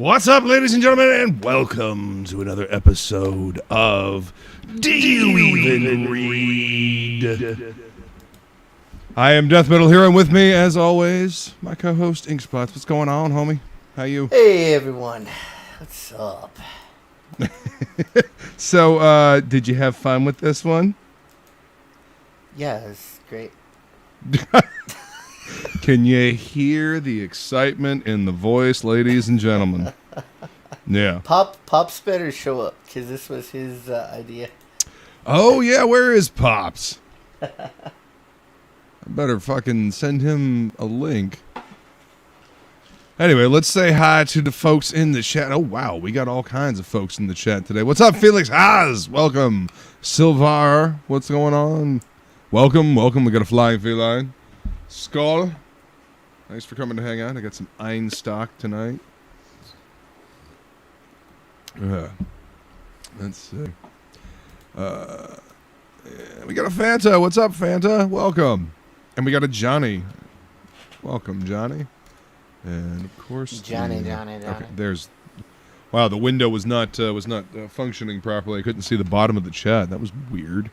What's up, ladies and gentlemen, and welcome to another episode of Do You Even Read? I am DeathMetalHero, and with me, as always, my co-host Inkspots. What's going on, homie? How you? Hey, everyone. What's up? So, did you have fun with this one? Yeah, it's great. Can you hear the excitement in the voice, ladies and gentlemen? Yeah. Pops better show up, because this was his idea. Oh, yeah, where is Pops? I better fucking send him a link. Anyway, let's say hi to the folks in the chat. Oh, wow, we got all kinds of folks in the chat today. What's up, Felix Haas? Welcome. Silvar, what's going on? Welcome. We got a flying feline. Skull, thanks for coming to hang out. I got some Einstock tonight. Let's see. Yeah, we got a Fanta. What's up, Fanta? Welcome. And we got a Johnny. Welcome, Johnny. And of course, Johnny. Okay, there's. Wow, the window was not functioning properly. I couldn't see the bottom of the chat. That was weird.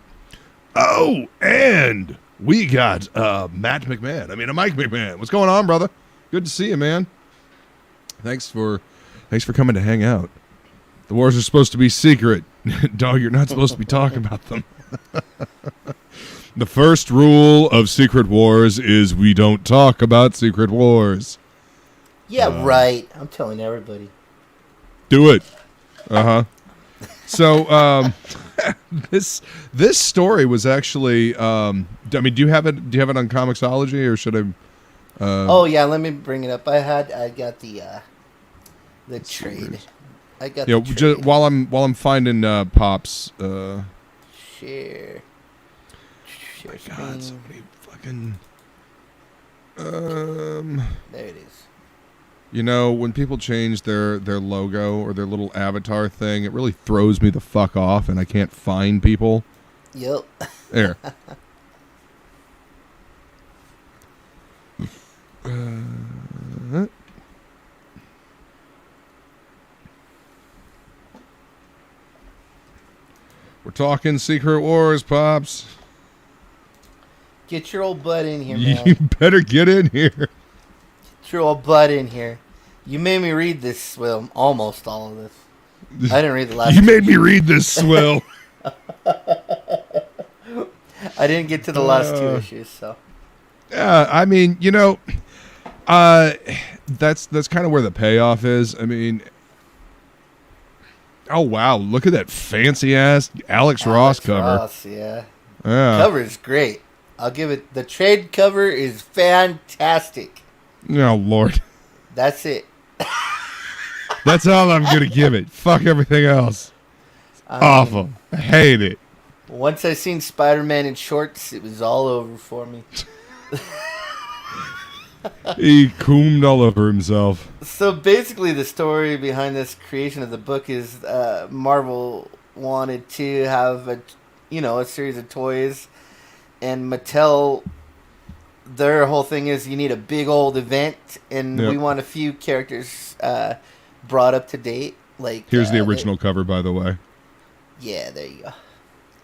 Oh, and we got Mike McMahon. What's going on, brother? Good to see you, man. Thanks for coming to hang out. The wars are supposed to be secret. Dog, you're not supposed to be talking about them. The first rule of secret wars is we don't talk about secret wars. Yeah, right. I'm telling everybody. Do it. Uh-huh. So, this story was actually. I mean, do you have it? Do you have it on Comixology, or should I? Oh yeah, let me bring it up. I got the trade. I got the trade. Just, while I'm finding Pops. Share. My God, so many fucking. There it is. You know, when people change their logo or their little avatar thing, it really throws me the fuck off, and I can't find people. Yep. There. We're talking Secret Wars, Pops. Get your old butt in here, man. You better get in here. Get your old butt in here. You made me read this, well, almost all of this. I didn't read the last. You made me read this, Swill. I didn't get to the last two issues, so. Yeah, I mean, you know, that's kind of where the payoff is. I mean, oh wow, look at that fancy ass Alex Ross cover. Ross, yeah. Cover is great. I'll give it. The trade cover is fantastic. Oh Lord, that's it. That's all I'm gonna give it. Fuck everything else. Awful. I hate it. Once I seen Spider-Man in shorts, it was all over for me. He coomed all over himself. So basically, the story behind this creation of the book is Marvel wanted to have a series of toys, and Mattel, their whole thing is you need a big old event, and we want a few characters brought up to date. Like here's the original cover, by the way. Yeah, there you go.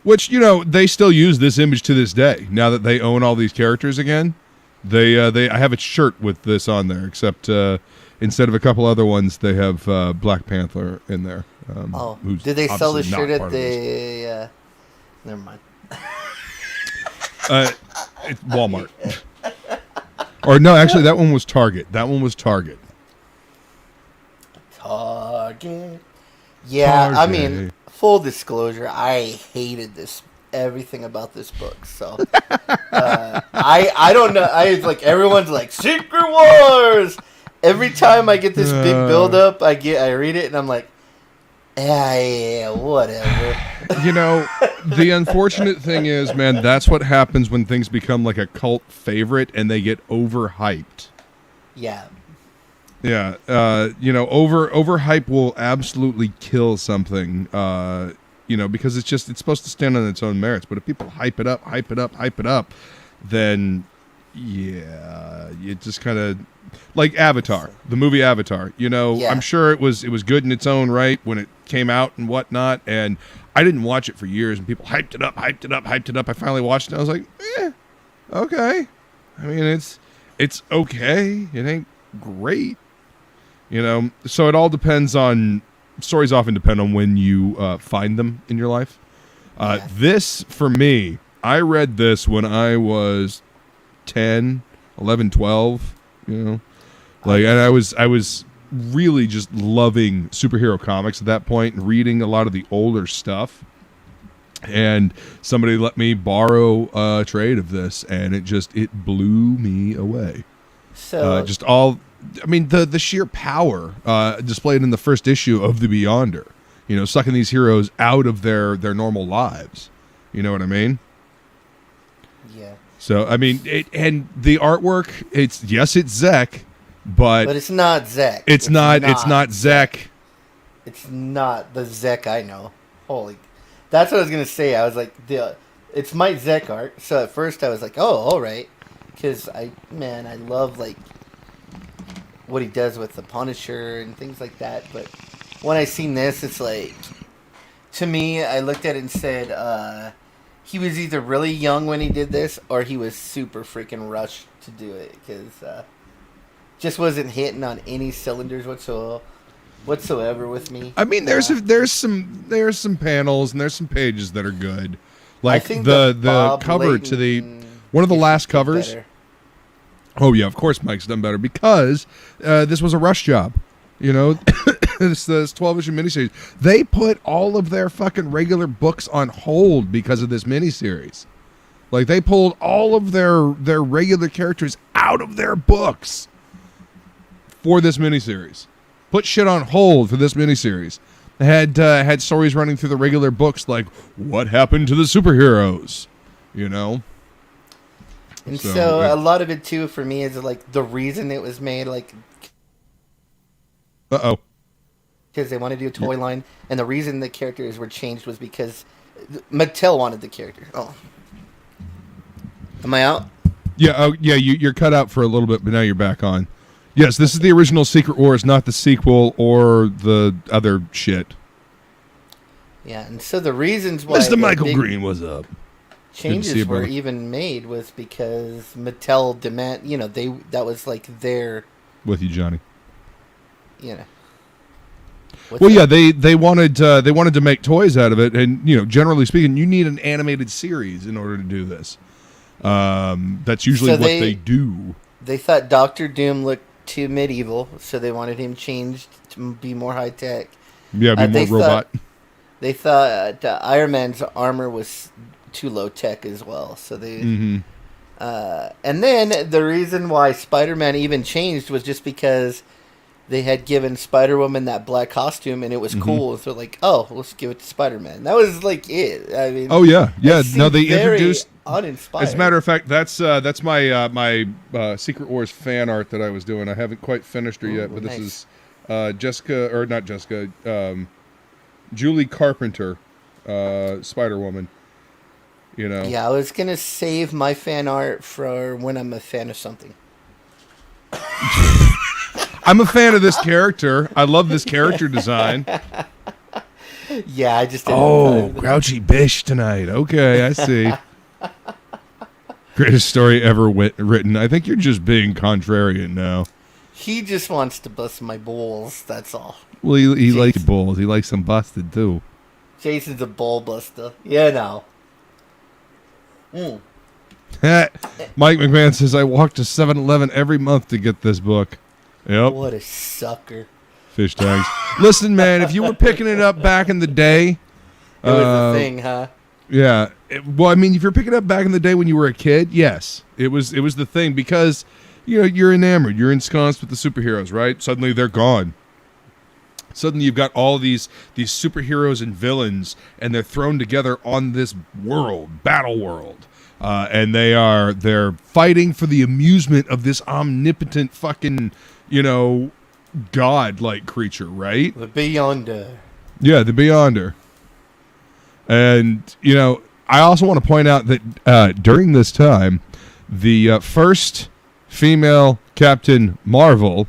Which, you know, they still use this image to this day. Now that they own all these characters again, I have a shirt with this on there, except instead of a couple other ones, they have Black Panther in there. Did they sell the shirt at the? Never mind. It's Walmart. Or no, actually, that one was Target. Target. Yeah, Target. I mean, full disclosure, I hated everything about this book. So I don't know. Everyone's like Secret Wars. Every time I get this big build up, I read it and I'm like, yeah, whatever. You know, the unfortunate thing is, man, that's what happens when things become like a cult favorite and they get overhyped. Yeah. Yeah, overhype will absolutely kill something, because it's supposed to stand on its own merits. But if people hype it up, then Yeah, it just kind of like Avatar, the movie Avatar. You know, Yeah. I'm sure it was good in its own right when it came out and whatnot. And I didn't watch it for years, and people hyped it up. I finally watched it. And I was like, okay. I mean, it's okay. It ain't great, you know. So it all depends on stories. Often depend on when you find them in your life. This for me, I read this when I was 10, 11, 12, you know, like, and I was really just loving superhero comics at that point and reading a lot of the older stuff. And somebody let me borrow a trade of this, and it blew me away. So the sheer power displayed in the first issue of The Beyonder, you know, sucking these heroes out of their normal lives. You know what I mean? Yeah. So I mean, and the artwork, it's Zek, but it's not Zek. It's not Zek. It's not the Zek I know. Holy, that's what I was gonna say. I was like, it's my Zek art. So at first I was like, oh, all right, because I love like what he does with the Punisher and things like that. But when I seen this, it's like, to me, I looked at it and said, he was either really young when he did this, or he was super freaking rushed to do it, because just wasn't hitting on any cylinders whatsoever with me. I mean, there's some panels and there's some pages that are good, like I think the cover to the one of the last covers. Better. Oh yeah, of course Mike's done better, because this was a rush job. You know, this 12-issue miniseries. They put all of their fucking regular books on hold because of this miniseries. Like, they pulled all of their regular characters out of their books for this miniseries. Put shit on hold for this miniseries. Had stories running through the regular books, like what happened to the superheroes, you know. And so a lot of it too for me is like the reason it was made, like. Because they wanted to do a toy line, and the reason the characters were changed was because Mattel wanted the character. Oh, am I out? Yeah. Oh, yeah. You're cut out for a little bit, but now you're back on. Yes, this is the original Secret Wars, not the sequel or the other shit. Yeah, and so the reasons why Mr. Michael Green was up. Changes were even made was because Mattel demand. You know, that was like their. With you, Johnny. You know. Well, yeah, they wanted to make toys out of it, and you know, generally speaking, you need an animated series in order to do this. That's usually what they do. They thought Doctor Doom looked too medieval, so they wanted him changed to be more high tech. Yeah, be more robot. They thought Iron Man's armor was too low tech as well, so they. Mm-hmm. And then the reason why Spider-Man even changed was just because they had given Spider-Woman that black costume, and it was cool. So like, oh, let's give it to Spider-Man. That was like it. I mean, oh yeah. No, they introduced. Uninspired. As a matter of fact, that's my Secret Wars fan art that I was doing. I haven't quite finished her yet, but nice. This is Julie Carpenter, Spider-Woman. You know. Yeah, I was gonna save my fan art for when I'm a fan of something. I'm a fan of this character. I love this character design. Yeah, I just didn't Grouchy Bish tonight. Okay, I see. Greatest story ever written. I think you're just being contrarian now. He just wants to bust my balls, that's all. Well, he likes balls. He likes them busted, too. Jason's a ball buster. Yeah, no. Mike McMahon says, I walk to 7-Eleven every month to get this book. Yep. What a sucker. Fish tags. Listen, man, if you were picking it up back in the day... It was a thing, huh? Yeah. Well, I mean, if you're picking it up back in the day when you were a kid, yes. It was the thing because, you know, you're enamored. You're ensconced with the superheroes, right? Suddenly they're gone. Suddenly you've got all these superheroes and villains, and they're thrown together on this world, battle world. And they're fighting for the amusement of this omnipotent fucking, you know, god-like creature, right? The Beyonder. Yeah, the Beyonder. And, you know, I also want to point out that during this time, the first female Captain Marvel,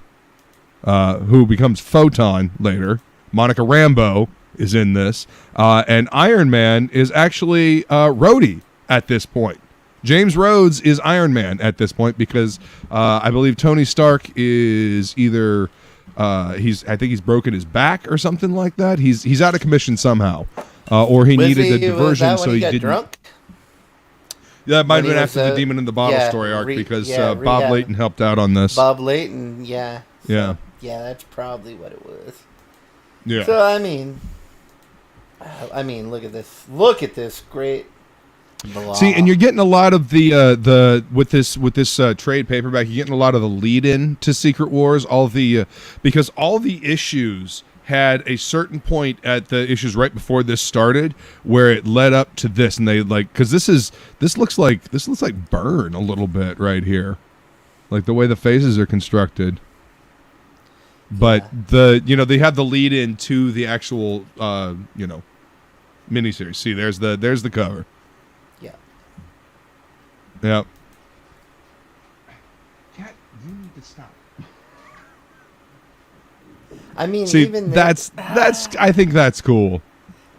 who becomes Photon later. Monica Rambeau is in this. And Iron Man is actually Rhodey at this point. James Rhodes is Iron Man at this point because I believe Tony Stark is either I think he's broken his back or something like that. He's out of commission somehow, or he needed a diversion, so he didn't. Drunk? Yeah, it might have been after the Demon in the Bottle story arc because Bob Layton helped out on this. Bob Layton, yeah. So, yeah. Yeah, that's probably what it was. Yeah. So I mean, look at this. Look at this great. Blah. See, and you're getting a lot of the with this trade paperback. You're getting a lot of the lead-in to Secret Wars. Because all the issues had a certain point at the issues right before this started where it led up to this, and they because this looks like Burn a little bit right here, like the way the faces are constructed. But they have the lead-in to the actual miniseries. See, there's the cover. Yep. Cat, you need to stop. I mean, see, even that's I think that's cool.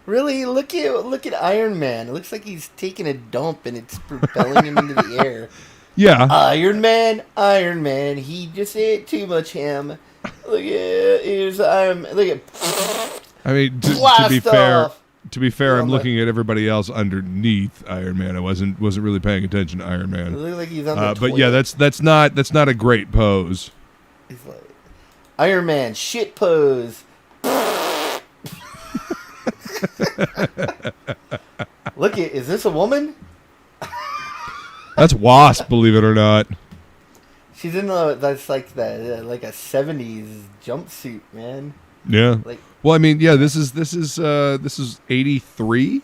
Really, look at Iron Man. It looks like he's taking a dump and it's propelling him into the air. Yeah. Iron Man. He just ate too much ham. Look at here's Iron Man. Look at. I mean, to be fair, I'm looking at everybody else underneath Iron Man. I wasn't really paying attention to Iron Man. It looks like he's on the but yeah, that's not a great pose. He's like Iron Man shit pose. Look at, is this a woman? That's Wasp, believe it or not. She's in that's like like a 70s jumpsuit, man. Yeah. Like, well, I mean, yeah, this is 83.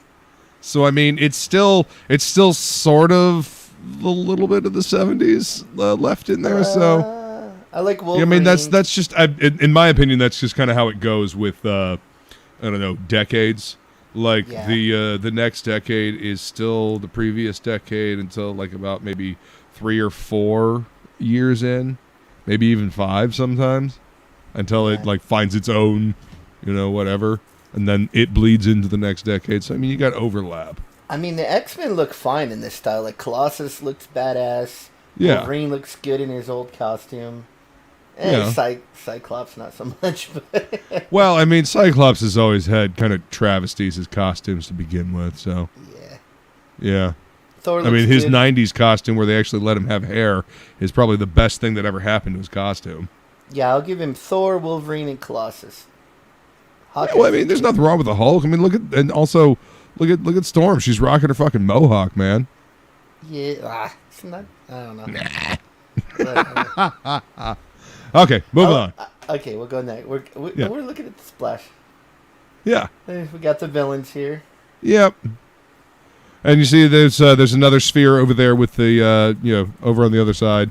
So I mean, it's still sort of a little bit of the 70s left in there. So I like Wolverine. Yeah, I mean, that's just in my opinion, that's just kind of how it goes with I don't know, decades. Like the next decade is still the previous decade until like about maybe 3 or 4 years in, maybe even 5 sometimes, until it like finds its own, whatever, and then it bleeds into the next decade. So I mean, you got overlap. I mean, the X-Men look fine in this style. Like Colossus looks badass. Yeah. Wolverine looks good in his old costume. Cyclops not so much. But well, I mean, Cyclops has always had kind of travesties as costumes to begin with. So yeah. Thor looks his good. 90s costume where they actually let him have hair is probably the best thing that ever happened to his costume. Yeah, I'll give him Thor, Wolverine, and Colossus. Yeah, well, I mean, there's nothing wrong with the Hulk. I mean, look at Storm. She's rocking her fucking mohawk, man. Yeah, it's not. I don't know. Okay, moving on. Okay, we'll go next. We're looking at the splash. Yeah. We got the villains here. Yep. And you see, there's another sphere over there with the over on the other side.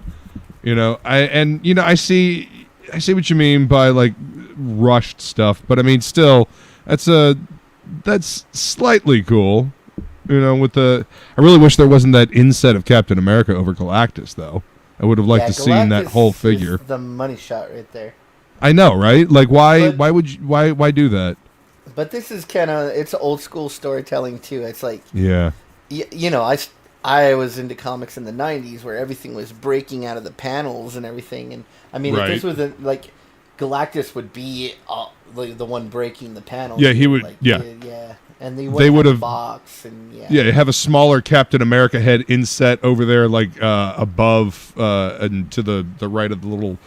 I see what you mean by like rushed stuff, but I mean still, that's slightly cool. With I really wish there wasn't that inset of Captain America over Galactus though. I would have liked to see that whole figure. The money shot right there. I know, right? Like why do that? But this is kind of, it's old school storytelling too. It's like, I was into comics in the 90s where everything was breaking out of the panels and everything. And I mean, if this was like Galactus would be the one breaking the panels. Yeah, he would. Like, yeah. And they would have a box and have a smaller Captain America head inset over there, like above and to the right of the little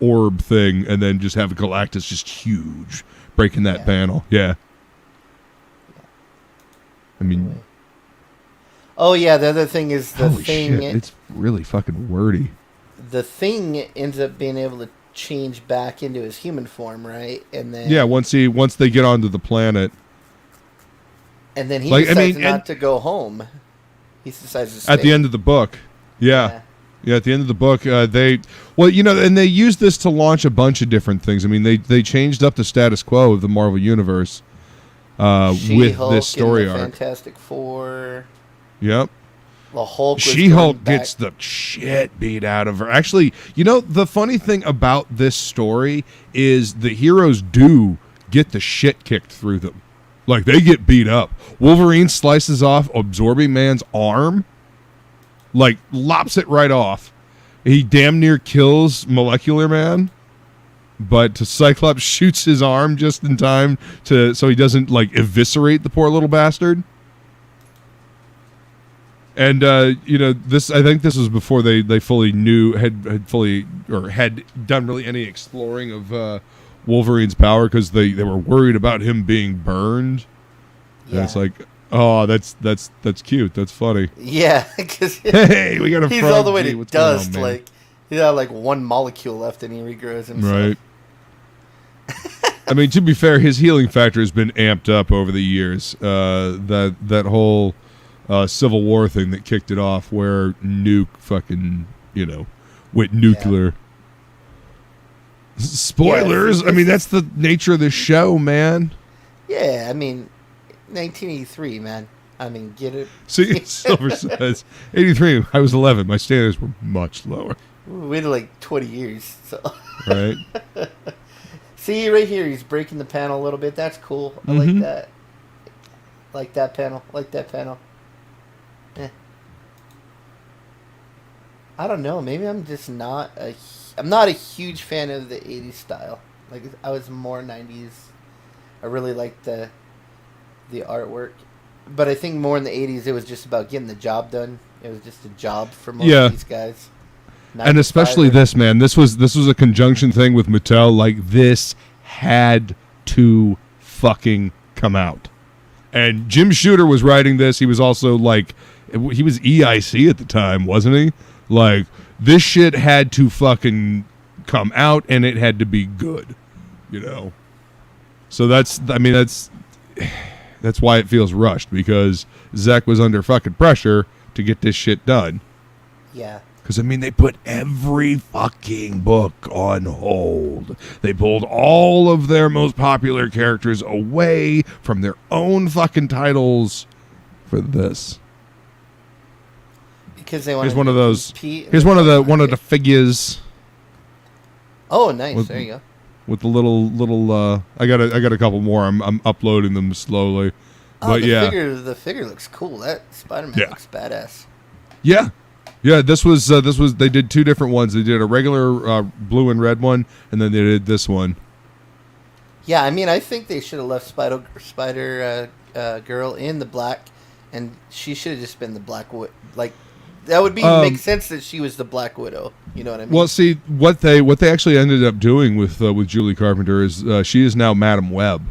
orb thing, and then just have Galactus just huge breaking that panel. Yeah. I mean. Oh yeah, the other thing is the thing. Shit, it's really fucking wordy. The Thing ends up being able to change back into his human form, right? And then once they get onto the planet. And then he decides not to go home. He decides to stay. At the end of the book. Yeah, at the end of the book, and they used this to launch a bunch of different things. I mean, they changed up the status quo of the Marvel Universe with this story arc. Fantastic Four. Yep. The Hulk was She-Hulk going back. gets the shit beat out of her. Actually, you know, the funny thing about this story is the heroes do get the shit kicked through them. Like, they get beat up. Wolverine slices off Absorbing Man's arm, like, lops it right off. He damn near kills Molecular Man, but Cyclops shoots his arm just in time so he doesn't, like, eviscerate the poor little bastard. And you know, this, I think this was before they fully knew, had done really any exploring of Wolverine's power, because they were worried about him being burned. Yeah. And it's like, oh, that's cute, that's funny. Yeah, because Hey, we got a he's frog all the way bee. to What's going on, dust. man? Like he had like one molecule left, and he regrows himself. Right. I mean, to be fair, his healing factor has been amped up over the years. That whole Civil War thing that kicked it off, where Nuke fucking, you know, went nuclear. Yeah. Spoilers. I mean, that's the nature of the show, man. Yeah, I mean, 1983, man. I mean, get it. See, Silver says 83. I was 11. My standards were much lower. We waited like 20 years. So. Right. See, right here, he's breaking the panel a little bit. That's cool. I like that. Like that panel. Like that panel. I don't know. Maybe I'm just not I'm not a huge fan of the 80s style. Like, I was more 90s. I really liked the artwork. But I think more in the 80s, it was just about getting the job done. It was just a job for most of these guys. And especially this, man. This was a conjunction thing with Mattel. Like, this had to fucking come out. And Jim Shooter was writing this. He was also, like, he was EIC at the time, wasn't he? Like, this shit had to fucking come out, and it had to be good, you know? So that's why it feels rushed, because Zach was under fucking pressure to get this shit done. Yeah. Because, I mean, they put every fucking book on hold. They pulled all of their most popular characters away from their own fucking titles for this. Because they want. Here's one of those. Compete. Here's one of the figures. Oh, nice. There you go. With the little. I got a couple more. I'm uploading them slowly. But the figure looks cool. That Spider-Man looks badass. Yeah. Yeah, this was they did two different ones. They did a regular blue and red one, and then they did this one. Yeah, I mean, I think they should have left Spider Girl in the black, and she should have just been the Black Widow. Like, that would make sense that she was the Black Widow. You know what I mean? Well, see, what they actually ended up doing with Julie Carpenter is she is now Madam Web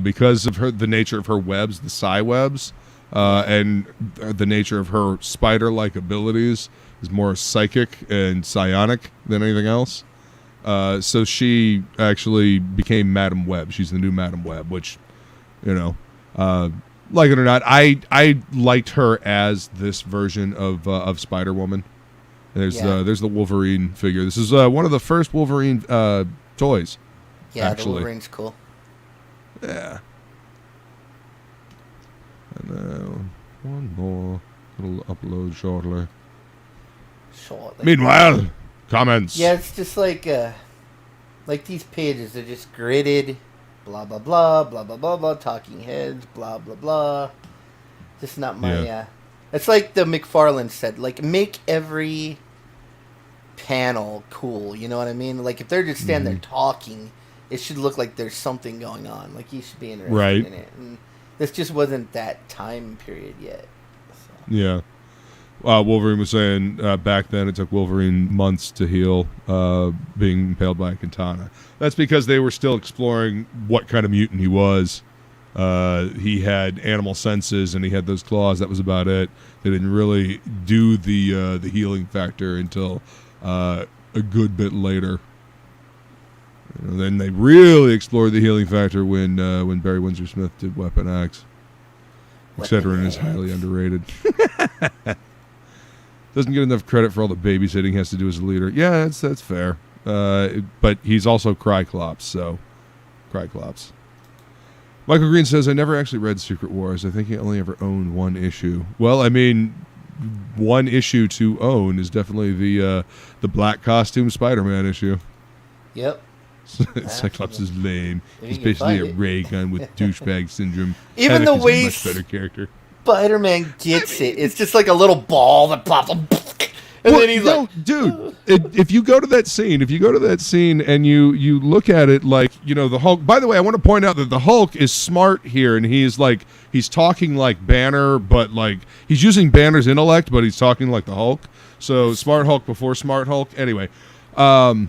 because of the nature of her webs, the psi webs. And the nature of her spider-like abilities is more psychic and psionic than anything else. So she actually became Madam Web. She's the new Madam Web, which, you know, like it or not, I liked her as this version of Spider-Woman. There's the Wolverine figure. This is one of the first Wolverine toys. Yeah, actually. The Wolverine's cool. Yeah. And one more little upload shortly. Meanwhile, comments. Yeah, it's just like these pages are just gridded, blah blah blah blah blah blah blah, talking heads, blah blah blah. Just not my. It's like the McFarlane said, like, make every panel cool. You know what I mean? Like, if they're just standing there talking, it should look like there's something going on. Like, you should be interested in it. And this just wasn't that time period yet. So. Yeah. Wolverine was saying back then it took Wolverine months to heal being impaled by a katana. That's because they were still exploring what kind of mutant he was. He had animal senses and he had those claws. That was about it. They didn't really do the healing factor until a good bit later. And then they really explored the healing factor when Barry Windsor Smith did Weapon X, etc., and is highly underrated. Doesn't get enough credit for all the babysitting he has to do as a leader. Yeah, that's fair. But he's also Criclops, so Criclops. Michael Green says, I never actually read Secret Wars. I think he only ever owned one issue. Well, I mean, one issue to own is definitely the black costume Spider-Man issue. Yep. Cyclops is lame. If He's you can basically a find it. ray gun with douchebag syndrome. Even Havoc the is way a much better character. Spider-Man gets it. It's just like a little ball that pops up. And Well, then he's no, like, dude, if you go to that scene, and you look at it like, the Hulk. By the way, I want to point out that the Hulk is smart here, and he's talking like Banner, but like he's using Banner's intellect, but he's talking like the Hulk. So smart Hulk before smart Hulk. Anyway, the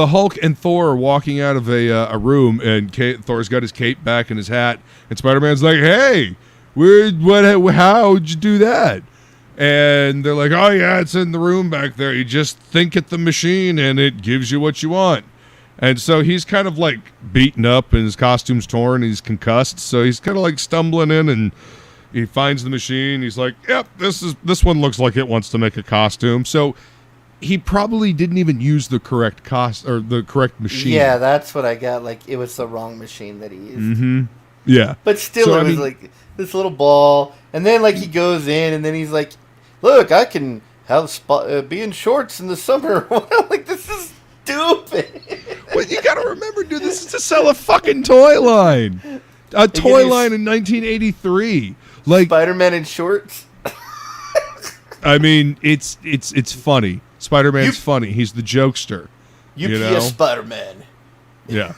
Hulk and Thor are walking out of a room, and Thor's got his cape back and his hat, and Spider-Man's like, "Hey, how'd you do that?" And they're like, "Oh yeah, it's in the room back there. You just think at the machine, and it gives you what you want." And so he's kind of like beaten up, and his costume's torn, and he's concussed. So he's kind of like stumbling in, and he finds the machine. He's like, "Yep, this one looks like it wants to make a costume." So he probably didn't even use the correct the correct machine. yeah, that's what I got. Like, it was the wrong machine that he used. Mm-hmm. Yeah. But still, it was like this little ball. And then, like, he goes in, and then he's like, "Look, I can have be in shorts in the summer." I'm like, this is stupid. Well, you gotta remember, dude, this is to sell a fucking toy line. A toy line in 1983. Like, Spider-Man in shorts? I mean, it's funny. Spider-Man's funny. He's the jokester. UPS Spider-Man. Yeah.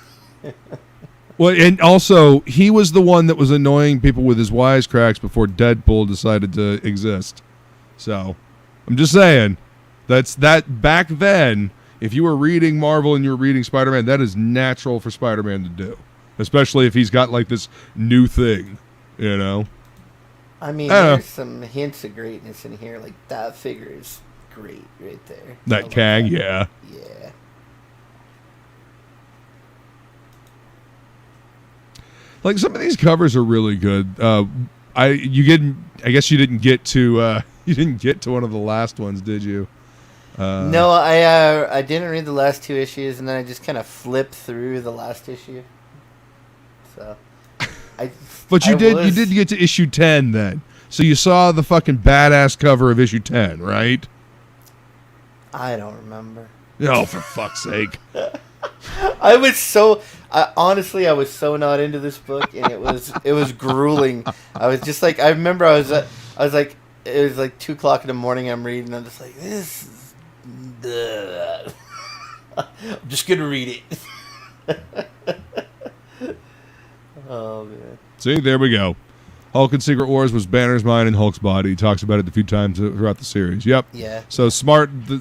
Well, and also, he was the one that was annoying people with his wisecracks before Deadpool decided to exist. So, I'm just saying, that back then, if you were reading Marvel and you were reading Spider-Man, that is natural for Spider-Man to do. Especially if he's got, like, this new thing, I mean, there's some hints of greatness in here. Like, that figure is great right there. That Kang, yeah. Yeah. Like, some of these covers are really good. I guess you didn't get to one of the last ones, did you? No, I didn't read the last two issues, and then I just kind of flipped through the last issue. So, but you did get to issue 10 then. So you saw the fucking badass cover of issue 10, right? I don't remember. Oh, for fuck's sake! Honestly, I was so not into this book, and it was grueling. I was just like, I remember I was like, it was like 2:00 in the morning. I'm reading. I'm just like, this is. I'm just gonna read it. Oh man. See, there we go. Hulk and Secret Wars was Banner's mind and Hulk's body. He talks about it a few times throughout the series. Yep. Yeah. So the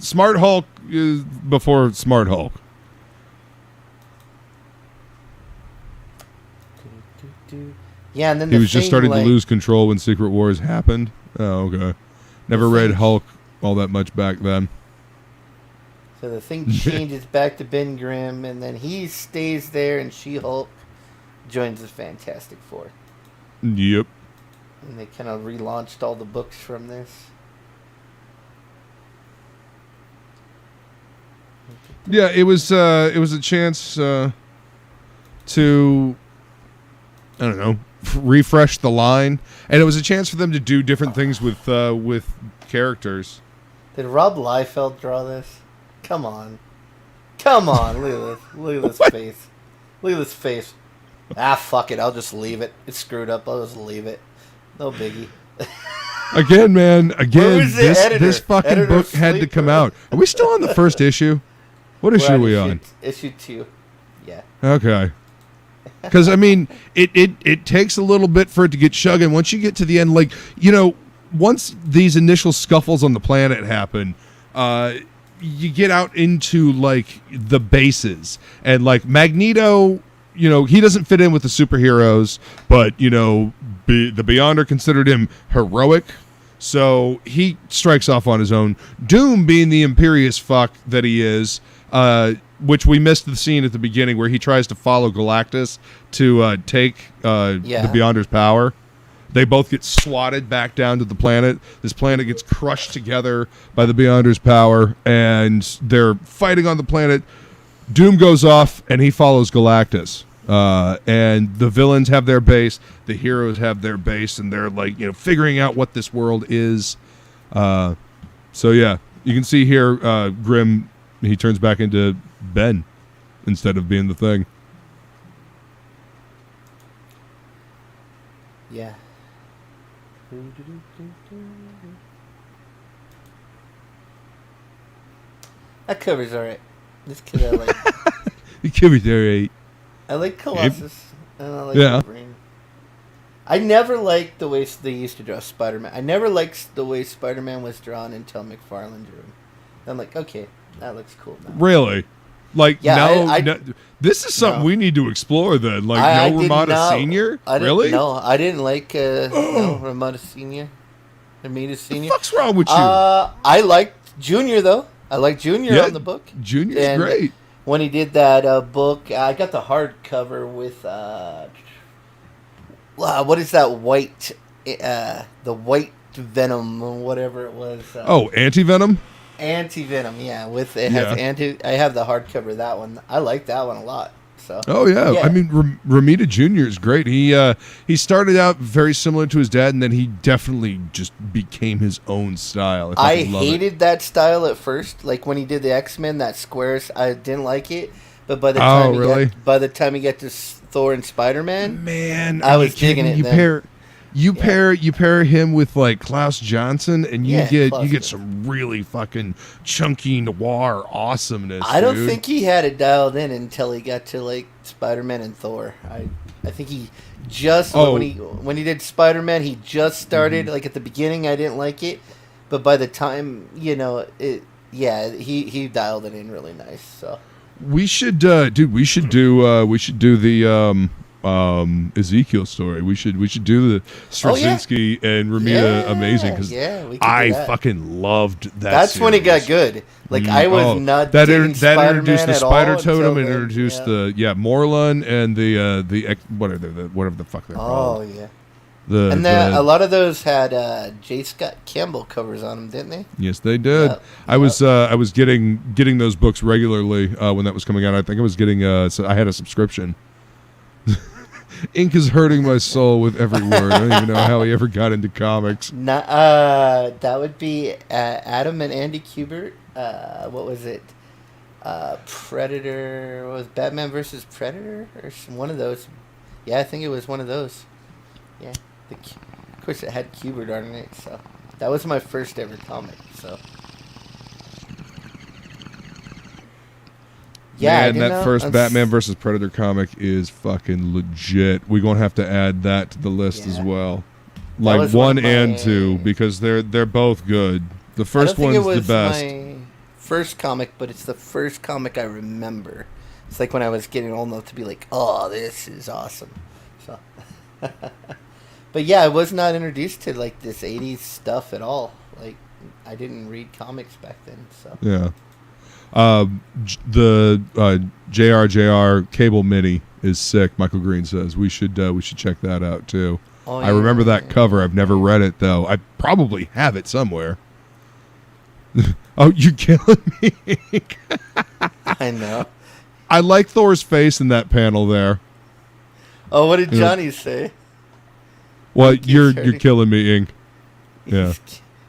smart Hulk is before smart Hulk. Yeah, and then he was just starting to lose control when Secret Wars happened. Oh, okay. Never read Hulk all that much back then. So the thing changes back to Ben Grimm, and then he stays there, and She-Hulk joins the Fantastic Four. Yep. And they kind of relaunched all the books from this. Yeah, it was a chance to, I don't know, refresh the line, and it was a chance for them to do different things with characters. Did Rob Liefeld draw this? Come on, look at this, face, look at this face. Fuck it, I'll just leave it. It's screwed up. I'll just leave it. No biggie. Again, man. This fucking Editor book had to come out. Are we still on the first issue? What issue are we on? Issue 2. Yeah. Okay. Because I mean, it takes a little bit for it to get chugging. Once you get to the end, like, once these initial scuffles on the planet happen, you get out into like the bases, and like Magneto, he doesn't fit in with the superheroes, but the Beyonder considered him heroic, so he strikes off on his own. Doom, being the imperious fuck that he is, which we missed the scene at the beginning where he tries to follow Galactus to take the Beyonder's power. They both get swatted back down to the planet. This planet gets crushed together by the Beyonder's power, and they're fighting on the planet. Doom goes off, and he follows Galactus. And the villains have their base, the heroes have their base, and they're like, figuring out what this world is. So yeah, you can see here, Grim, he turns back into Ben instead of being the Thing. Yeah. That cover's alright. This kid I like. He could be alright. I like Colossus. And I like Yeah. Wolverine. I never liked the way they used to draw Spider-Man. I never liked the way Spider-Man was drawn until McFarlane drew him. I'm like, okay, that looks cool now. Really? Like, Yeah, no, this is something we need to explore then. Like, I no did Ramada not- Sr.? I didn't, Really? No, I didn't like no, Ramada Sr. Ramita What Sr. the fuck's wrong with you? I liked Junior, though. I liked Junior on the book. Junior's And great. When he did that book, I got the hardcover with what is that white, the white Venom or whatever it was. Anti-Venom? Anti-Venom, yeah. With it has I have the hardcover of that one. I like that one a lot. So. Oh yeah. I mean, Ramita Jr. is great. He started out very similar to his dad, and then he definitely just became his own style. I hated that style at first. Like when he did the X-Men, that squares, I didn't like it. But by the time he got to Thor and Spider-Man, man, I was digging it. You pair him with like Klaus Johnson, and you get some really fucking chunky noir awesomeness. I don't think he had it dialed in until he got to like Spider-Man and Thor. I think he just when he did Spider-Man, he just started like at the beginning. I didn't like it, but by the time he dialed it in really nice. So we should do the Ezekiel story. We should do the Straczynski and Ramita Amazing, because I fucking loved that. That's series. When it got good. Like I was not that introduced the Spider Totem and then, introduced the Morlun and the whatever the fuck they're called. Yeah. A lot of those had J. Scott Campbell covers on them, didn't they? Yes, they did. Yep. I was getting those books regularly when that was coming out. I think I was getting I had a subscription. Ink is hurting my soul with every word. I don't even know how he ever got into comics. That would be Adam and Andy Kubert. What was it? Predator. What was Batman versus Predator or one of those? Yeah, I think it was one of those. Yeah, of course it had Kubert on it. So that was my first ever comic. So. Yeah, man, that first Batman versus Predator comic is fucking legit. We're gonna have to add that to the list as well, like 1 and 2, because they're both good. The first one's the best. My first comic, but it's the first comic I remember. It's like when I was getting old enough to be like, "Oh, this is awesome." So, but yeah, I was not introduced to like this '80s stuff at all. Like, I didn't read comics back then. So yeah. The JRJR cable mini is sick. Michael Green says we should check that out too. Oh, yeah. I remember that cover. I've never read it though. I probably have it somewhere. Oh, you're killing me. I know. I like Thor's face in that panel there. Oh, what did Johnny say? Well, you're killing me, Ink. Yeah.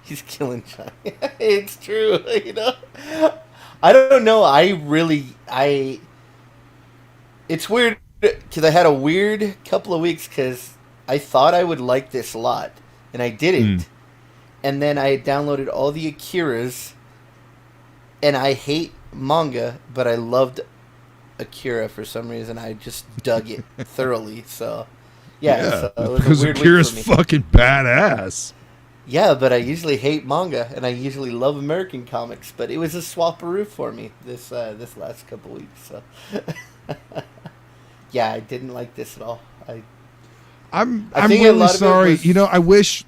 He's killing Johnny. It's true, I don't know. It's weird because I had a weird couple of weeks because I thought I would like this a lot, and I didn't. And then I downloaded all the Akiras, and I hate manga, but I loved Akira for some reason. I just dug it thoroughly. So, so it was because a weird Akira's week for me. Fucking badass. Yeah, but I usually hate manga, and I usually love American comics. But it was a swapperoo for me this last couple weeks. So, yeah, I didn't like this at all. I'm really sorry. I wish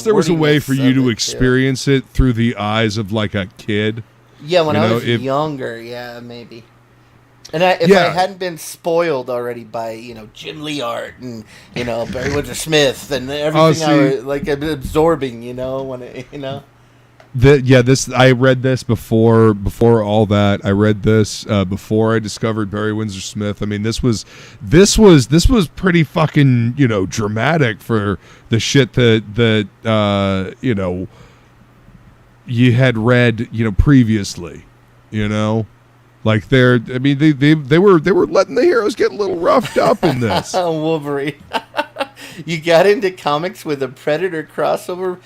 there was a way for you to experience it through the eyes of like a kid. Yeah, when I was younger, maybe. And if I hadn't been spoiled already by, Jim Lee art and, Barry Windsor Smith and everything I was like absorbing, This I read this before all that. I read this before I discovered Barry Windsor Smith. I mean, this was pretty fucking, dramatic for the shit that you had read, previously, like they were letting the heroes get a little roughed up in this. Wolverine. You got into comics with a Predator crossover.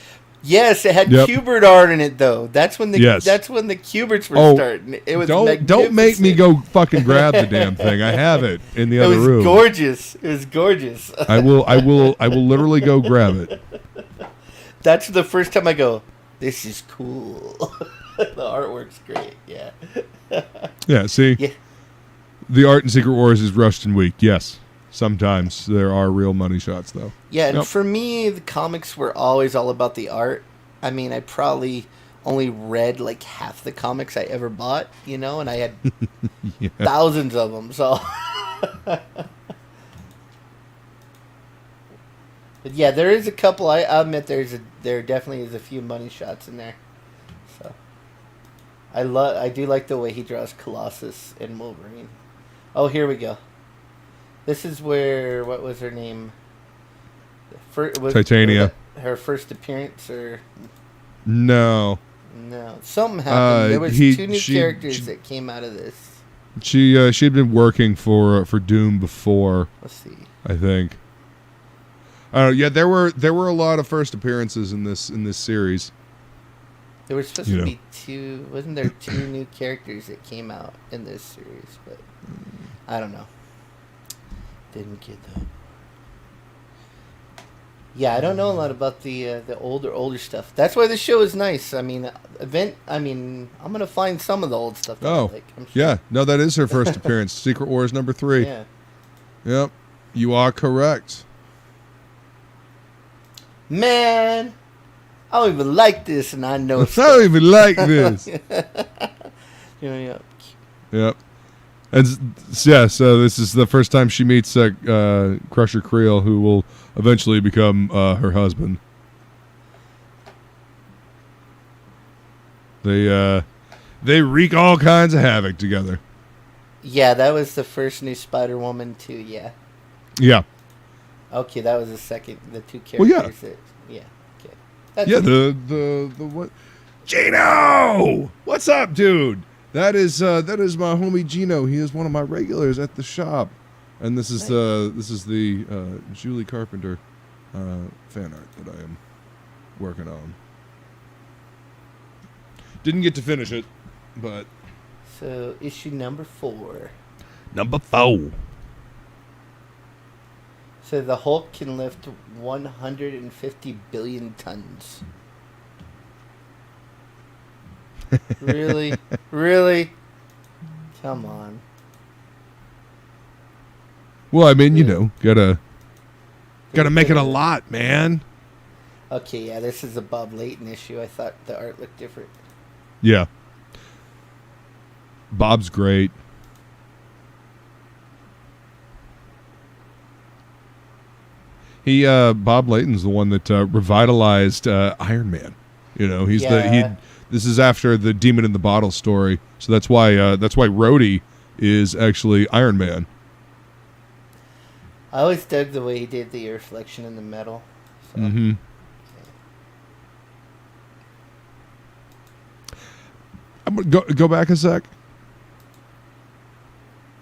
Yes, it had Kubert art in it though. That's when the Kuberts were starting. It was don't make me go fucking grab the damn thing. I have it in the other room. Gorgeous. It was gorgeous. I will literally go grab it. That's the first time I go, this is cool. The artwork's great. Yeah. Yeah, see? Yeah. The art in Secret Wars is rushed and weak. Yes. Sometimes there are real money shots, though. Yeah, and for me, the comics were always all about the art. I mean, I probably only read like half the comics I ever bought, and I had thousands of them. So, but yeah, there is a couple. I admit there definitely is a few money shots in there. So, I do like the way he draws Colossus and Wolverine. Oh, here we go. This is where, what was her name? Titania. Her first appearance, or? No. Something happened. There was two new characters that came out of this. She'd been working for Doom before. Let's see. I think. I don't know. Yeah, there were a lot of first appearances in this series. There were supposed to be two. Wasn't there two new characters that came out in this series? But I don't know. Didn't get that. Yeah, I don't know a lot about the older stuff. That's why the show is nice. I mean, I'm gonna find some of the old stuff that I like. I'm sure. Yeah, no, that is her first appearance. Secret Wars #3. Yeah. Yep, you are correct. Man, I don't even like this, and I know. I don't even like this. Yeah. Yep. And so this is the first time she meets Crusher Creel, who will eventually become her husband. They wreak all kinds of havoc together. Yeah, that was the first new Spider-Woman too. Yeah. Yeah. Okay, that was the two characters. Well, yeah. Okay. The what? Gino, what's up, dude? That is my homie Gino. He is one of my regulars at the shop, and this is the Julie Carpenter fan art that I am working on. Didn't get to finish it, but so issue number 4. Number 4. So the Hulk can lift 150 billion tons. Really? Really? Come on. Well, I mean, gotta make it a lot, man. Okay, yeah, this is a Bob Layton issue. I thought the art looked different. Yeah. Bob's great. Bob Layton's the one that revitalized Iron Man. He's this is after the Demon in the Bottle story, so that's why Rhodey is actually Iron Man. I always dug the way he did the reflection in the metal. So. Mm-hmm. I'm gonna go back a sec.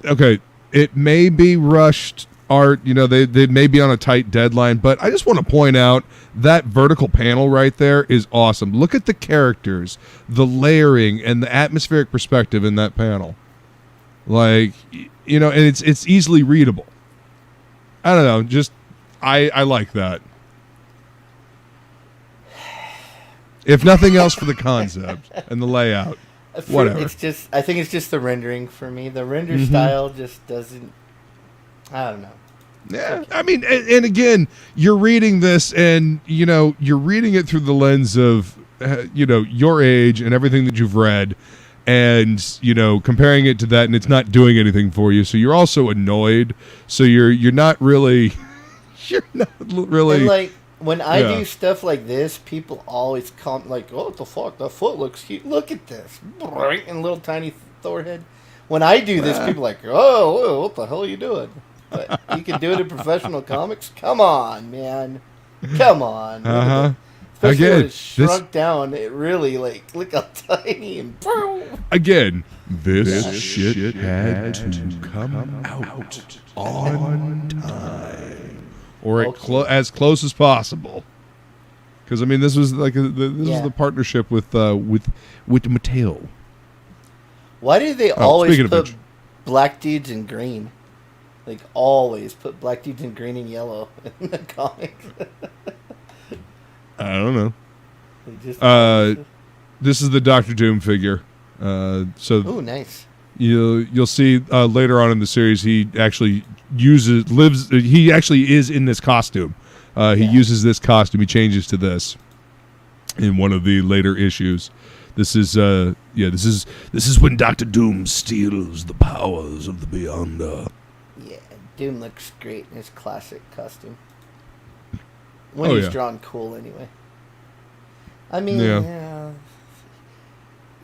Okay, it may be rushed art, they may be on a tight deadline, but I just want to point out that vertical panel right there is awesome. Look at the characters, the layering, and the atmospheric perspective in that panel. Like, and it's easily readable. I don't know, just I like that. If nothing else, for the concept and the layout. Whatever. I think it's just the rendering for me. The render style just doesn't. I don't know. Yeah, okay. I mean, and again, you're reading this, and you're reading it through the lens of your age and everything that you've read, and comparing it to that, and it's not doing anything for you. So you're also annoyed. So you're not really, And when I do stuff like this, people always comment like, "Oh, what the fuck? That foot looks cute. Look at this." And little tiny Thor head. When I do this, people are like, "Oh, what the hell are you doing?" But you can do it in professional comics. Come on, man. Come on. Especially when it's shrunk down, it really, like, look how tiny and boom. Again, this shit had to come out on time. Or as close as possible. Because, I mean, this was like was the partnership with Mattel. Why do they always put black dudes in green? Like, always put black dudes in green and yellow in the comics. I don't know. This is the Doctor Doom figure. Oh, nice. You'll see later on in the series he actually he actually is in this costume. He uses this costume. He changes to this in one of the later issues. This is when Doctor Doom steals the powers of the Beyonder. Yeah, Doom looks great in his classic costume. When he's drawn cool, anyway. I mean,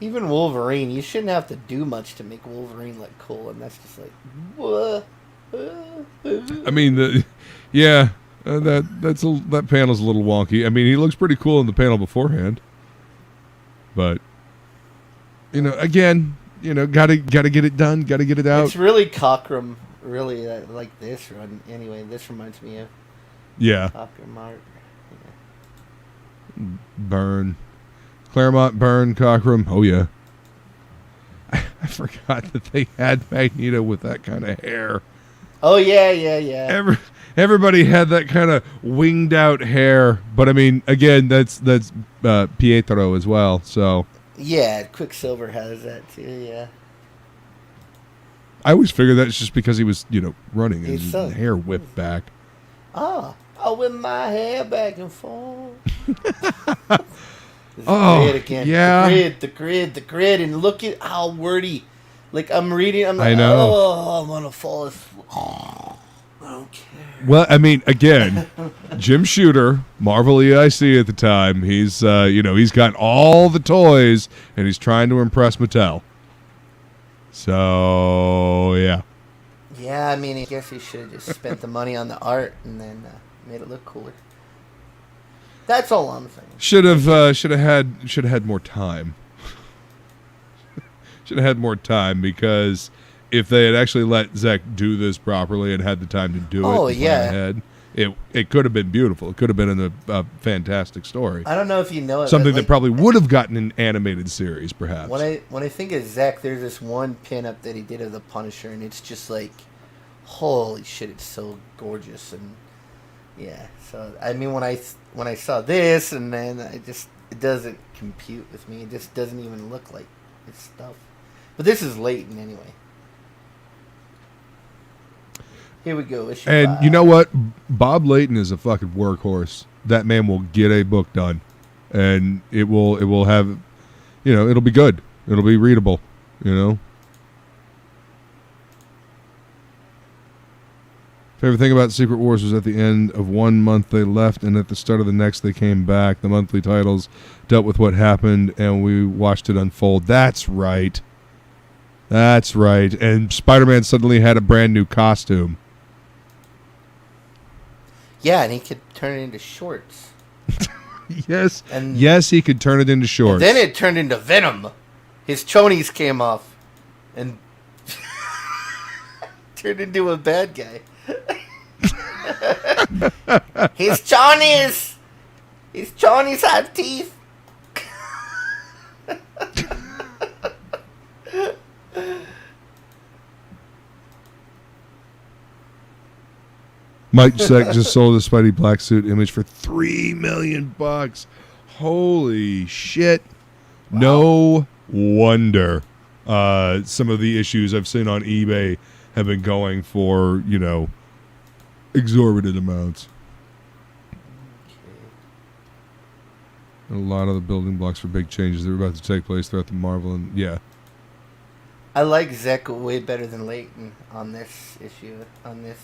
even Wolverine, you shouldn't have to do much to make Wolverine look cool, and that's just like, what? I mean, that panel's a little wonky. I mean, he looks pretty cool in the panel beforehand, but again, gotta get it done, gotta get it out. It's really Cockrum, really like this run. Anyway, this reminds me of Cockrum art. Byrne, Claremont, Byrne, Cockrum. Oh yeah, I forgot that they had Magneto with that kind of hair. Oh yeah. Everybody had that kind of winged out hair, but I mean, again, that's Pietro as well. So yeah, Quicksilver has that too. Yeah. I always figured that's just because he was running and his hair whipped back. I'll whip my hair back and forth. Again. Yeah. The grid, and look at how wordy. Like, I'm reading, I'm like, I know. Oh, I'm gonna fall asleep. Oh, I don't care. Well, I mean, again, Jim Shooter, Marvel EIC at the time, he's he's got all the toys and he's trying to impress Mattel. So yeah. Yeah, I mean, I guess he should have just spent the money on the art and then made it look cooler. That's all I'm saying. Should have had more time. Should have had more time, because if they had actually let Zach do this properly and had the time to do it, it could have been beautiful. It could have been a fantastic story. I don't know if you know it. Something that probably would have gotten an animated series, perhaps. When I think of Zach, there's this one pinup that he did of the Punisher, and it's just like, holy shit, it's so gorgeous. And yeah, so I mean, when I saw this, and then it doesn't compute with me. It just doesn't even look like it's stuff. But this is Layton anyway. Here we go. Issue 5. You know what? Bob Layton is a fucking workhorse. That man will get a book done, and it will have, it'll be good. It'll be readable. Favorite thing about Secret Wars was at the end of one month they left, and at the start of the next they came back. The monthly titles dealt with what happened, and we watched it unfold. That's right. And Spider-Man suddenly had a brand new costume. Yeah, and he could turn it into shorts. Yes. Yes, he could turn it into shorts. And then it turned into Venom. His chonies came off and turned into a bad guy. His chonies have teeth. Mike Zeck just sold a Spidey black suit image for $3 million. Holy shit. Wow. No wonder some of the issues I've seen on eBay have been going for, exorbitant amounts. Okay. A lot of the building blocks for big changes that are about to take place throughout the Marvel, and yeah. I like Zeck way better than Layton on this issue, on this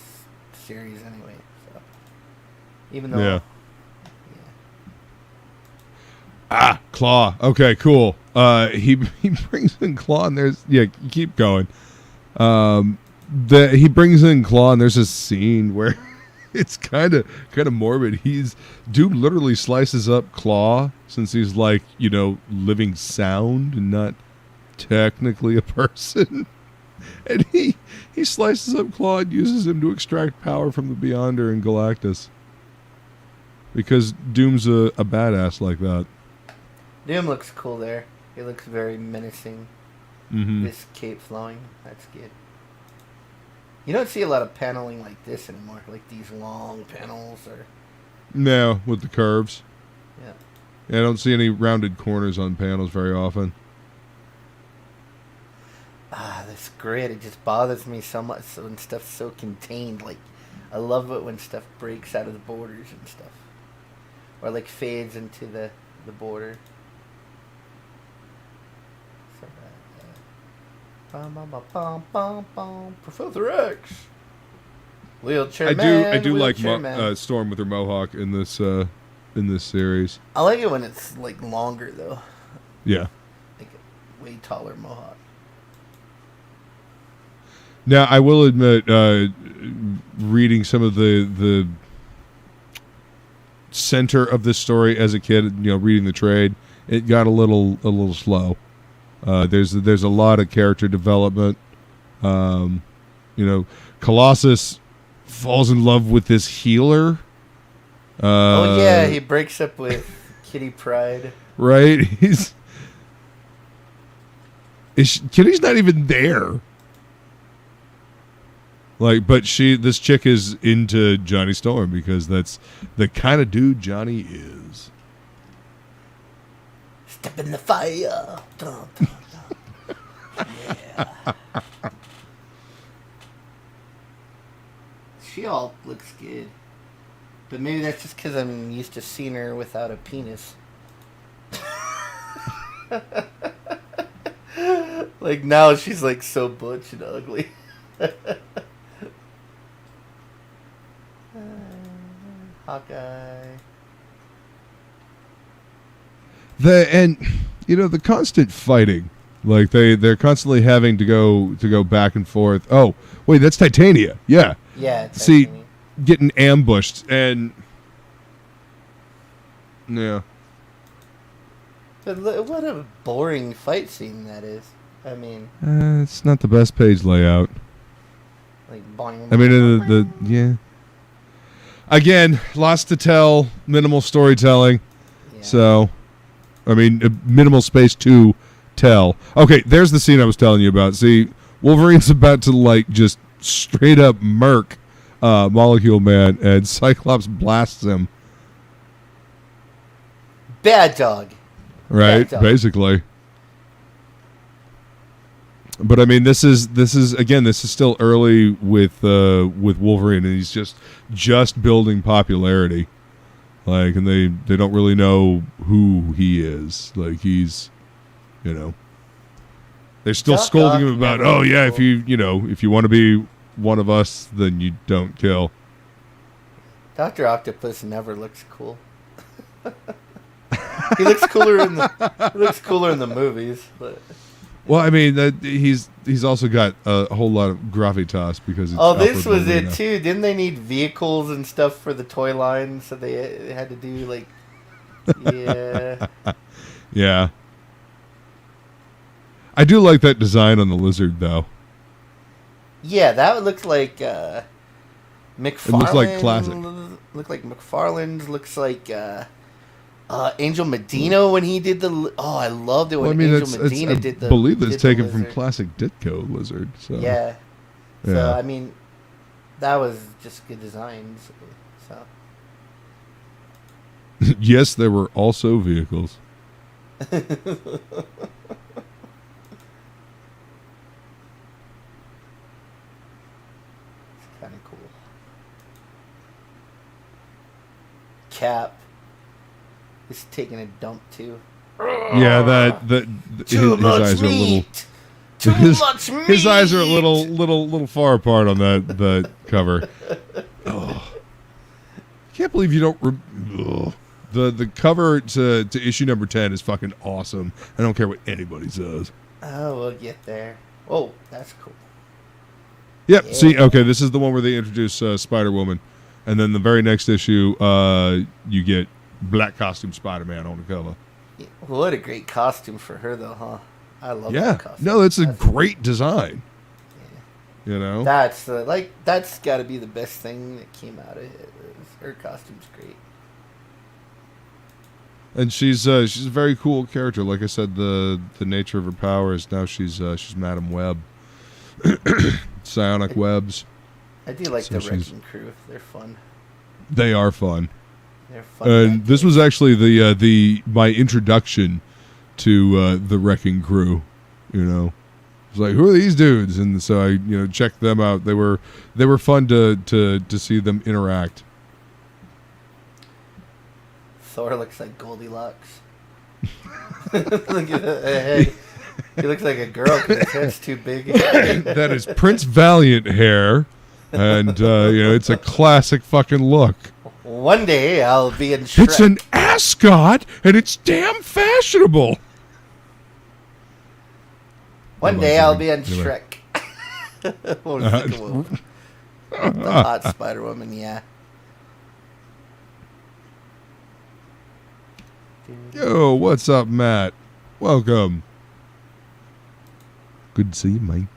series anyway. So even though Claw. Okay, cool. He brings in Claw, and there's keep going. He brings in Claw, and there's a scene where it's kind of morbid. Doom literally slices up Claw, since he's like living sound and not technically a person, and he slices up Claw and uses him to extract power from the Beyonder and Galactus, because Doom's a badass like that. Doom looks cool there. He looks very menacing. Mm-hmm. This cape flowing. That's good. You don't see a lot of paneling like this anymore. Like these long panels or... No, with the curves. Yeah. I don't see any rounded corners on panels very often. This grid, it just bothers me so much when stuff's so contained. Like, I love it when stuff breaks out of the borders and stuff. Or like fades into the border. Professor X. Wheelchair I man, do like man. Storm with her mohawk in this series. I like it when it's like longer though. Yeah. Like a way taller mohawk. Now I will admit, reading some of the center of this story as a kid, reading the trade, it got a little slow. There's a lot of character development. Colossus falls in love with this healer. Oh yeah, he breaks up with Kitty Pryde. Right? Kitty's not even there. Like, but this chick is into Johnny Storm because that's the kind of dude Johnny is. Step in the fire. Dun, dun, dun. Yeah. She all looks good. But maybe that's just because I'm used to seeing her without a penis. Like now she's like so butch and ugly. Hawkeye. The constant fighting, like they're constantly having to go back and forth. Oh wait, that's Titania. Yeah. Yeah. See, Titania. getting ambushed and yeah. But what a boring fight scene that is. I mean, it's not the best page layout. like boing. I mean, yeah. Again, lots to tell, minimal storytelling. Yeah. So, I mean, minimal space to tell. Okay, there's the scene I was telling you about. See, Wolverine's about to just straight up murk Molecule Man, and Cyclops blasts him. Bad dog. Right, Bad dog. basically. But I mean, this is still early with Wolverine, and he's just building popularity. Like, and they don't really know who he is. Like, he's, they're still Doc scolding Ock him about, never oh yeah, cool. if you want to be one of us, then you don't kill. Dr. Octopus never looks cool. He looks cooler in the movies, but. Well, I mean, he's also got a whole lot of gravitas because it's this was upward it too. Didn't they need vehicles and stuff for the toy line? So they had to do like, yeah. Yeah. I do like that design on the lizard, though. Yeah, that looks like McFarlane. It looks like classic. Look like McFarlane's. Looks like Angel Medina when he did the. Oh, I loved it when Angel Medina did the. I believe it's taken from lizard. classic Ditko lizard. So. Yeah. Yeah. So I mean, that was just good designs. So. Yes, there were also vehicles. It's kind of cool. Cap is taking a dump too. Yeah, Too his much eyes are a little. meat. Too much meat. His eyes are a little far apart on that cover. Oh, I can't believe you don't. The cover to issue number 10 is fucking awesome. I don't care what anybody says. Oh, we'll get there. Oh, that's cool. Yep. Yeah. See, okay, this is the one where they introduce Spider-Woman, and then the very next issue, you get black costume Spider-Man on the cover. Yeah, what a great costume for her, though, huh? I love Yeah. that costume. No, it's a great design. Yeah. You know? That's got to be the best thing that came out of it. Her costume's great. And she's a very cool character. Like I said, the nature of her power is now she's Madam Web. Psionic webs. I do like So the she's- Wrecking Crew. They're fun. They are fun. They're fun. And this was actually the my introduction to the Wrecking Crew. You know, it's like, who are these dudes? And so I checked them out. They were fun to see them interact. Thor looks like Goldilocks. Look at that head. He looks like a girl because his head's too big. That is Prince Valiant hair, and it's a classic fucking look. One day I'll be in Shrek. It's an ascot, and it's damn fashionable. One day I'll be in Shrek. What was the wolf? The hot Spider Woman, yeah. Yo, what's up, Matt? Welcome. Good to see you, mate.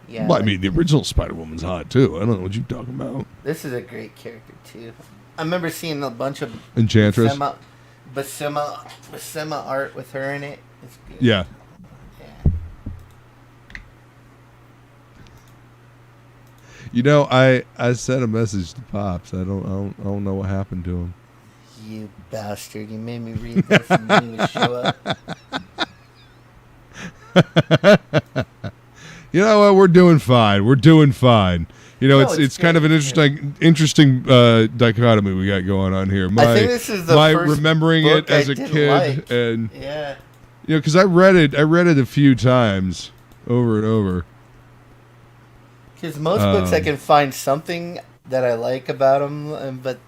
Yeah. Well, I mean, the original Spider-Woman's hot, too. I don't know what you're talking about. This is a great character, too. I remember seeing a bunch of Enchantress? Buscema art with her in it. It's good. Yeah. Yeah. You know, I sent a message to Pops. I don't know what happened to him. You bastard. You made me read this and you didn't even show up. You know what? We're doing fine. We're doing fine. You know, No, it's kind of an interesting dichotomy we got going on here. I think this is the first remembering book it as I a didn't kid, like. and Yeah. because I read it a few times, over and over. Because most books I can find something that I like about them, but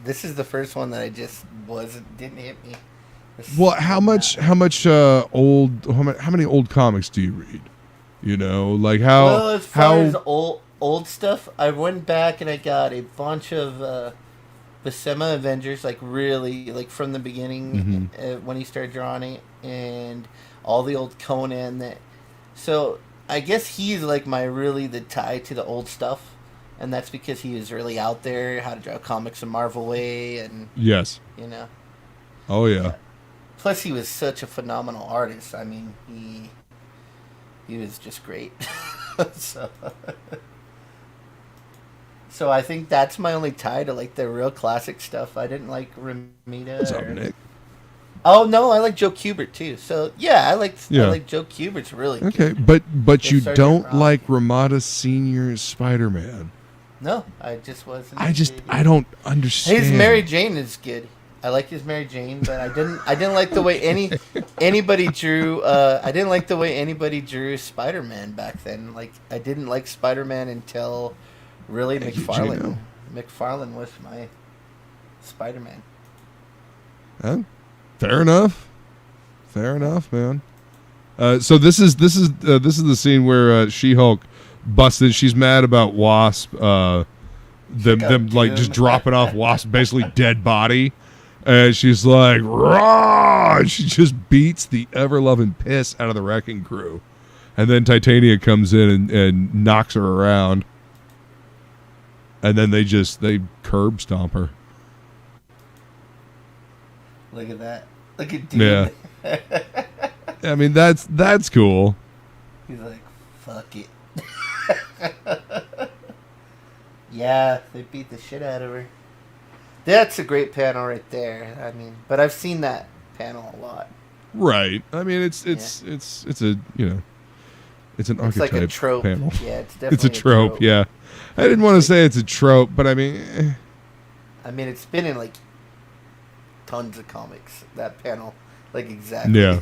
this is the first one that I just didn't hit me. Well, how many old comics do you read? You know, like how Well, as far as old stuff, I went back and I got a bunch of Buscema Avengers, like really, like from the beginning when he started drawing it, and all the old Conan. So I guess he's like the tie to the old stuff, and that's because he was really out there, how to draw comics the Marvel way, and yes, Oh yeah. Plus, he was such a phenomenal artist. I mean, he was just great. So I think that's my only tie to like the real classic stuff. I didn't like Ramita. What's up, Nick? Oh no, I like Joe Kubert too. So yeah, I like Joe Kubert's really okay, good. but you Sergeant don't Rock. like Ramada Senior's Spider-Man. No, I just wasn't. I don't understand. His Mary Jane is good. I like his Mary Jane, but I didn't like the way anybody drew. I didn't like the way anybody drew Spider-Man back then. Like I didn't like Spider-Man until really McFarlane. Gino. McFarlane was my Spider-Man. Huh? Fair enough, man. So this is the scene where She-Hulk busted. She's mad about Wasp. Them like just dropping off Wasp, basically dead body. And she's like, "Raw!" And she just beats the ever-loving piss out of the Wrecking Crew. And then Titania comes in and knocks her around. And then they curb stomp her. Look at that. Look at dude. Yeah. I mean, that's cool. He's like, fuck it. Yeah, they beat the shit out of her. That's a great panel right there. I mean, but I've seen that panel a lot. Right. I mean, it's a it's an archetype It's like a trope. panel. Yeah, it's definitely It's a trope. Yeah. I didn't want to say it's a trope, but I mean, I mean, it's been in like tons of comics. That panel, like exactly. yeah.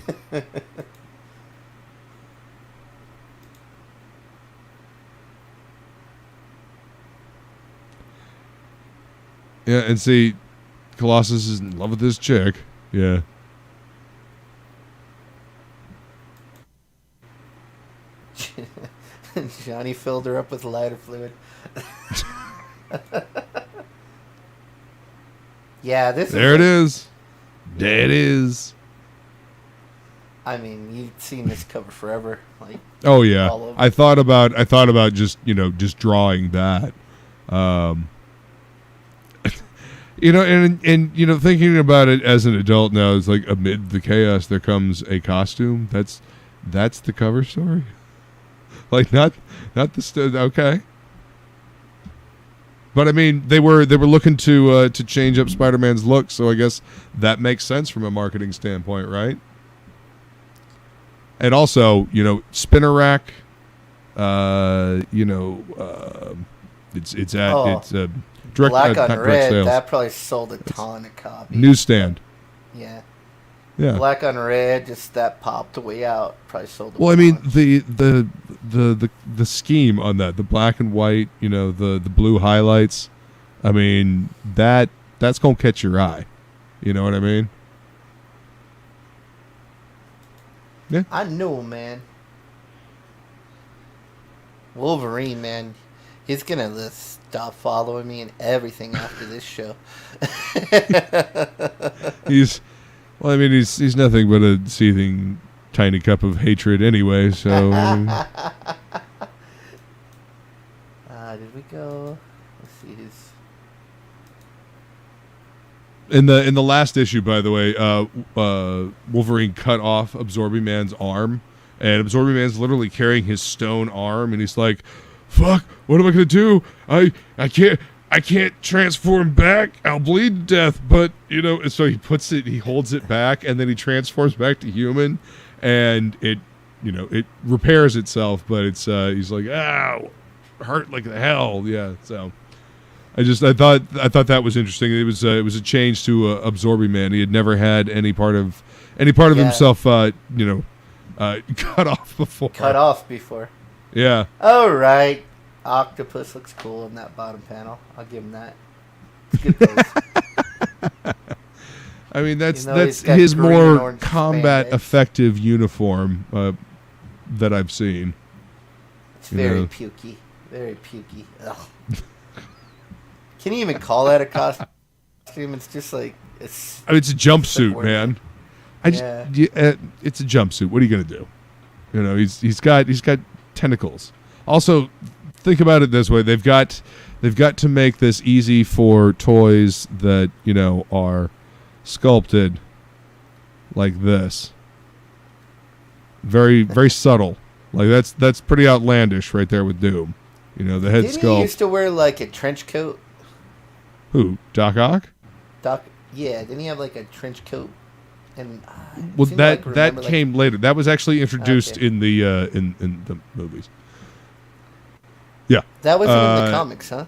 Yeah, and see, Colossus is in love with this chick. Yeah. Johnny filled her up with lighter fluid. Yeah, this There is it is. There it is. I mean, you've seen this cover forever. Like, Oh yeah. all over. I thought about just, just drawing that. And thinking about it as an adult now, it's like amid the chaos there comes a costume. That's the cover story. Like not the okay. But I mean, they were looking to change up Spider-Man's look, so I guess that makes sense from a marketing standpoint, right? And also, spinner rack. It's direct black on not direct red. sales. That probably sold a ton of copies. Newsstand. Yeah. Yeah. Black on red, just that popped way out. Probably sold. Well, I mean the scheme on that, the black and white, the blue highlights. I mean that's gonna catch your eye. You know what I mean? Yeah. I know, man. Wolverine, man, he's gonna just stop following me and everything after this show. He's nothing but a seething tiny cup of hatred anyway. So. Did we go? Let's see his. In the last issue, by the way, Wolverine cut off Absorbing Man's arm, and Absorbing Man's literally carrying his stone arm, and he's like, "Fuck! What am I gonna do? I can't transform back. I'll bleed to death." But so he holds it back, and then he transforms back to human, and it repairs itself. But it's he's like, "Ow, hurt like the hell." Yeah. So. I thought that was interesting. It was a change to Absorbing Man. He had never had any part of himself cut off before. Cut off before. Yeah. All right. Octopus looks cool in that bottom panel. I'll give him that. It's good pose. I mean that's he's got his green and more orange combat spandex. effective uniform that I've seen. It's very pukey. Very pukey. Ugh. Can you even call that a costume? It's just like it's a jumpsuit, man. It's a jumpsuit. What are you gonna do? He's got tentacles. Also, think about it this way: they've got to make this easy for toys that are sculpted like this. Very very subtle. Like that's pretty outlandish right there with Doom. The head Didn't sculpt. he used to wear like a trench coat? Who? Doc Ock? Yeah, didn't he have like a trench coat? And well, that came later. That was actually introduced in the in the movies. Yeah, that wasn't in the comics, huh?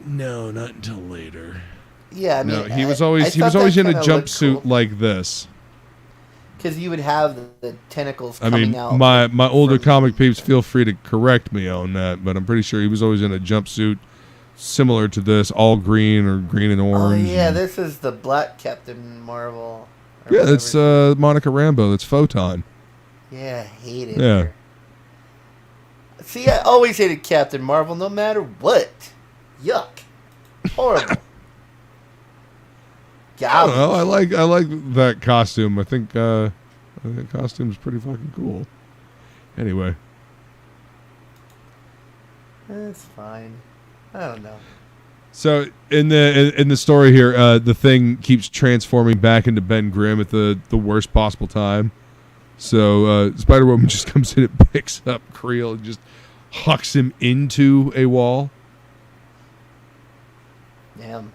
No, not until later. Yeah, I mean, no, he was always in a jumpsuit like this. Because you would have the tentacles I coming mean, out. my older comic peeps, feel free to correct me on that, but I'm pretty sure he was always in a jumpsuit similar to this, all green or green and orange. Oh yeah, this is the Black Captain Marvel. Yeah, that's Monica Rambeau. That's Photon. Yeah, I hated Yeah. her. See, I always hated Captain Marvel, no matter what. Yuck, horrible. I don't know. I like that costume. I think that costume's pretty fucking cool. Anyway, that's fine. I don't know. So in the story here, the Thing keeps transforming back into Ben Grimm at the worst possible time. So Spider-Woman just comes in and picks up Creel and just hucks him into a wall. Damn.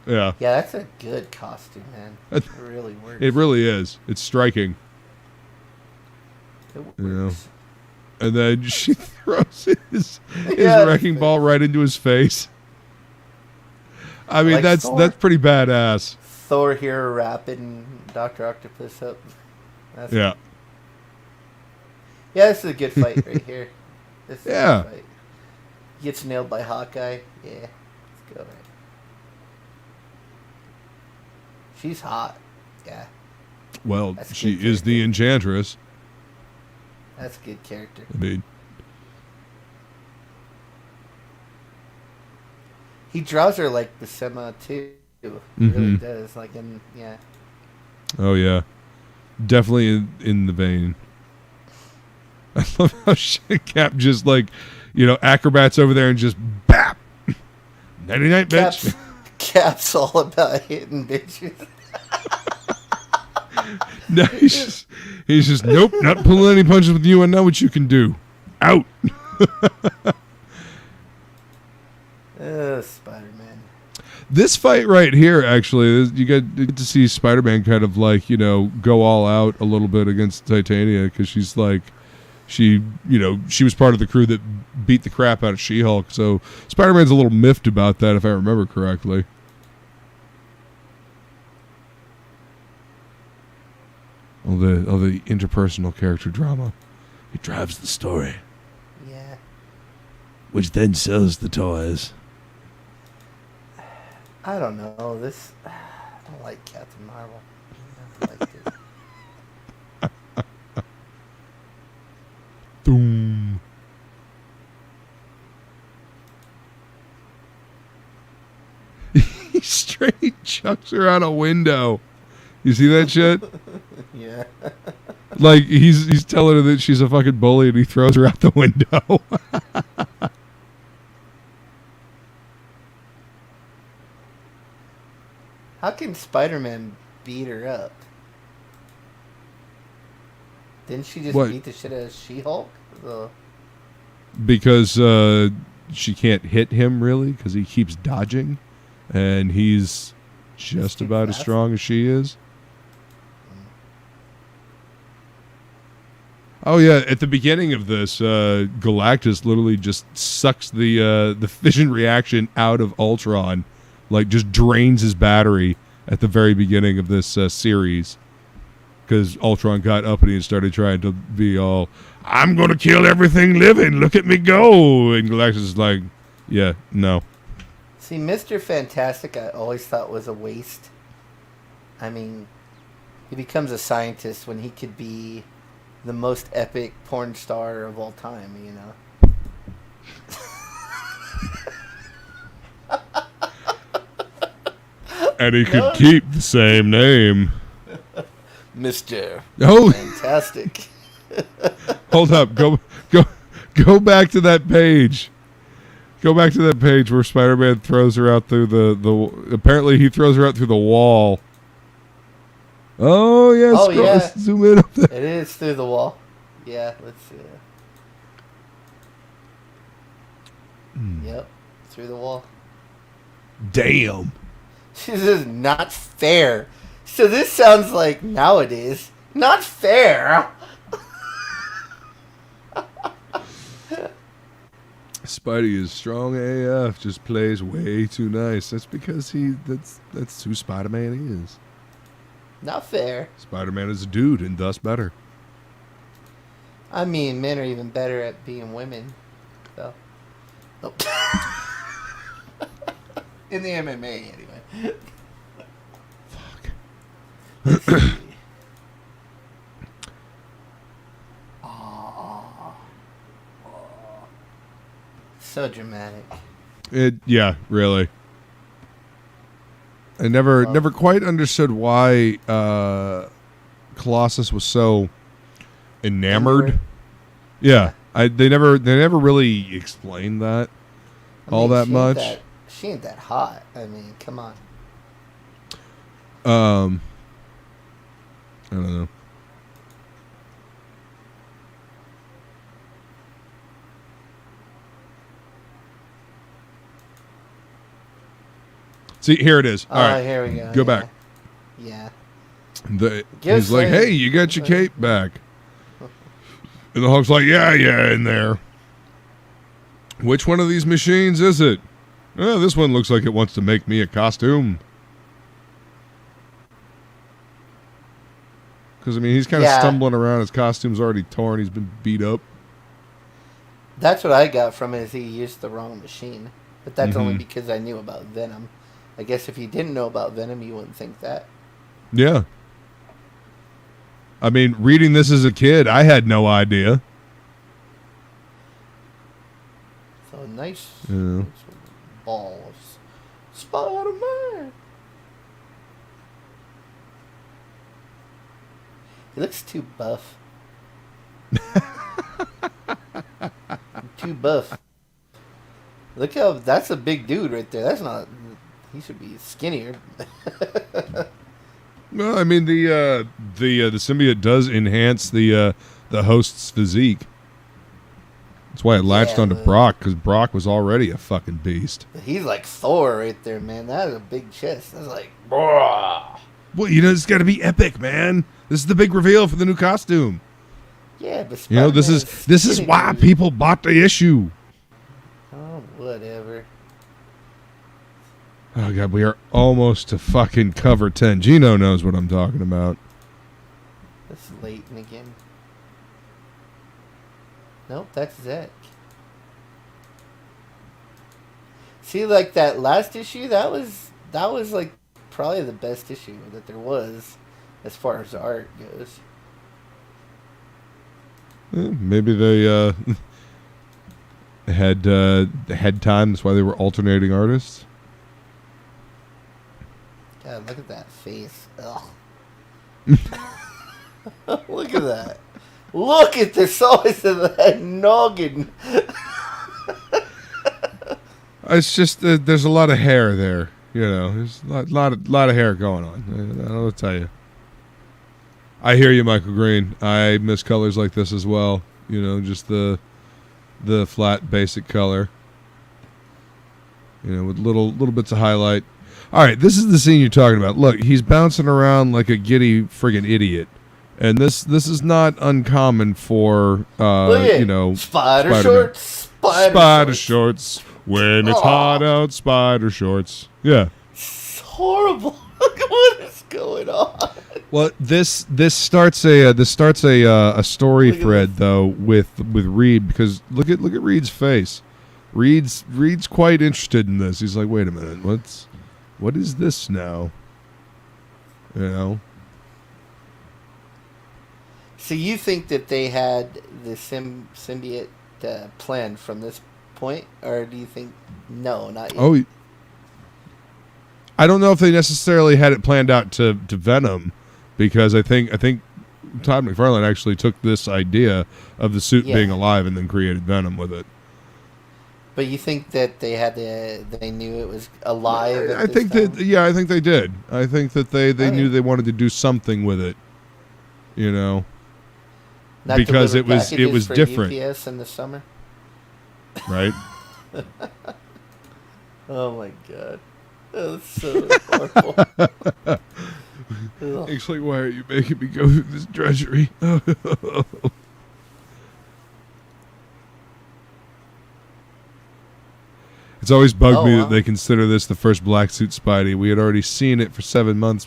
Yeah. Yeah, that's a good costume, man. It really works. It really is. It's striking. It works. And then she throws his wrecking ball right into his face. I mean, that's pretty badass. Thor here wrapping Dr. Octopus up. Yeah, this is a good fight right here. This is a good fight. He gets nailed by Hawkeye. Yeah, let's go. She's hot. Yeah. Well, That's a she good is the character. Enchantress. That's a good character. I mean, He draws her like Buscema too. He really does. Like yeah. oh yeah, definitely in the vein. I love how Cap just like, acrobats over there and just bap. 99 bitch. Cap's all about hitting bitches. No, he's just nope, not pulling any punches with you. I know what you can do. Out. Spider-Man. This fight right here, actually, you get to see Spider-Man kind of like, go all out a little bit against Titania because she's like, she was part of the crew that beat the crap out of She-Hulk. So Spider-Man's a little miffed about that, if I remember correctly. All the interpersonal character drama. It drives the story. Yeah. Which then sells the toys. I don't know. I don't like Captain Marvel. I never liked it. Boom. He straight chucks her out a window. You see that shit? Yeah. Like he's telling her that she's a fucking bully and he throws her out the window. How can Spider-Man beat her up? Didn't she just beat the shit out of She-Hulk? Because she can't hit him really because he keeps dodging, and he's just about as strong as she is. Oh yeah, at the beginning of this, Galactus literally just sucks the fission reaction out of Ultron, like just drains his battery at the very beginning of this series, because Ultron got uppity and started trying to be all, I'm gonna kill everything living, look at me go, and Galactus is like, yeah, no. See, Mr. Fantastic I always thought was a waste. I mean, he becomes a scientist when he could be the most epic porn star of all time, And he could keep the same name. Mr. Oh, Fantastic. Hold up. Go back to that page. Go back to that page where Spider-Man throws her out through the apparently he throws her out through the wall. Oh, yeah. Oh, yeah. Let's zoom in up there. It is through the wall. Yeah, let's see. Yep, through the wall. Damn. This is not fair. So this sounds like nowadays. Not fair. Spidey is strong AF, just plays way too nice. That's because that's who Spider-Man is. Not fair. Spider-Man is a dude and thus better. I mean, men are even better at being women. So. Oh. In the MMA, anyway. Fuck. So dramatic. Yeah, really. I never quite understood why Colossus was so enamored. Yeah, they never really explained that all that much. She ain't that hot. I mean, come on. I don't know. See, here it is. All right, here we go. Go back. Yeah. He's like, hey, you got your cape back. And the Hulk's like, yeah, in there. Which one of these machines is it? Oh, this one looks like it wants to make me a costume. Because, I mean, he's kind of stumbling around. His costume's already torn. He's been beat up. That's what I got from it, is he used the wrong machine. But that's only because I knew about Venom. I guess if you didn't know about Venom, you wouldn't think that. Yeah. I mean, reading this as a kid, I had no idea. So nice, Yeah. nice balls. Spider-Man. He looks too buff. Too buff. Look how that's a big dude right there. That's not. He should be skinnier. Well, I mean the symbiote does enhance the host's physique. That's why it latched onto Brock, because Brock was already a fucking beast. He's like Thor right there, man. That is a big chest. That's like, bruh. Well, it's got to be epic, man. This is the big reveal for the new costume. Yeah, but this is why people bought the issue. Oh, whatever. Oh god, we are almost to fucking cover 10. Gino knows what I'm talking about. That's Leighton again. Nope, that's Zach. See, like that last issue, that was like probably the best issue that there was as far as art goes. Maybe they had time. That's why they were alternating artists. God, look at that face. Ugh. Look at that. Look at the size of that noggin. It's just there's a lot of hair there. There's a lot of hair going on. I'll tell you. I hear you, Michael Green. I miss colors like this as well. Just the flat basic color. With little bits of highlight. All right, this is the scene you're talking about. Look, he's bouncing around like a giddy friggin' idiot, and this is not uncommon for spider shorts. Spider shorts. When it's hot out, spider shorts. Yeah. It's horrible. What is going on? Well, this starts a story thread though with Reed, because look at Reed's face. Reed's quite interested in this. He's like, wait a minute, what is this now? So you think that they had the symbiote planned from this point, or do you think no, not yet? Oh, I don't know if they necessarily had it planned out to Venom, because I think Todd McFarlane actually took this idea of the suit being alive and then created Venom with it. But you think that they knew it was alive? I think they did. I think that they knew they wanted to do something with it. Not because it was for different. UPS in the summer. Right. Oh my god, that's so horrible. It's like, why are you making me go through this drudgery? It's always bugged me that they consider this the first black suit Spidey. We had already seen it for 7 months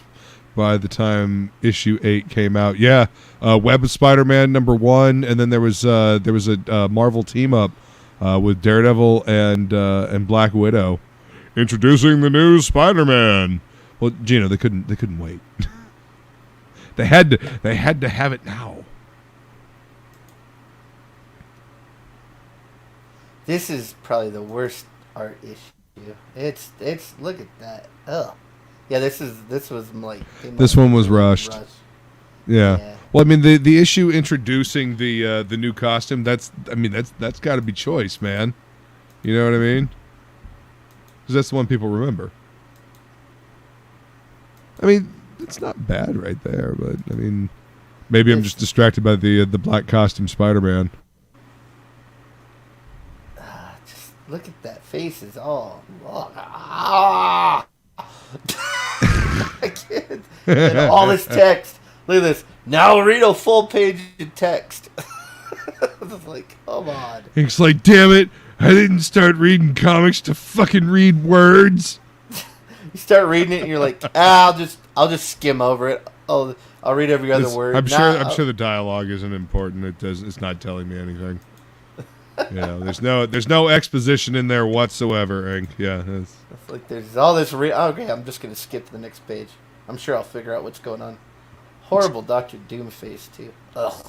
by the time issue 8 came out. Yeah, Web of Spider-Man #1, and then there was a Marvel team up with Daredevil and Black Widow, introducing the new Spider-Man. Well, Gino, they couldn't wait. They had to have it now. This is probably the worst art issue. It's look at that. Ugh. Yeah, this was like this one was rushed. Yeah. Well, I mean the issue introducing the new costume, that's got to be choice, man. You know what I mean? Because that's the one people remember. I mean, it's not bad right there, but I mean, maybe I'm just distracted by the black costume Spider-Man. Just look at that face. Is all. I can't. And all this text. Look at this. Now read a full page of text. It's like, come on. It's like, damn it! I didn't start reading comics to fucking read words. You start reading it and you're like, I'll just skim over it. I'll read every other word. I'm sure the dialogue isn't important. It's not telling me anything. There's no exposition in there whatsoever, Ink. Yeah, it's like there's all this. Okay, I'm just gonna skip to the next page. I'm sure I'll figure out what's going on. Horrible Doctor Doom face too. Ugh.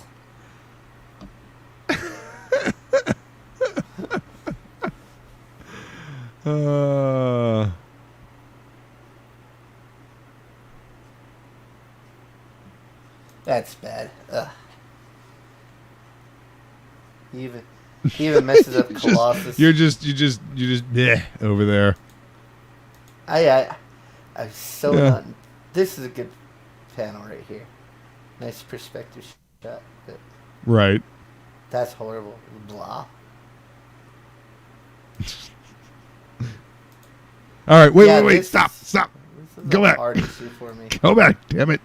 That's bad. Ugh. He even messes up Colossus. You just bleh over there. I'm so Yeah. not. This is a good panel right here. Nice perspective shot. But Right. that's horrible. Blah. All right. Wait. Yeah, Wait. this Stop. is- Stop. This is Go a back. hard issue for me. Go back. Damn it.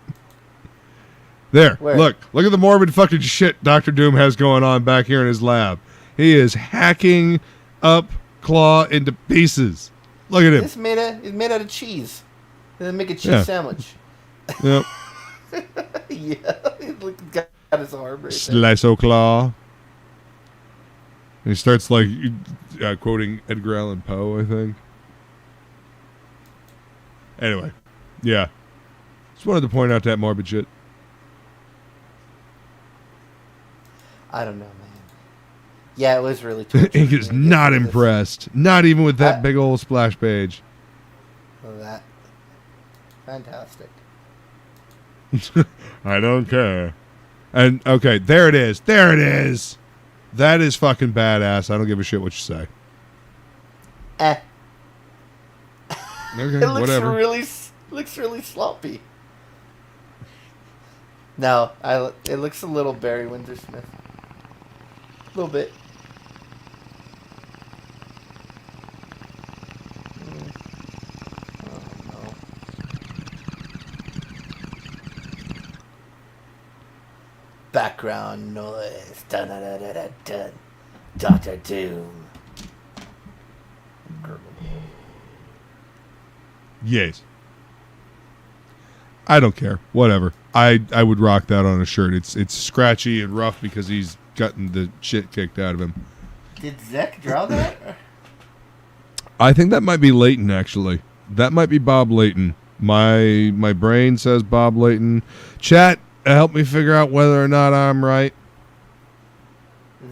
There. Where? Look at the morbid fucking shit Dr. Doom has going on back here in his lab. He is hacking up Claw into pieces. Look at him. It's made out of cheese. And then make a cheese Yeah. sandwich. Yep. Yeah, look, got his arm right there. Slice o' Claw. And he starts like quoting Edgar Allan Poe, I think. Anyway, yeah. Just wanted to point out that morbid shit. I don't know, man. Yeah, it was really torturous. Ink is not impressed. Not even with that I- big old splash page. Oh, that. Fantastic. I don't care. And okay, there it is. There it is. That is fucking badass. I don't give a shit what you say. Eh. Okay, It looks whatever. really sloppy. No, it looks a little Barry Windsor Smith. A little bit. Oh no. Background noise. Dun dun dun dun dun dun. Doctor Doom. Yes. I don't care. Whatever. I would rock that on a shirt. It's scratchy and rough because he's gotten the shit kicked out of him. Did Zek draw that? I think that might be Layton, actually. That might be Bob Layton. My brain says Bob Layton. Chat, help me figure out whether or not I'm right.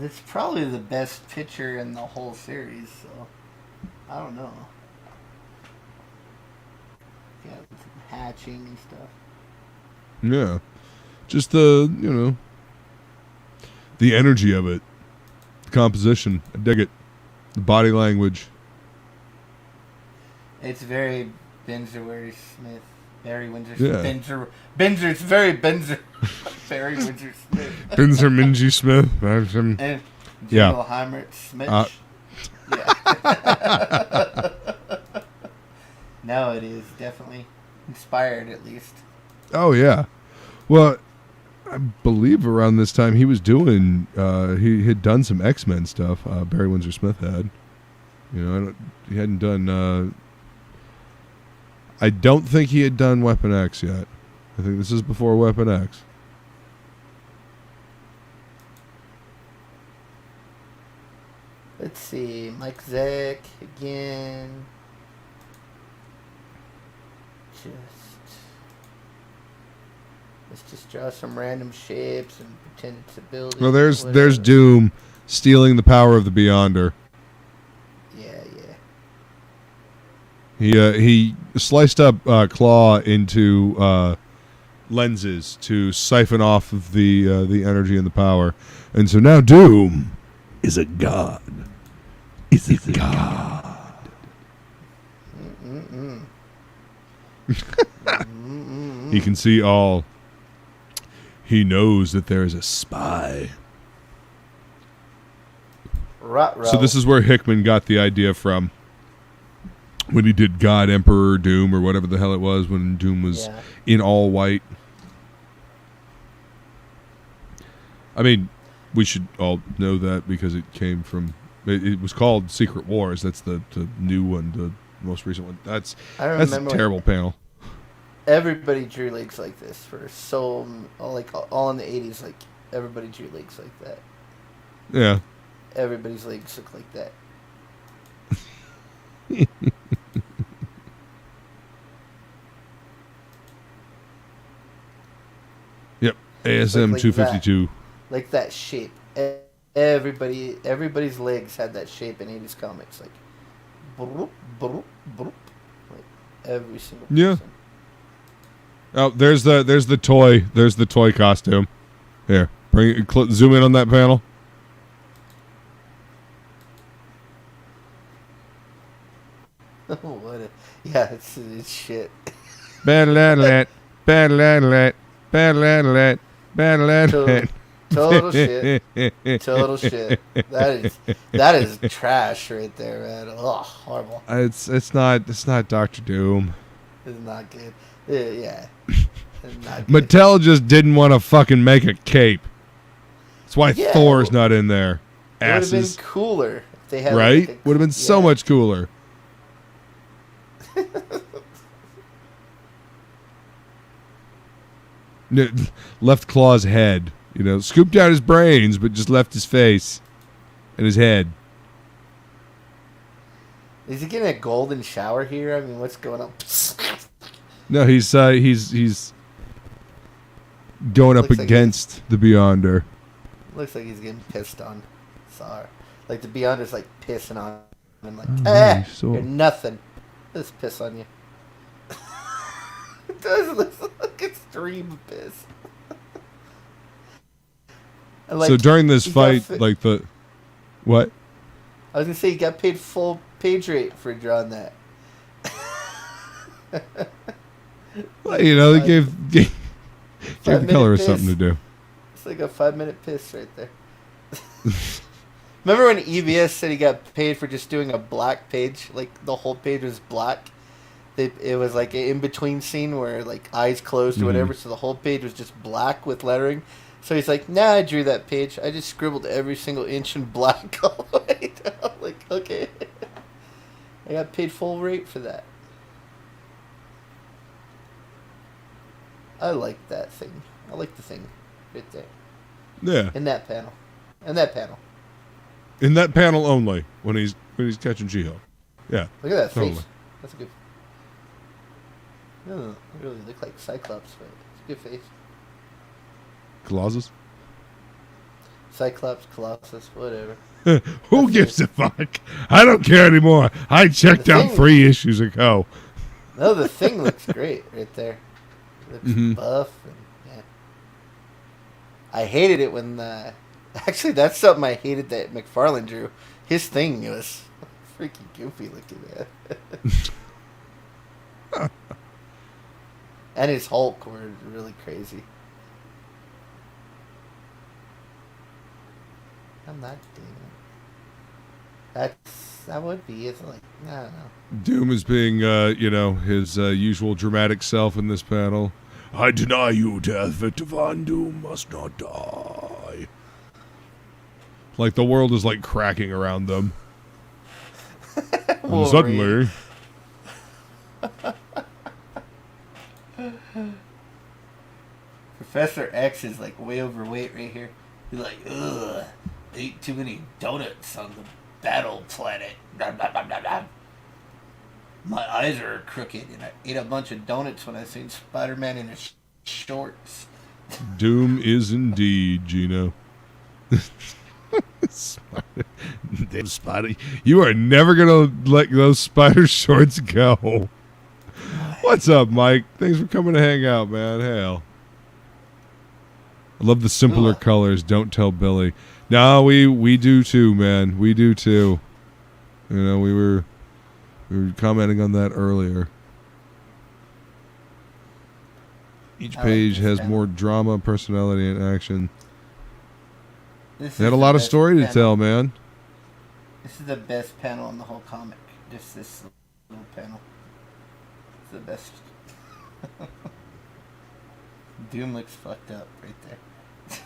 It's probably the best picture in the whole series, so I don't know. Yeah, with some hatching and stuff. Yeah. Just the energy of it. The composition. I dig it. The body language. It's very Benzer Smith. Barry Windsor Yeah. Benzer. It's very Benzer. Barry Windsor Smith. Benzer Minji Smith. And Yeah. General Heimer Smith. Yeah. No, it is definitely inspired, at least. Oh, yeah. Well, I believe around this time he was doing, he had done some X-Men stuff. Barry Windsor Smith had. He hadn't done, I don't think he had done Weapon X yet. I think this is before Weapon X. Let's see. Mike Zeck again. Let's just draw some random shapes and pretend it's a building. Well, there's whatever. Doom stealing the power of the Beyonder. Yeah. He sliced up Claw into lenses to siphon off of the energy and the power, and so now Doom is a god. Is a god. He can see all. He knows that there is a spy. Ruh-roh. So this is where Hickman got the idea from. When he did God, Emperor, Doom, or whatever the hell it was, when Doom was in all white. I mean, we should all know that because it came from... It was called Secret Wars. That's the new one, the most recent one. That's a terrible panel. Everybody drew legs like this for all in the 80s. Like, everybody drew legs like that. Yeah. Everybody's legs look like that. ISM like 252. like that shape. Everybody's legs had that shape in 80s comics, like, broop, broop, broop, like every single person. Yeah. Oh, there's the toy costume. Here, zoom in on that panel. Yeah, it's shit. Battle-at-lat, battle-at-lat, battle-at-lat, battle-at-lat. Total shit. Total shit. That is trash right there, man. Ugh, horrible. It's not Dr. Doom. It's not good. Yeah. It's not good. Mattel just didn't want to fucking make a cape. That's why Yeah, Thor's not in there. It would have Asses. been cooler if they had Right? like Would have been so much cooler. Left Claw's head. You know, scooped out his brains, but just left his face and his head. Is he getting a golden shower here? I mean, what's going on? No, he's going up Looks like against the Beyonder. Looks like he's getting pissed on. Sorry. Like the Beyonder's like pissing on him. Like, you're nothing. Let's piss on you. It does look like extreme piss. And, like, so during this fight, what? I was gonna say he got paid full page rate for drawing that. Well, you know, they gave the colorist something to do. It's like a 5-minute piss right there. Remember when EBS said he got paid for just doing a black page? Like the whole page was black. It was like an in-between scene where like eyes closed or whatever, so the whole page was just black with lettering. So he's like, nah, I drew that page. I just scribbled every single inch in black all the way down. Like, okay. I got paid full rate for that. I like that thing. I like the thing right there. Yeah. In that panel. In that panel. In that panel only, when he's catching She-Hulk. Yeah. Look at that totally. face. That's a good. No, it really look like Cyclops, but it's a good face. Colossus? Cyclops, Colossus, whatever. Who gives a fuck? I don't care anymore. I checked out 3 issues ago. No, the Thing looks great right there. It looks buff. And, yeah. I hated it when... actually, that's something I hated that McFarlane drew. His Thing was freaking goofy looking, man. And his Hulk were really crazy. I'm not doing it. That would be, it's like, I don't know. Doom is being, his usual dramatic self in this panel. I deny you, death, Victor Von Doom must not die. Like the world is like cracking around them. And suddenly... Professor X is like way overweight right here. He's like, ugh, ate too many donuts on the battle planet. Blah, blah, blah, blah, blah. My eyes are crooked, and I ate a bunch of donuts when I seen Spider-Man in his shorts. Doom is indeed, Gino. Damn Spider, you are never gonna let those spider shorts go. What's up, Mike? Thanks for coming to hang out, man. Hell. I love the simpler colors. Don't tell Billy. No, we do too, man. We do too. You know, we were commenting on that earlier. Each page has more drama, personality, and action. They had a lot of story to tell, man. This is the best panel in the whole comic. Just this little panel. It's the best. Doom looks fucked up right there.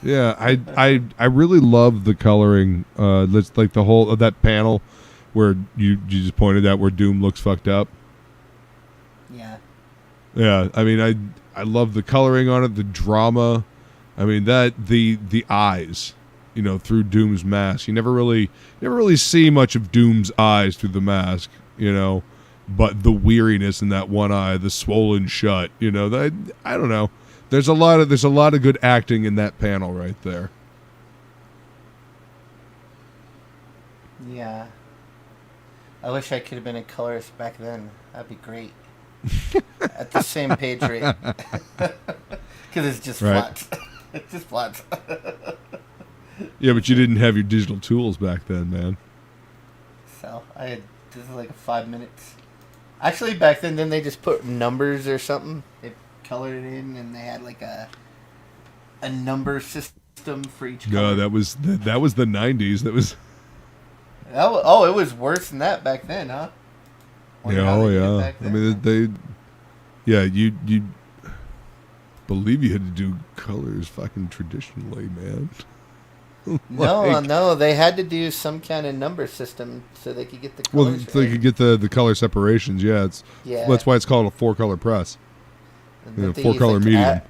Yeah, I really love the coloring. That's like the whole of that panel where you just pointed out where Doom looks fucked up. Yeah. Yeah, I mean I love the coloring on it, the drama. I mean that the eyes, you know, through Doom's mask. You never really see much of Doom's eyes through the mask, you know, but the weariness in that one eye, the swollen shut, you know, that I don't know. There's a lot of good acting in that panel right there. Yeah. I wish I could have been a colorist back then. That'd be great. At the same page rate. Because it's just flats. It's just flats. Yeah, but you didn't have your digital tools back then, man. So, this is like 5 minutes. Actually, back then, didn't they just put numbers or something? They colored it in and they had like a number system for each color. No, that was the 90s. That was... Oh, it was worse than that back then, huh? Yeah. I mean, you believe you had to do colors fucking traditionally, man. No, they had to do some kind of number system so they could get the colors. Well, so they could get the color separations. Yeah, that's why it's called a 4-color press. 4-color medium.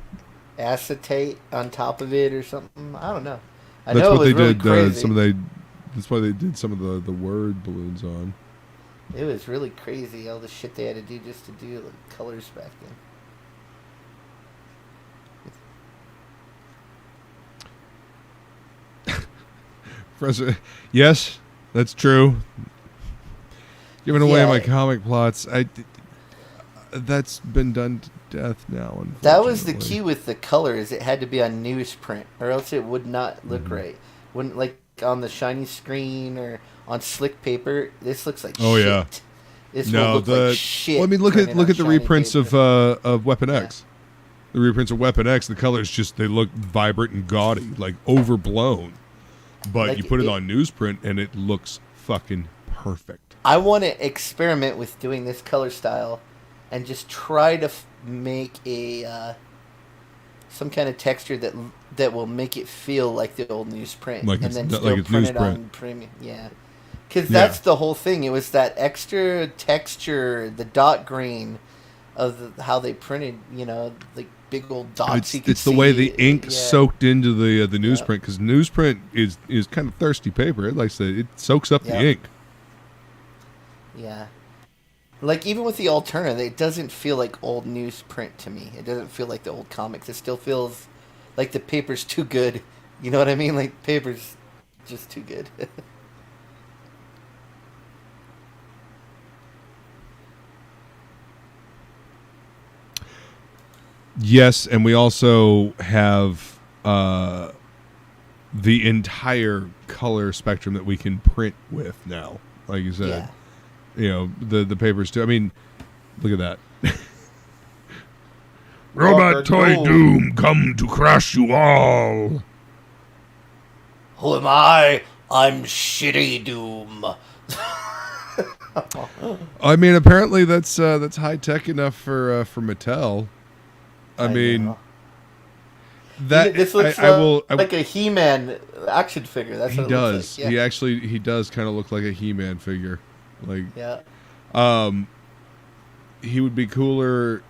Acetate on top of it or something. I don't know. That's what they did. That's why they did some of the word balloons on. It was really crazy all the shit they had to do just to do like colors back then. Yes, that's true. Giving away my comic plots, that's been done to death now. That was the key with the colors. It had to be on newsprint, or else it would not look right. Wouldn't like on the shiny screen or on slick paper. This looks like shit. Oh yeah. This will look like shit. Well, I mean, look at the reprints of Weapon X. The reprints of Weapon X, the colors they look vibrant and gaudy, like overblown. But like you put it on newsprint and it looks fucking perfect. I want to experiment with doing this color style and just try to make a some kind of texture that will make it feel like the old newsprint, like and then still print newsprint. It on premium. Yeah, because that's the whole thing. It was that extra texture, the dot green of how they printed. Like big old dots. It's the way the ink soaked into the newsprint, because newsprint is kind of thirsty paper. Like I said, it soaks up the ink. Yeah. Like, even with the alternative, it doesn't feel like old newsprint to me. It doesn't feel like the old comics. It still feels like the paper's too good. You know what I mean? Like, paper's just too good. Yes, and we also have the entire color spectrum that we can print with now. Like you said. Yeah. The papers too. I mean, look at that. Robot Toy Doom, come to crush you all. Who am I? I'm Shitty Doom. I mean, apparently that's high tech enough for Mattel. I mean, that this looks like a He-Man action figure. That's what it looks like. Yeah. He does kind of look like a He-Man figure. Like, he would be cooler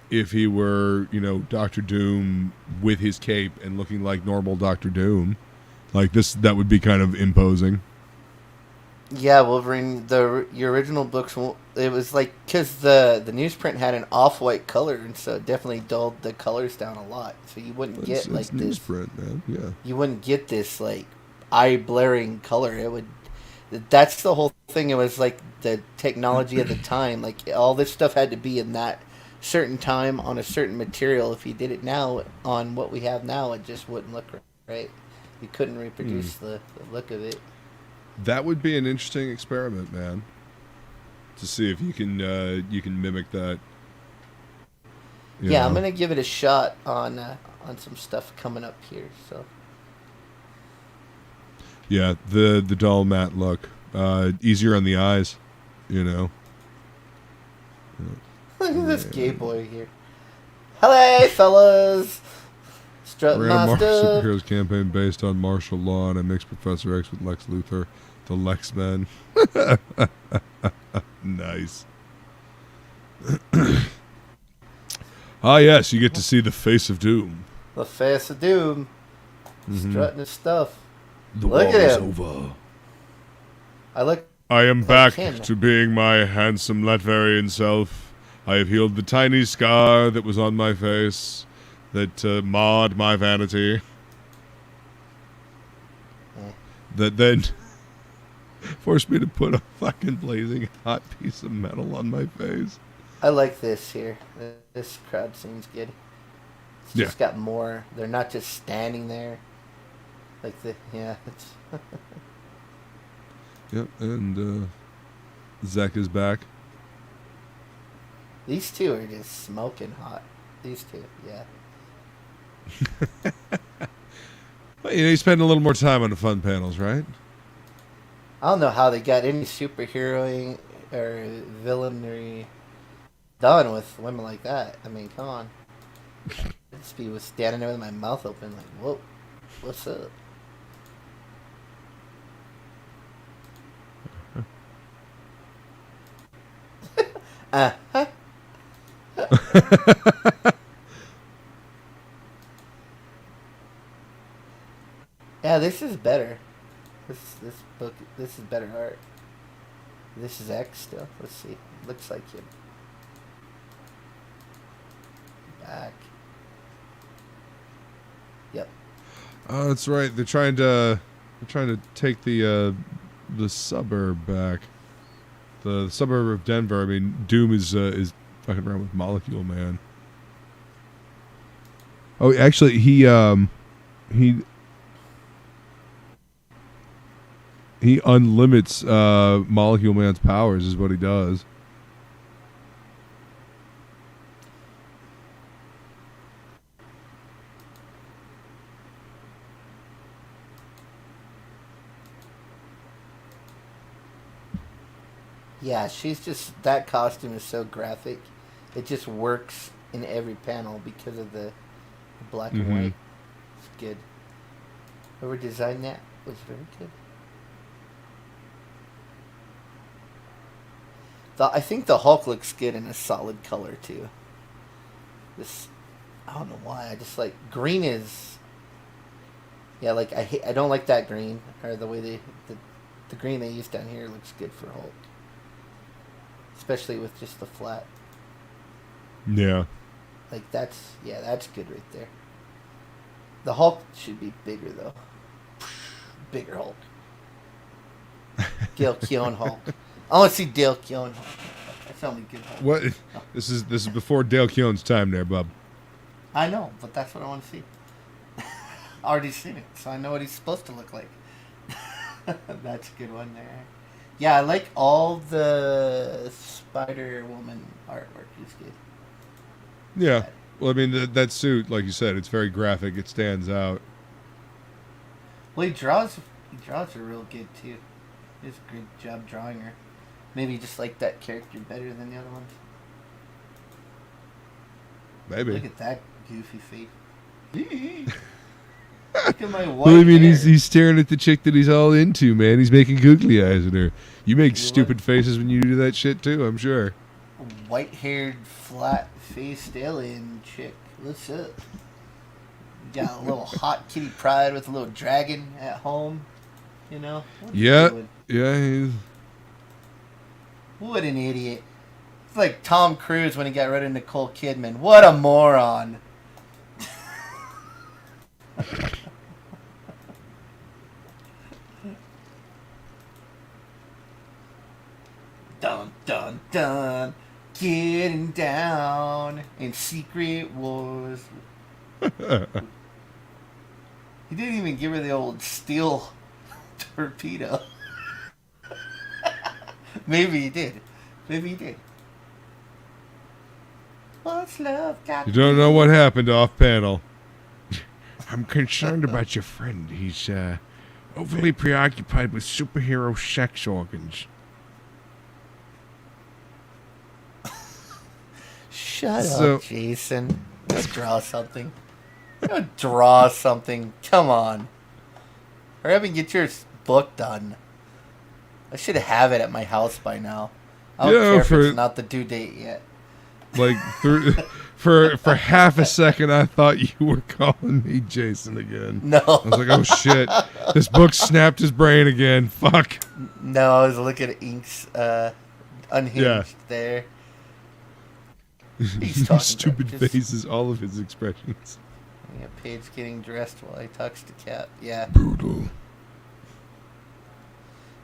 if he were, Doctor Doom with his cape and looking like normal Doctor Doom. Like this, that would be kind of imposing. Yeah, Wolverine. Your original books, it was like, because the newsprint had an off-white color, and so it definitely dulled the colors down a lot. So you wouldn't get like this newsprint, man. Yeah, you wouldn't get this like eye-blaring color. It would. That's the whole thing. It was like the technology of the time. Like all this stuff had to be in that certain time on a certain material. If you did it now on what we have now, it just wouldn't look right. You couldn't reproduce the look of it. That would be an interesting experiment, man. To see if you can mimic that. I'm gonna give it a shot on some stuff coming up here. So. Yeah, the dull matte look, easier on the eyes, Look at this gay boy here. Hello, fellas. Strutting my Marvel stuff. Superheroes campaign based on martial law, and I mixed Professor X with Lex Luthor, the Lex Men. Nice. Yes, you get to see the face of Doom. The face of Doom. Strutting his stuff. The war is over. I am back to being my handsome Latverian self. I have healed the tiny scar that was on my face. that marred my vanity. That then forced me to put a fucking blazing hot piece of metal on my face. I like this here. This crowd seems good. It's just got more. They're not just standing there. Like it's... Yep, and Zek is back. These two are just smoking hot. These two, yeah. Well, you spend a little more time on the fun panels, right? I don't know how they got any superheroing or villainy done with women like that. I mean, come on. I'd just be standing there with my mouth open like, whoa, what's up? Uh-huh. Yeah, this is better. This book, this is better art. This is X still. Let's see. Looks like him. Back. Yep. Oh, that's right. They're trying to take the suburb back. The suburb of Denver. I mean, Doom is fucking around with Molecule Man. Oh, actually, he unlimits Molecule Man's powers is what he does. Yeah, she's just, that costume is so graphic. It just works in every panel because of the black and white. It's good. Whoever designed that was very good. I think the Hulk looks good in a solid color too. This, I don't know why. I just like green is. Yeah, like I don't like that green, or the way the green they use down here looks good for Hulk, especially with just the flat. Yeah. Like that's good right there. The Hulk should be bigger though. Bigger Hulk. Dale Keown Hulk. I want to see Dale Keown Hulk. That's only good Hulk. What? No. This is before Dale Keown's time there, bub. I know, but that's what I want to see. I already seen it, so I know what he's supposed to look like. That's a good one there. Yeah, I like all the Spider-Woman artwork. Is good. Yeah. Well, I mean, that suit, like you said, it's very graphic. It stands out. Well, he draws her real good, too. He does a great job drawing her. Maybe you just like that character better than the other ones. Maybe. Look at that goofy face. Look at my white Well, I mean, hair. he's staring at the chick that he's all into, man. He's making googly eyes at her. You make stupid faces when you do that shit, too, I'm sure. White-haired, flat-faced alien chick. What's up? You got a little hot kitty pride with a little dragon at home. You know? What are you doing? Yeah, he's... What an idiot. It's like Tom Cruise when he got rid of Nicole Kidman. What a moron. Dun, dun, dun. Getting down in Secret Wars. He didn't even give her the old steel torpedo. Maybe he did. Maybe he did. What's love got? You don't know what happened off panel. I'm concerned about your friend. He's overly preoccupied with superhero sex organs. Shut up, Jason. Go draw something. Go draw something. Come on. Hurry up and get your book done. I should have it at my house by now. I don't care if it's not the due date yet. Like for half a second, I thought you were calling me Jason again. No. I was like, oh shit, this book snapped his brain again. Fuck. No, I was looking at Ink's Unhinged there. He's talking Stupid about just- faces, all of his expressions. Yeah, Paige getting dressed while he talks to Cap. Yeah. Brutal.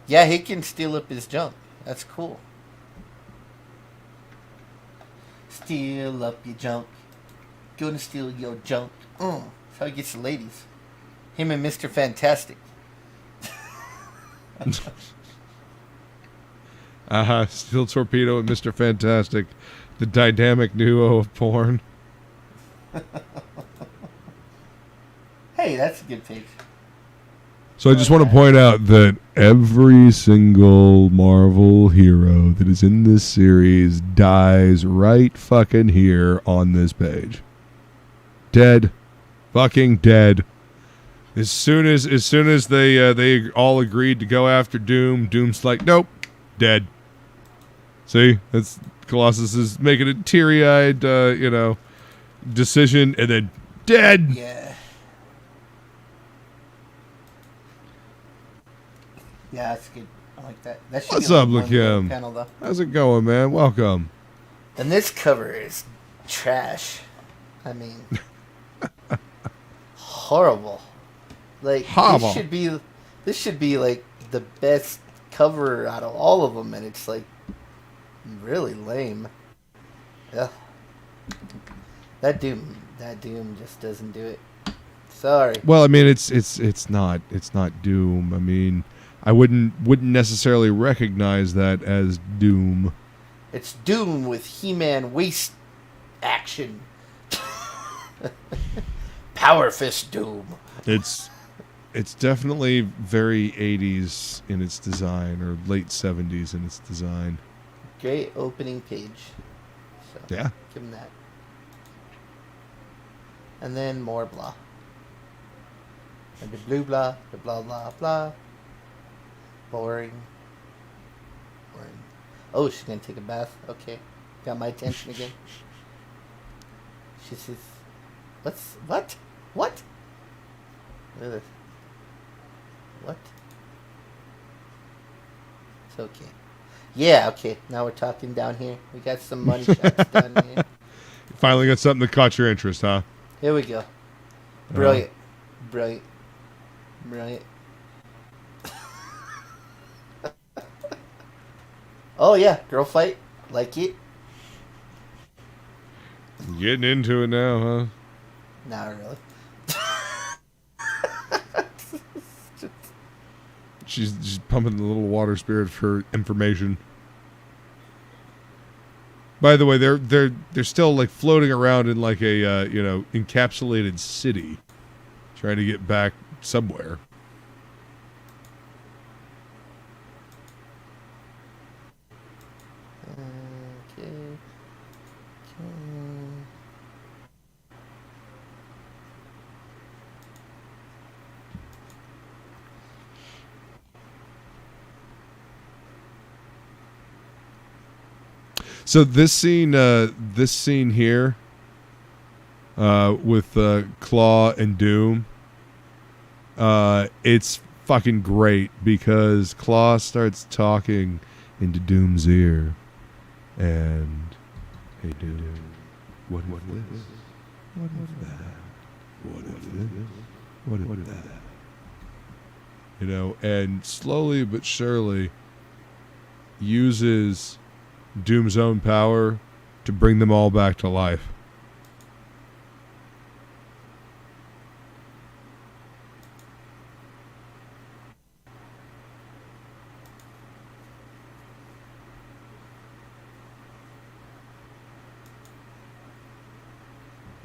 Yeah, he can steal up his junk. That's cool. Steal up your junk. Gonna steal your junk. That's how he gets the ladies. Him and Mr. Fantastic. Steel Torpedo and Mr. Fantastic. The dynamic duo of porn. Hey, that's a good page. So I just want to point out that every single Marvel hero that is in this series dies right fucking here on this page. Dead. Fucking dead. As soon as they all agreed to go after Doom, Doom's like, nope, dead. See? That's Colossus is making a teary-eyed decision and then dead. Yeah. Yeah, that's good. I like that. That should What's be like up, one Lakim? panel, though. How's it going, man? Welcome. And this cover is trash. I mean, horrible. Like Horrible. this should be like the best cover out of all of them, and it's like really lame. Yeah. That Doom just doesn't do it. Sorry. Well, I mean, it's not Doom. I mean, I wouldn't necessarily recognize that as Doom. It's Doom with He-Man waist action. Power Fist Doom. It's definitely very 80s in its design, or late 70s in its design. Great opening page. So, Yeah. give him that. And then more blah. And the blue blah, the blah blah blah. Boring. Oh, she's gonna take a bath. Okay. Got my attention again. She says, what? What? Ugh. What? It's okay. Yeah, okay. Now we're talking down here. We got some money shots down here. Finally got something that caught your interest, huh? Here we go. Brilliant. Brilliant. Brilliant. Oh, yeah. Girl fight. Like it. Getting into it now, huh? Not really. She's pumping the little water spirit for information. By the way, they're still like floating around in like a encapsulated city, trying to get back somewhere. Okay. So this scene here, with Claw and Doom, it's fucking great because Claw starts talking into Doom's ear, and hey Doom, what was this? What was that? What is this? What is that? You know, and slowly but surely uses Doom's own power to bring them all back to life.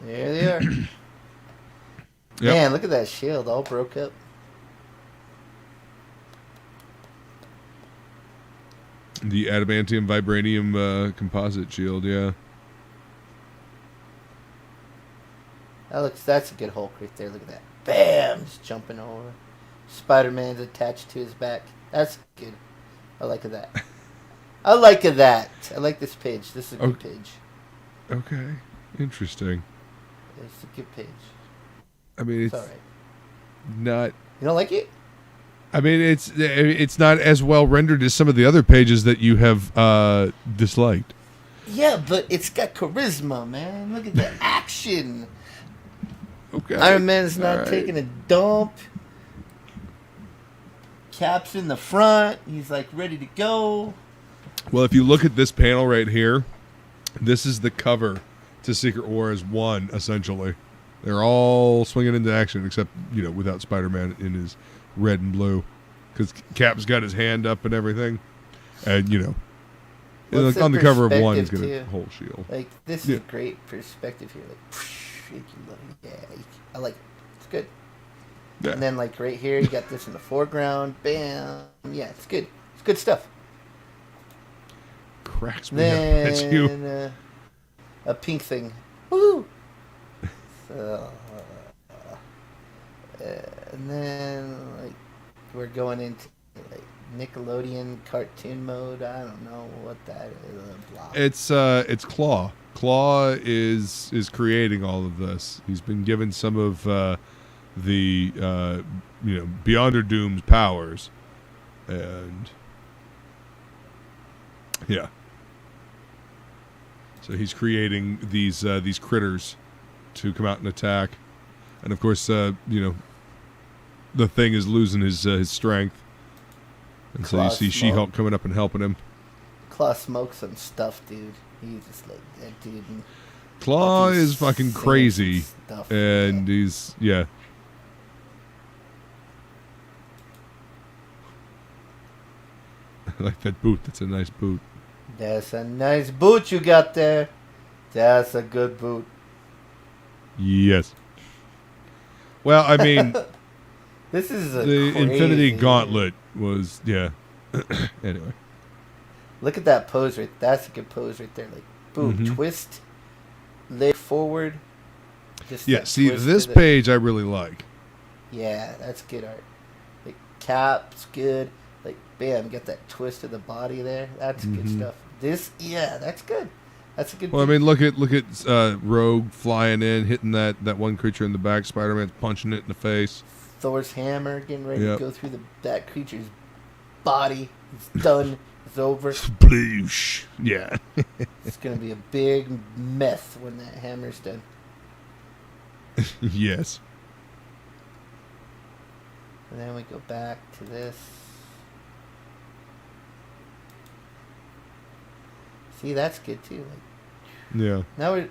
There they are. Yep. Man, look at that shield all broke up. The adamantium vibranium composite shield, yeah. That's a good Hulk right there. Look at that. Bam! Just jumping over. Spider-Man's attached to his back. That's good. I like that. I like that. I like this page. This is a good page. Okay. Interesting. It's a good page. I mean, it's all right. not... You don't like it? I mean, it's not as well rendered as some of the other pages that you have disliked. Yeah, but it's got charisma, man. Look at the action. Okay. Iron Man's not All right. taking a dump. Cap's in the front. He's like ready to go. Well, if you look at this panel right here, this is the cover to Secret Wars 1, essentially. They're all swinging into action, except, without Spider-Man in his red and blue. Because Cap's got his hand up and everything. And, What's on the cover of 1, he's perspective, got a too? whole shield. Like, this is a great perspective here. Like, yeah, I like it. It's good. Yeah. And then, like, right here, you got this in the foreground. Bam. Yeah, it's good. It's good stuff. Cracks me up at you. Then, a pink thing. Woo! So, and then, like, we're going into, like, Nickelodeon cartoon mode. I don't know what that is. Blah. It's Claw. Claw is creating all of this. He's been given some of the Beyonder Doom's powers, and yeah. So he's creating these critters to come out and attack, and of course, the Thing is losing his strength, and so you see She-Hulk coming up and helping him. Claw smokes some stuff, dude. He's just like that dude. Claw is fucking crazy, stuff, and he's yeah. I like that boot. That's a nice boot. That's a nice boot you got there. That's a good boot. Yes. Well, I mean, this is the crazy. Infinity Gauntlet was anyway. Look at that pose right. That's a good pose right there. Like boom, twist, leg forward. Just yeah. See, this page I really like. Yeah, that's good art. Like Cap's good. Like bam, get that twist of the body there. That's good stuff. That's good. That's a good. Well, I mean, look at Rogue flying in, hitting that one creature in the back. Spider-Man's punching it in the face. Thor's hammer getting ready to go through that creature's body. It's done. It's over. Sploosh. Yeah. It's gonna be a big mess when that hammer's done. Yes. And then we go back to this. See, that's good too. Like, yeah. now we're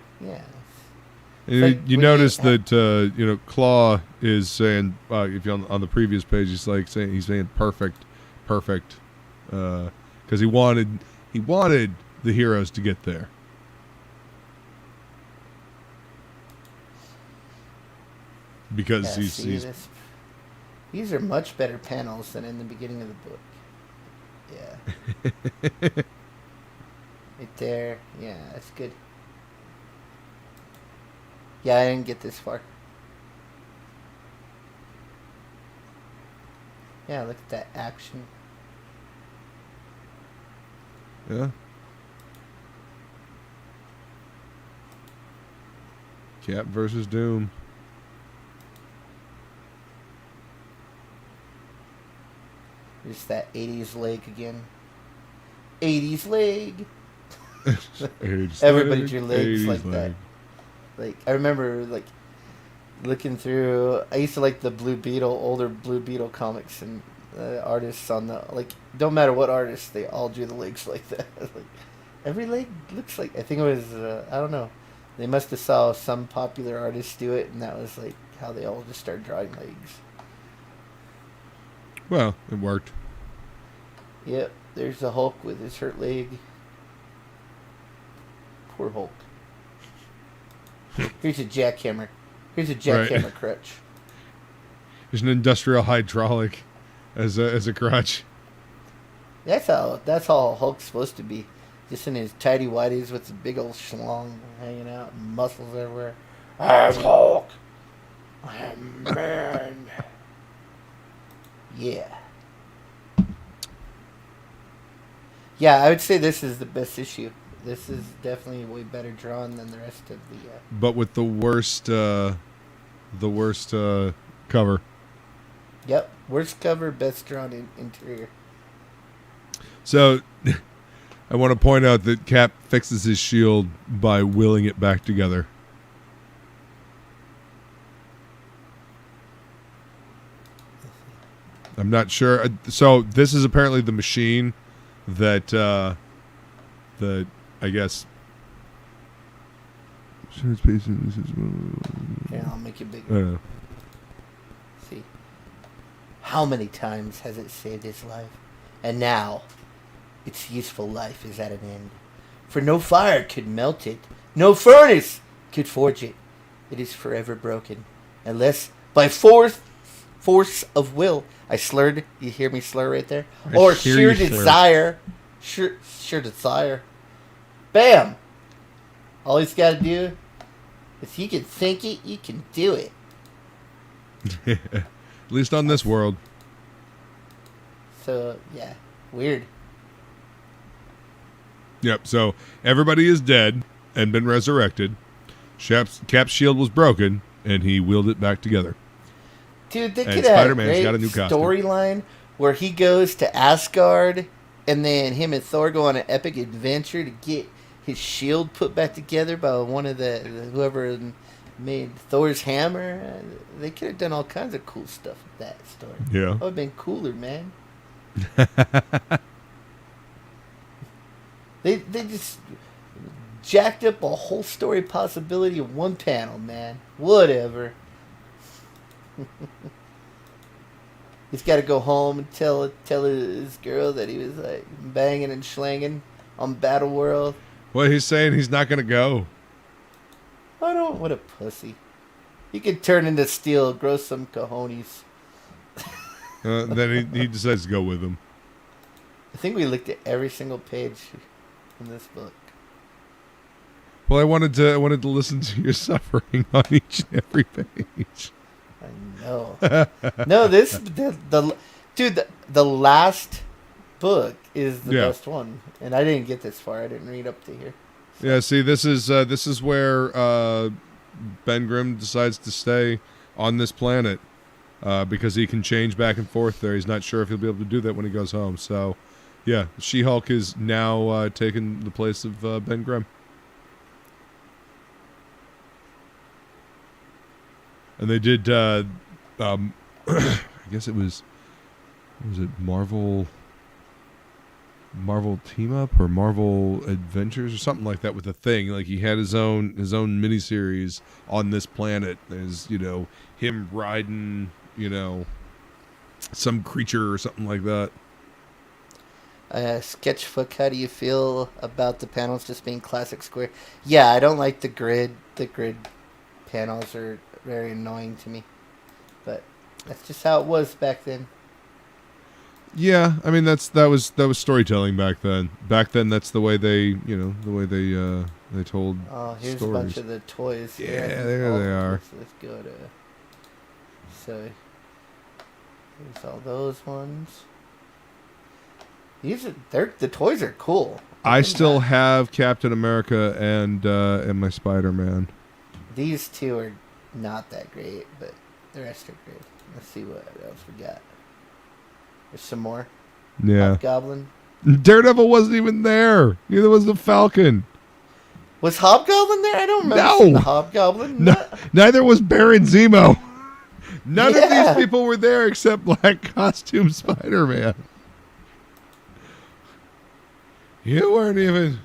And like you notice that Claw is saying if you're on the previous page, he's saying perfect, because he wanted the heroes to get there. Because these are much better panels than in the beginning of the book. Yeah. Right there. Yeah, that's good. Yeah, I didn't get this far. Yeah, look at that action. Yeah. Cap versus Doom. Just that 80s leg again. 80s leg. Everybody drew legs like that. Like I remember like looking through. I used to like the older Blue Beetle comics, and artists on the don't matter what artists, they all drew the legs like that. Like every leg looks like. I think it was I don't know. They must have saw some popular artists do it, and that was like how they all just started drawing legs. Well, it worked. Yep, there's the Hulk with his hurt leg. Poor Hulk. Here's a jackhammer. Here's a jackhammer crutch. There's an industrial hydraulic as a crutch. That's how Hulk's supposed to be. Just in his tidy whities with the big old schlong hanging out and muscles everywhere. I'm Hulk. I'm man. Yeah. Yeah, I would say this is the best issue. This is definitely way better drawn than the rest of the. But with the worst cover. Yep, worst cover, best drawn interior. So, I want to point out that Cap fixes his shield by willing it back together. I'm not sure. So this is apparently the machine that I guess. Here, I'll make it bigger. See, how many times has it saved his life, and now its useful life is at an end. For no fire could melt it, no furnace could forge it. It is forever broken, unless by force of will. I slurred. You hear me slur right there? Or sheer desire. Sheer desire. Bam! All he's got to do, if you can think it, you can do it. At least on this world. So, yeah. Weird. Yep, so everybody is dead and been resurrected. Cap's shield was broken, and he willed it back together. Dude, they and could have Spider-Man's got a new costume. Storyline where he goes to Asgard, and then him and Thor go on an epic adventure to get his shield put back together by one of whoever made Thor's hammer. They could have done all kinds of cool stuff with that story. Yeah. That would have been cooler, man. They just jacked up a whole story possibility in one panel, man. Whatever. He's got to go home and tell his girl that he was like banging and slanging on Battleworld. Well, he's saying he's not going to go. I don't. What a pussy. He could turn into steel, grow some cojones. Then he decides to go with him. I think we looked at every single page in this book. Well, I wanted to listen to your suffering on each and every page. I know. No, the last book is the best one, and I didn't get this far. I didn't read up to here. So. Yeah, see, this is where Ben Grimm decides to stay on this planet because he can change back and forth there. He's not sure if he'll be able to do that when he goes home. So, yeah, She-Hulk is now taking the place of Ben Grimm. And they did, I guess it was it Marvel Team Up or Marvel Adventures or something like that with the Thing. Like he had his own miniseries on this planet. There's, him riding, some creature or something like that. Sketchbook, how do you feel about the panels just being classic square? Yeah, I don't like the grid. The grid panels are very annoying to me, but that's just how it was back then. Yeah, I mean that was storytelling back then. Back then, that's the way they they told. Oh, here's stories. A bunch of the toys. Yeah, there they are. Let's go to. So here's all those ones. The toys are cool. I still have Captain America and my Spider-Man. These two are not that great, but the rest are great. Let's see what else we got. There's some more. Yeah. Hobgoblin. Daredevil wasn't even there. Neither was the Falcon. Was Hobgoblin there? I don't remember No. seeing the Hobgoblin. No, neither was Baron Zemo. None of these people were there except Black Costume Spider-Man. You weren't even...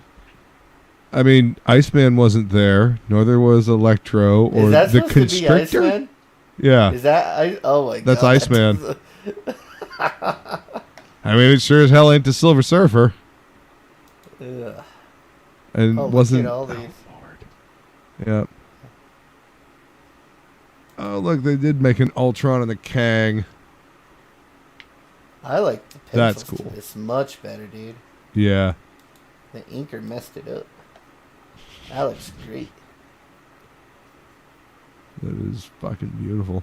I mean, Iceman wasn't there, nor there was Electro or the Constrictor. Iceman? Yeah. Is that oh my god. That's Iceman. I mean, it sure as hell ain't the Silver Surfer. Ugh. And wasn't all these. Oh Lord. Yep. Oh look, they did make an Ultron and a Kang. I like the pencils. That's cool. It's much better, dude. Yeah. The inker messed it up. That looks great. That is fucking beautiful.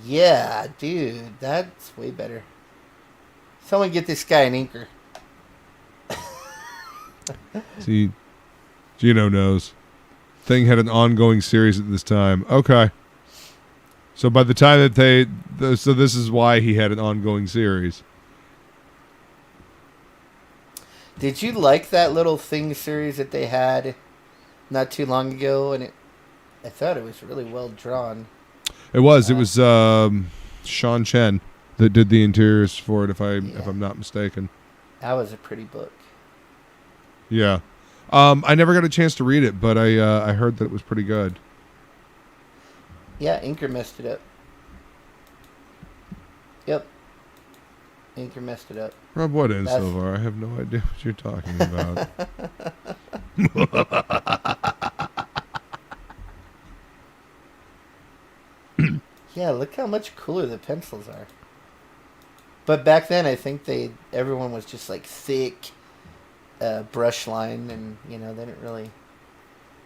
Yeah, dude, that's way better. Someone get this guy an inker. See, Gino knows. Thing had an ongoing series at this time. Okay. So by the time that so this is why he had an ongoing series. Did you like that little thing series that they had not too long ago? And I thought it was really well drawn. It was. It was Sean Chen that did the interiors for it, if I'm not mistaken. That was a pretty book. Yeah. I never got a chance to read it, but I heard that it was pretty good. Yeah, Inker messed it up. Yep. Inker messed it up. Rob, what is so far? I have no idea what you're talking about. Yeah, look how much cooler the pencils are. But back then, I think everyone was just like thick brush line, and they didn't really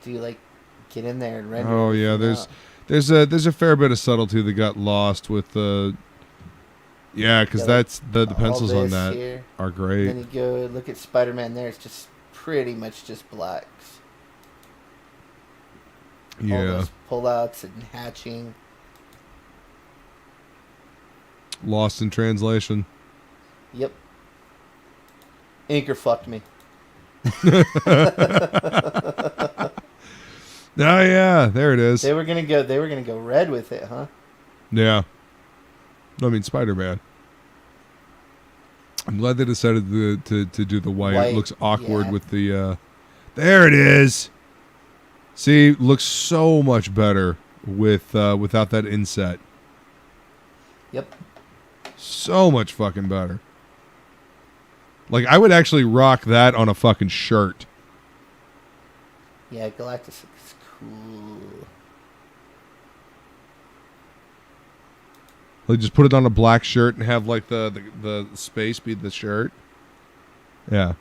do like get in there and render. Oh yeah, there's a fair bit of subtlety that got lost with the. Yeah, because that's the pencils on that here are great. And then you go look at Spider-Man. There, it's just pretty much just blacks. Yeah. All those pullouts and hatching. Lost in translation. Yep. Inker fucked me. Oh yeah, there it is. They were gonna go red with it, huh? Yeah. I mean, Spider-Man. I'm glad they decided to do the white. It looks awkward with the. There it is. See, looks so much better without that inset. Yep. So much fucking better. Like, I would actually rock that on a fucking shirt. Yeah, Galactus looks cool. Like, just put it on a black shirt and have, like, the space be the shirt. Yeah.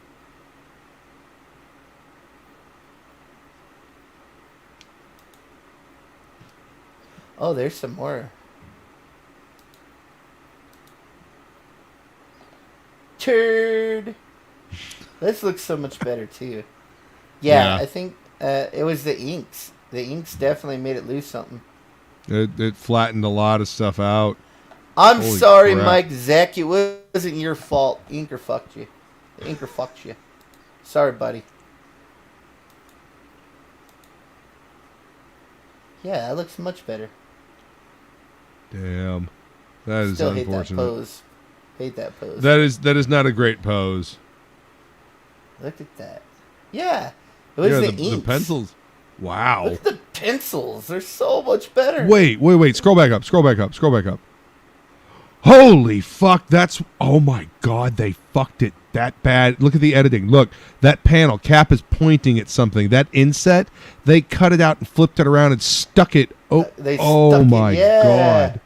Oh, there's some more. Turd. This looks so much better too. Yeah. I think it was the inks. The inks definitely made it lose something. It flattened a lot of stuff out. I'm Holy sorry, crap. Mike Zek. It wasn't your fault. Inker fucked you. The inker fucked you. Sorry, buddy. Yeah, that looks much better. Damn. That is Still unfortunate. hate that pose. Hate that pose. That is not a great pose. Look at that. Yeah. It was the inks. The pencils. Wow. Look at the pencils. They're so much better. Wait. Scroll back up. Holy fuck. Oh my God. They fucked it that bad. Look at the editing. Look, that panel. Cap is pointing at something. That inset, they cut it out and flipped it around and stuck it. Oh my God.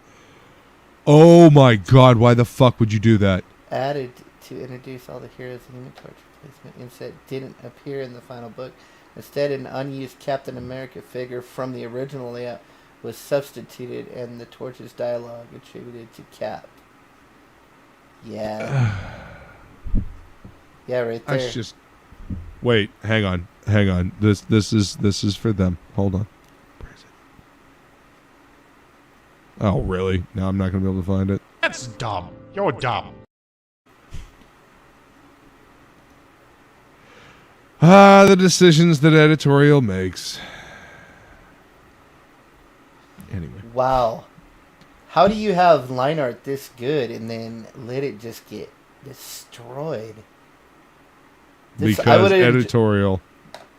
Oh my God. Why the fuck would you do that? Added to introduce all the heroes and Human Torch replacement inset didn't appear in the final book. Instead, an unused Captain America figure from the original layout was substituted, and the Torch's dialogue attributed to Cap. Yeah. Yeah, right there. That's just. Wait, hang on. This is for them. Hold on. Where is it? Oh, really? Now I'm not going to be able to find it. That's dumb. You're dumb. The decisions that editorial makes. Anyway. Wow. How do you have line art this good and then let it just get destroyed? Because editorial.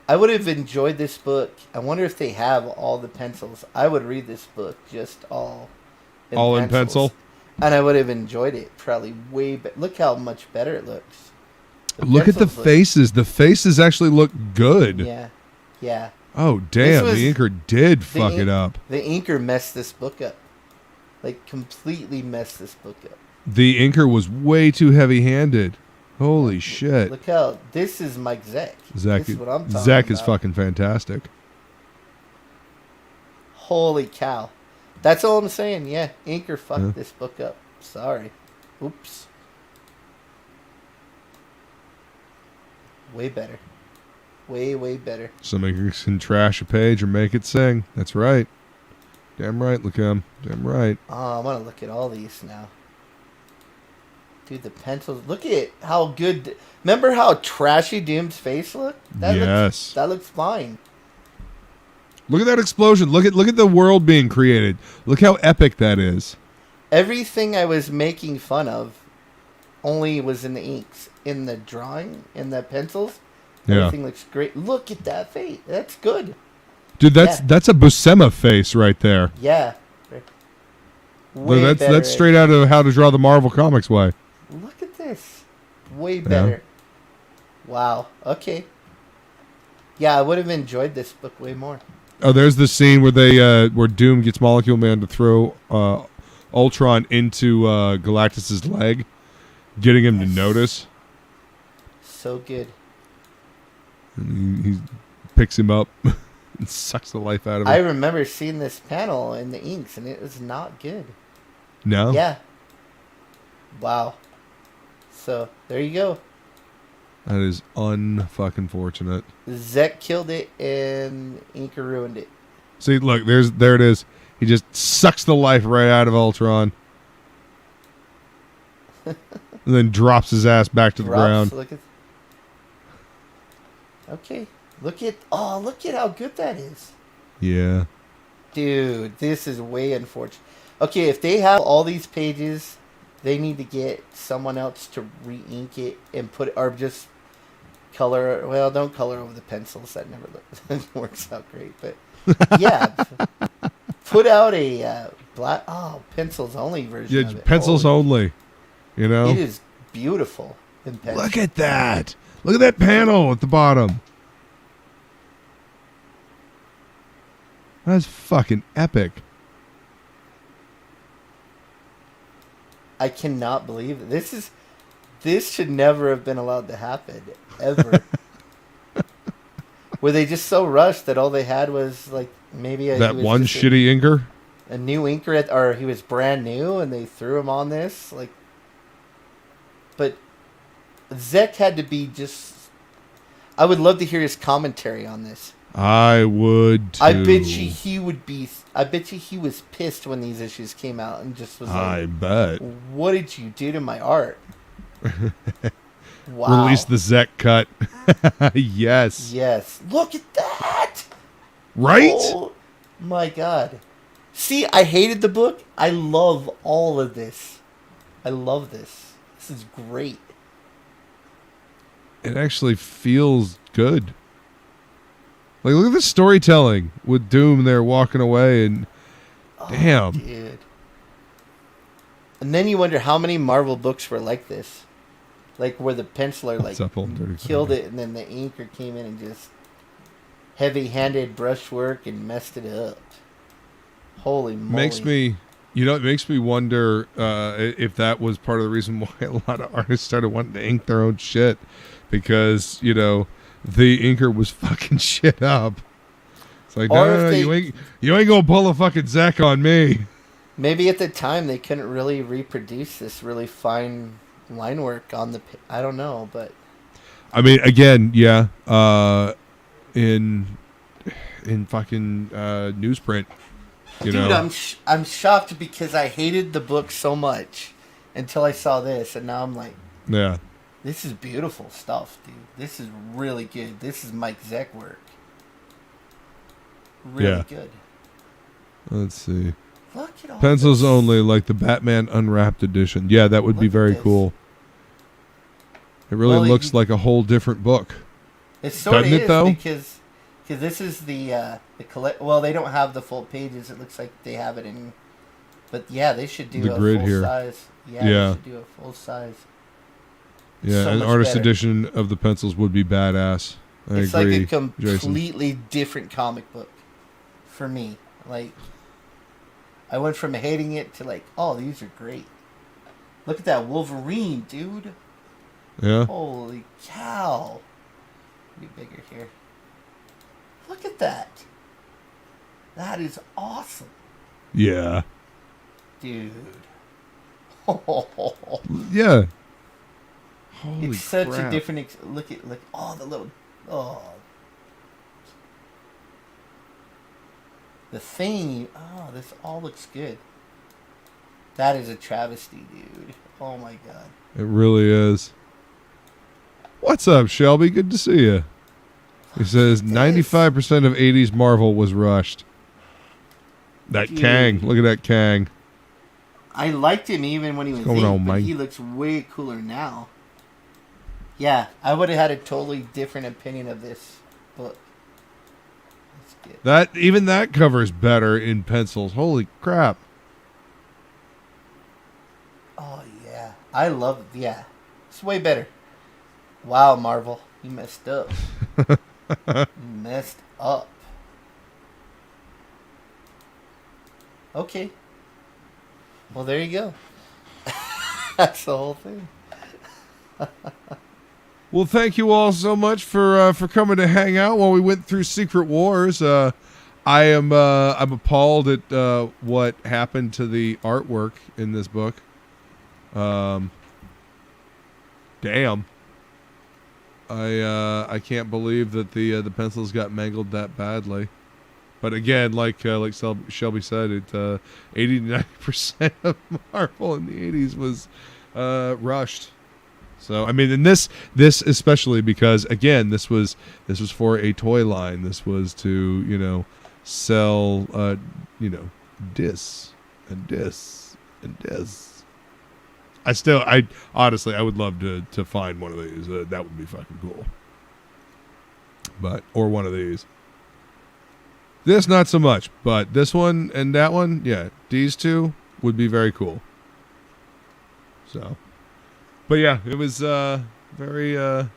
I would have enjoyed this book. I wonder if they have all the pencils. I would read this book just all in pencil? And I would have enjoyed it probably way better. Look how much better it looks. Look at the faces. The faces actually look good. Yeah. Oh, damn. The inker did fuck it up. The inker messed this book up. Like, completely messed this book up. The inker was way too heavy-handed. Holy shit. Look how... This is Mike Zek. This is what I'm talking about. Zek is fucking fantastic. Holy cow. That's all I'm saying. Yeah, inker fucked this book up. Sorry. Oops. Way better. Way better. Some inkers can trash a page or make it sing. That's right. Damn right, Lacam. Damn right. Oh, I want to look at all these now. Dude, the pencils. Look at how good. Remember how trashy Doom's face looked? Yes. That looks fine. Look at that explosion. Look at the world being created. Look how epic that is. Everything I was making fun of only was in the inks. In the drawing, in the pencils, everything looks great. Look at that face. That's good. Dude, that's a Buscema face right there. Yeah. That's straight out of How to Draw the Marvel Comics way. Look at this. Way better. Wow. Okay. Yeah, I would have enjoyed this book way more. Oh, there's the scene where where Doom gets Molecule Man to throw Ultron into Galactus's leg, getting him to notice. So good. And he picks him up and sucks the life out of him. I remember seeing this panel in the inks, and it was not good. No? Yeah. Wow. So, there you go. That is unfucking fortunate. Zek killed it, and Inker ruined it. See, look, there it is. He just sucks the life right out of Ultron. And then drops his ass back to the ground. Look at. Okay. Look at how good that is. Yeah. Dude, this is way unfortunate. Okay, if they have all these pages, they need to get someone else to re-ink it and put, or just color. Well, don't color over the pencils. That never works out great. But yeah, put out a black pencils only version. Yeah, of it. pencils only. You know, it is beautiful in pencil. Look at that! Look at that panel at the bottom. That's fucking epic. I cannot believe it. This should never have been allowed to happen, ever. Were they just so rushed that all they had was like maybe that one shitty inker? A new inker, or he was brand new and they threw him on this? Like, but Zek had to be just... I would love to hear his commentary on this. I would too. I bet you he was pissed when these issues came out and just was like, I bet. What did you do to my art? Wow. Release the Zek cut. Yes. Yes. Look at that. Right? Oh my God. See, I hated the book. I love all of this. I love this. This is great. It actually feels good. Like, look at the storytelling with Doom there walking away, and damn. Dude. And then you wonder how many Marvel books were like this. Like, where the penciler, like, killed it, and then the inker came in and just heavy-handed brushwork and messed it up. Holy moly. It makes me wonder if that was part of the reason why a lot of artists started wanting to ink their own shit. Because, the inker was fucking shit up. It's like, no, you ain't gonna pull a fucking Zek on me. Maybe at the time they couldn't really reproduce this really fine line work on the... I don't know, but... I mean, again, yeah. In fucking newsprint, Dude, I'm shocked because I hated the book so much until I saw this, and now I'm like... Yeah. This is beautiful stuff, dude. This is really good. This is Mike Zek work. Really good. Let's see. Look at all Pencils this. only, like the Batman Unwrapped edition. Yeah, that would be very cool. It really looks like a whole different book. It sort of is, though? because this is the collect. Well, they don't have the full pages. It looks like they have it in. But yeah, they should do The a grid full here. size. Yeah, they should do a full size. Yeah, so an much artist better. edition of the pencils would be badass. It's agree, like a completely Jason. different comic book for me. Like, I went from hating it to like, oh, these are great. Look at that Wolverine, dude. Yeah. Holy cow. Be bigger here. Look at that. That is awesome. Yeah. Dude. Yeah. Holy It's such crap. a different... look, oh, the little... Oh. The thing... Oh, this all looks good. That is a travesty, dude. Oh my god. It really is. What's up, Shelby? Good to see you. He says 95% of 80s Marvel was rushed. That Dude. Kang. Look at that Kang. I liked him even when he was What's going 8, on, but Mike? he looks way cooler now. Yeah, I would have had a totally different opinion of this book. Let's get... Even that cover is better in pencils. Holy crap. Oh, yeah. I love it. Yeah. It's way better. Wow, Marvel. You messed up. You messed up. Okay. Well, there you go. That's the whole thing. Well, thank you all so much for coming to hang out while we went through Secret Wars. I'm appalled at what happened to the artwork in this book. Damn. I can't believe that the pencils got mangled that badly. But again, like Shelby said, 80 to 90% of Marvel in the 80s was rushed. So I mean, and this especially because again, this was for a toy line. This was to sell dis and dis and dis. I honestly would love to find one of these. That would be fucking cool. Or one of these. This not so much, but this one and that one, yeah, these two would be very cool. So, but yeah, it was very. I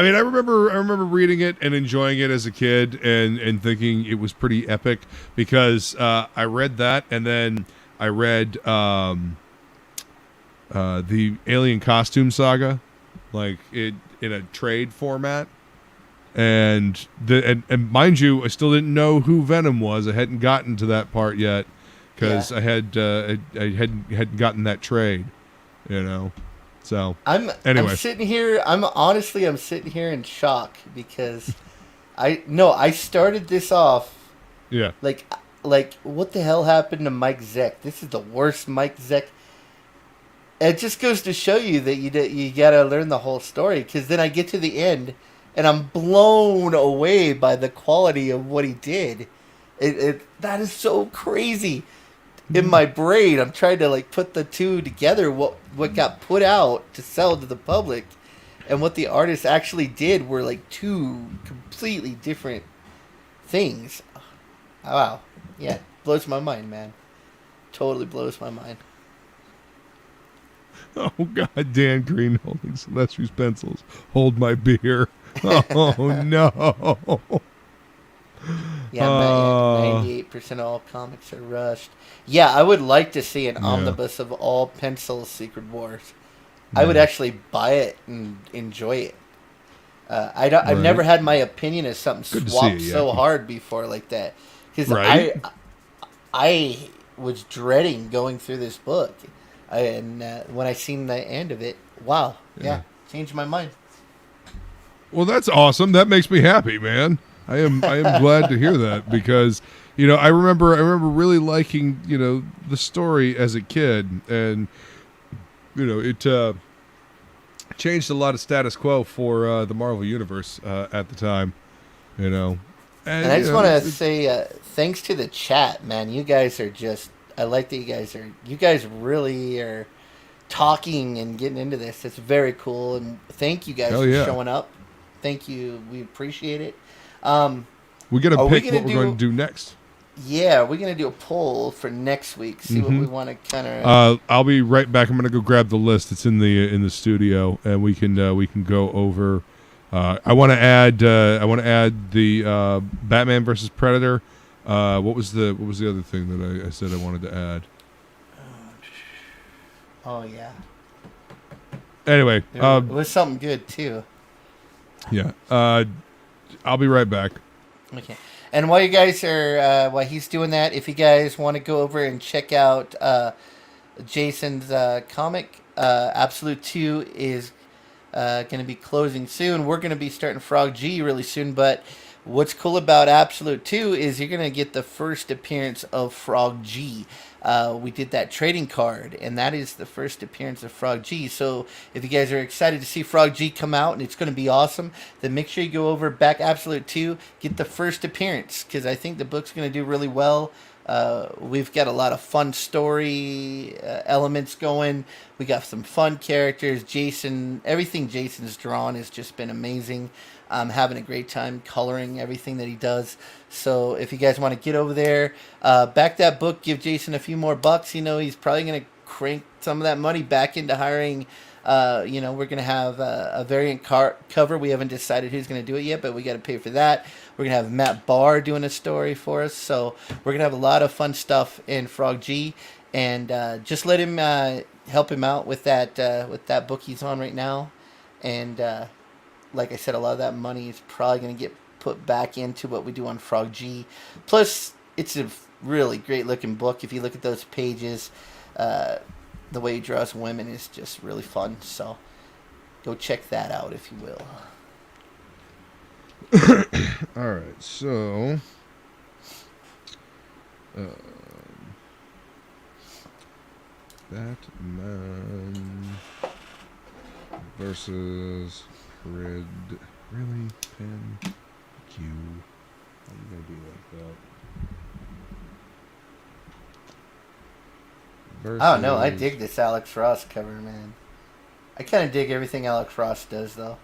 mean, I remember reading it and enjoying it as a kid, and thinking it was pretty epic because I read that, and then I read the Alien Costume Saga, like in a trade format. And mind you, I still didn't know who Venom was. I hadn't gotten to that part yet because I hadn't gotten that trade, So I'm anyway, sitting here. I'm sitting here in shock because I started this off. Yeah. Like what the hell happened to Mike Zeck? This is the worst Mike Zeck. It just goes to show you that you gotta learn the whole story, because then I get to the end. And I'm blown away by the quality of what he did. That is so crazy. In my brain, I'm trying to put the two together. What got put out to sell to the public, and what the artist actually did were two completely different things. Wow, yeah, blows my mind, man. Totally blows my mind. Oh God, Dan Green holding Sylvester's pencils. Hold my beer. Oh no. Yeah, 98% of all comics are rushed. Yeah, I would like to see an omnibus of all pencil Secret Wars. I would actually buy it and enjoy it. I've never had my opinion of something swapped so hard before like that. Because I was dreading going through this book. And when I seen the end of it, wow, changed my mind. Well, that's awesome. That makes me happy, man. I am glad to hear that, because I remember really liking the story as a kid, and it changed a lot of status quo for the Marvel universe at the time. And I just want to say thanks to the chat, man. You guys are just. I like that you guys really are talking and getting into this. It's very cool, and thank you guys for showing up. Thank you. We appreciate it. We got to pick what we're going to do next. Yeah, we're going to do a poll for next week. See what we want to kind of. I'll be right back. I'm going to go grab the list. It's in the studio, and we can go over. I want to add the Batman versus Predator. What was the other thing that I said I wanted to add? Oh yeah. Anyway, it was something good too. Yeah. I'll be right back. Okay. And while you guys are while he's doing that, if you guys want to go over and check out Jason's comic, Absolute 2 is going to be closing soon. We're going to be starting Frog G really soon, but what's cool about Absolute 2 is you're going to get the first appearance of Frog G. we did that trading card, and that is the first appearance of Frog G. So if you guys are excited to see Frog G come out and it's going to be awesome, then make sure you go over Back Absolute 2, get the first appearance, because I think the book's going to do really well. We've got a lot of fun story elements going. We got some fun characters. Jason, everything Jason's drawn has just been amazing. I'm having a great time coloring everything that he does. So if you guys want to get over there, back that book, give Jason a few more bucks. You know, he's probably going to crank some of that money back into hiring. We're going to have a variant cover. We haven't decided who's going to do it yet, but we got to pay for that. We're going to have Matt Barr doing a story for us. So we're going to have a lot of fun stuff in Frog G. And just let him help him out with that book he's on right now. And like I said, a lot of that money is probably going to get put back into what we do on Frog G. Plus, it's a really great looking book. If you look at those pages, the way he draws women is just really fun. So go check that out if you will. All right, so Batman versus Red. Really? Pen Q. How are you gonna be like that? Versus... I don't know. I dig this Alex Ross cover, man. I kind of dig everything Alex Ross does, though.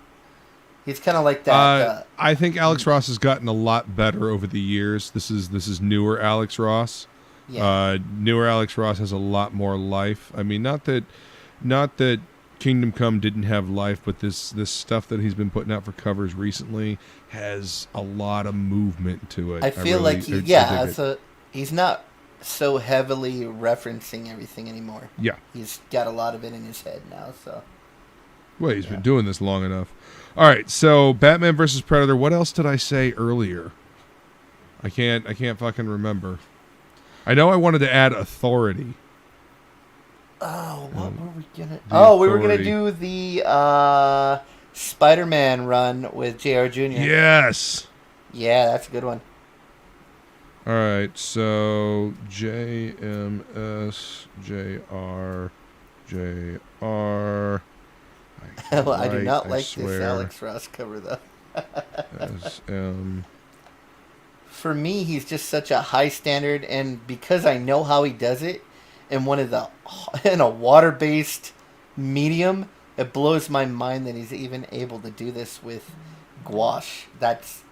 He's kind of like that. I think Alex Ross has gotten a lot better over the years. This is newer Alex Ross. Yeah. Newer Alex Ross has a lot more life. I mean, not that Kingdom Come didn't have life, but this stuff that he's been putting out for covers recently has a lot of movement to it. I feel really, like he's not so heavily referencing everything anymore. Yeah. He's got a lot of it in his head now, so. Well, he's been doing this long enough. All right, so Batman versus Predator. What else did I say earlier? I can't fucking remember. I know I wanted to add Authority. Oh, what were we gonna? We were gonna Authority. do the Spider-Man run with Jr. Jr. Yes. Yeah, that's a good one. All right, so JMS JR JR. Well, I do not like this Alex Ross cover, though. SM. For me, he's just such a high standard, and because I know how he does it, in a water-based medium, it blows my mind that he's even able to do this with gouache. That's.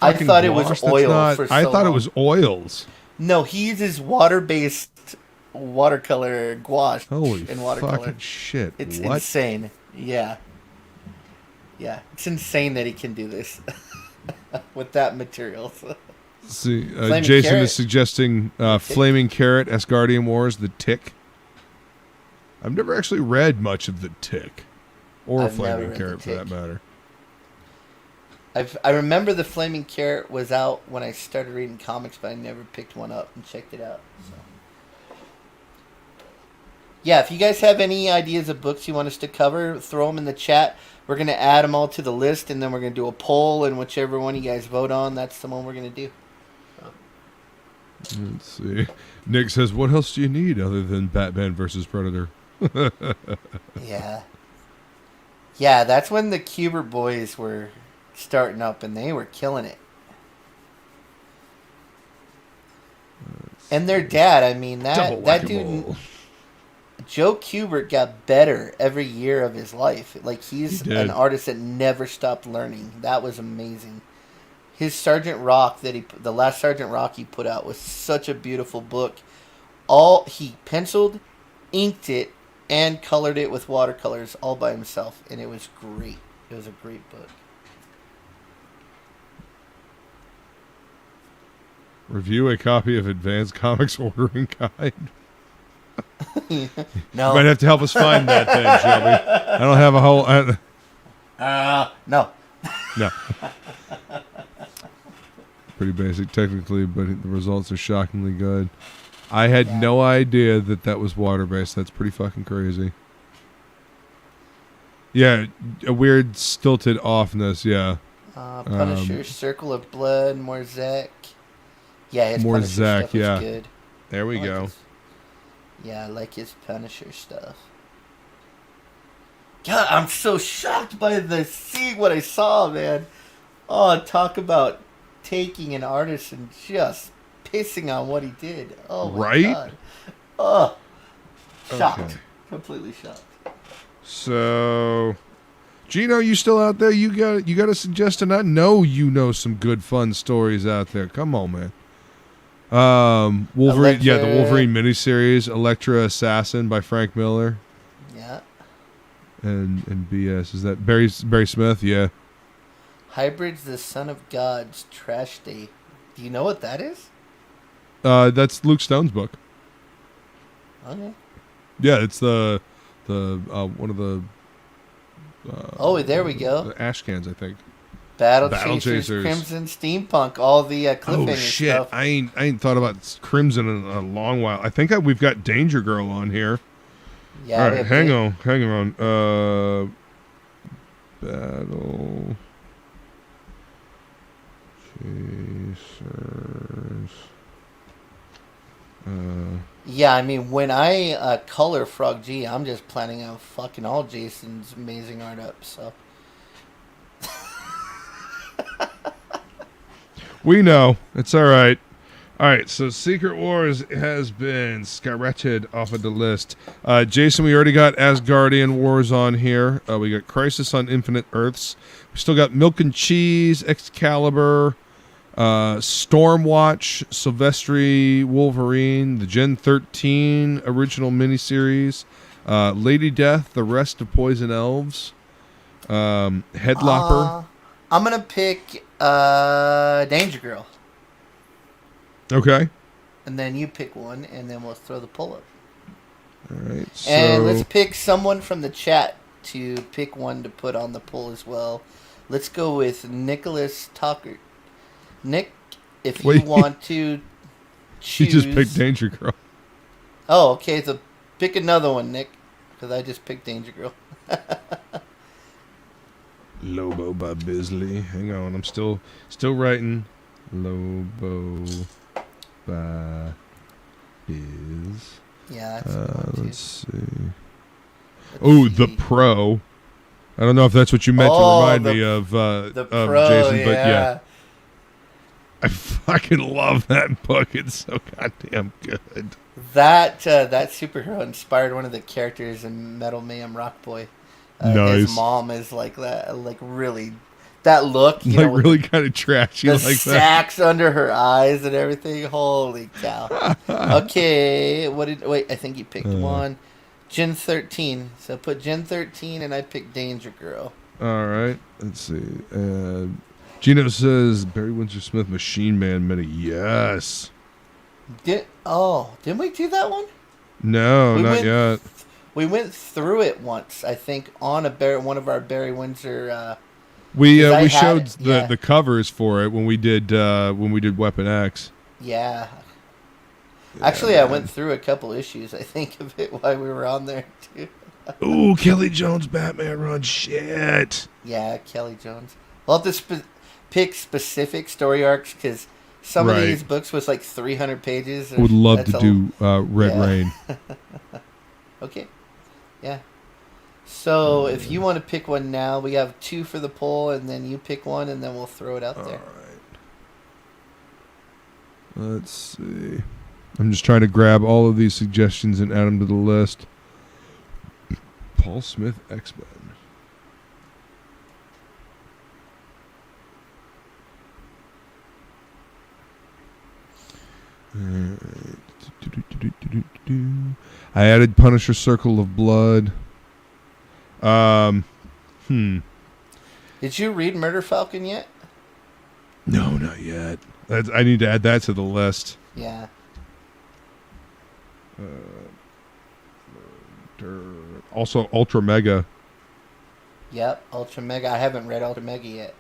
I thought it was oil I thought it was oils. No, he uses water-based watercolor gouache Holy in watercolor. fucking shit! It's what? insane. Yeah, it's insane that he can do this with that material. See, Flaming Jason Carrot. is suggesting Flaming Carrot, Asgardian Wars, The Tick. I've never actually read much of The Tick, or I've never Flaming read Carrot The for that Tick. matter. I remember the Flaming Carrot was out when I started reading comics, but I never picked one up and checked it out. So. Yeah, if you guys have any ideas of books you want us to cover, throw them in the chat. We're going to add them all to the list, and then we're going to do a poll, and whichever one you guys vote on, that's the one we're going to do. Let's see. Nick says, "What else do you need other than Batman versus Predator?" Yeah. Yeah, that's when the Kubert boys were starting up, and they were killing it. And their dad, I mean, that dude, Joe Kubert, got better every year of his life. Like, he's an artist that never stopped learning. That was amazing. His Sergeant Rock the last Sergeant Rock he put out was such a beautiful book. He penciled, inked it, and colored it with watercolors all by himself, and it was great. It was a great book. Review a copy of Advanced Comics Ordering Guide. No. You might have to help us find that then, Shelby. I don't have a whole... No. No. Pretty basic technically, but the results are shockingly good. I had no idea that was water-based. That's pretty fucking crazy. Yeah, a weird stilted offness, yeah. Punisher, Circle of Blood, Morzak. Yeah, his More Punisher Zach, stuff was good. There we I like go. I like his Punisher stuff. God, I'm so shocked by seeing what I saw, man. Oh, talk about taking an artist and just pissing on what he did. Oh my Right? god. Oh, shocked. Okay. Completely shocked. So, Gino, you still out there? You got a suggestion? I know you know some good fun stories out there. Come on, man. Wolverine, the Wolverine miniseries, Elektra Assassin by Frank Miller. Yeah. And BS, is that Barry Smith? Yeah. Hybrids, the Son of God's Trash Day. Do you know what that is? That's Luke Stone's book. Okay. Yeah, it's the one of the Oh, there we go. the ash cans, I think. Battle Battle Chasers, Chasers. Crimson Steampunk, all the cliffhanger Oh shit! stuff. I ain't thought about Crimson in a long while. I think we've got Danger Girl on here. Yeah. All right, hang on. Battle Chasers. Yeah, I mean, when I color Frog G, I'm just planning on fucking all Jason's amazing art up. So We know. It's all right. All right, so Secret Wars has been scratched off of the list. Jason, we already got Asgardian Wars on here. We got Crisis on Infinite Earths. We still got Milk and Cheese, Excalibur, Stormwatch, Silvestri Wolverine, the Gen 13 original miniseries, Lady Death, The Rest of Poison Elves, Headlopper. I'm gonna pick Danger Girl, Okay. and then you pick one, and then we'll throw the poll up. All right. So And let's pick someone from the chat to pick one to put on the poll as well. Let's go with Nicholas Tucker. Nick, if you Wait. want to she choose... just picked Danger Girl. Oh, okay, so pick another one, Nick, because I just picked Danger Girl. Lobo by Bisley. Hang on, I'm still writing. Lobo by Biz. Yeah, that's a good one, Let's see. Let's Oh, The see. Pro. I don't know if that's what you meant to remind me of The of Pro, Jason, yeah. but yeah. I fucking love that book. It's so goddamn good. That superhero inspired one of the characters in Metal Mayhem Rock Boy. Nice. His mom is like that, like really, that look, you Like know, with really kind of trashy the like that. sacks under her eyes and everything. Holy cow! Okay, wait? I think you picked one. Gen 13. So put Gen 13, and I picked Danger Girl. All right. Let's see. Gino says Barry Windsor Smith Machine Man Mini. Yes. Didn't we do that one? No, We not went- yet. We went through it once, I think, on one of our Barry Windsor. We 'cause I we had showed it, yeah. the covers for it when we did Weapon X. Yeah. Actually, I went through a couple issues, I think, of it while we were on there, too. Ooh, Kelly Jones Batman run. Shit. Yeah, Kelly Jones. We'll have to pick specific story arcs, because some of Right. these books was like 300 pages. I would love That's to do Red yeah. Rain. Okay. Yeah. So, if you want to pick one now, we have two for the poll, and then you pick one, and then we'll throw it out there. All right. Let's see. I'm just trying to grab all of these suggestions and add them to the list. Paul Smith X-Men. I added Punisher Circle of Blood. Did you read Murder Falcon yet? No, not yet. I need to add that to the list. Yeah. Also, Ultra Mega. Yep, Ultra Mega. I haven't read Ultra Mega yet.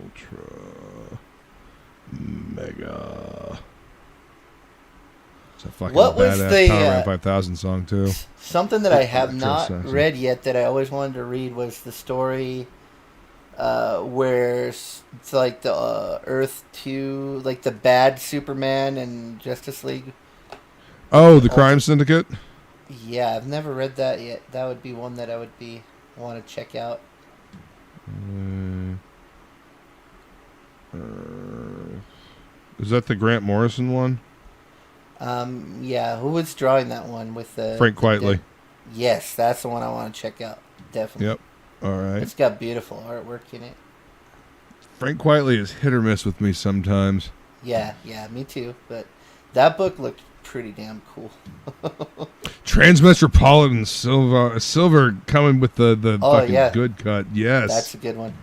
Ultra Mega. It's a fucking What was badass the, Power Man 5000 song too. Something that I have Ultra not Assassin. read yet that I always wanted to read was the story where it's like the Earth 2, like the bad Superman and Justice League. Oh, the Crime Syndicate? Yeah, I've never read that yet. That would be one that I would want to check out. Is that the Grant Morrison one? Yeah, who was drawing that one with the... Frank Quitely. Yes, that's the one I want to check out. Definitely. Yep. All right. It's got beautiful artwork in it. Frank Quitely is hit or miss with me sometimes. Yeah, me too. But that book looked pretty damn cool. Transmetropolitan Silver coming with the fucking good cut. Yes. That's a good one.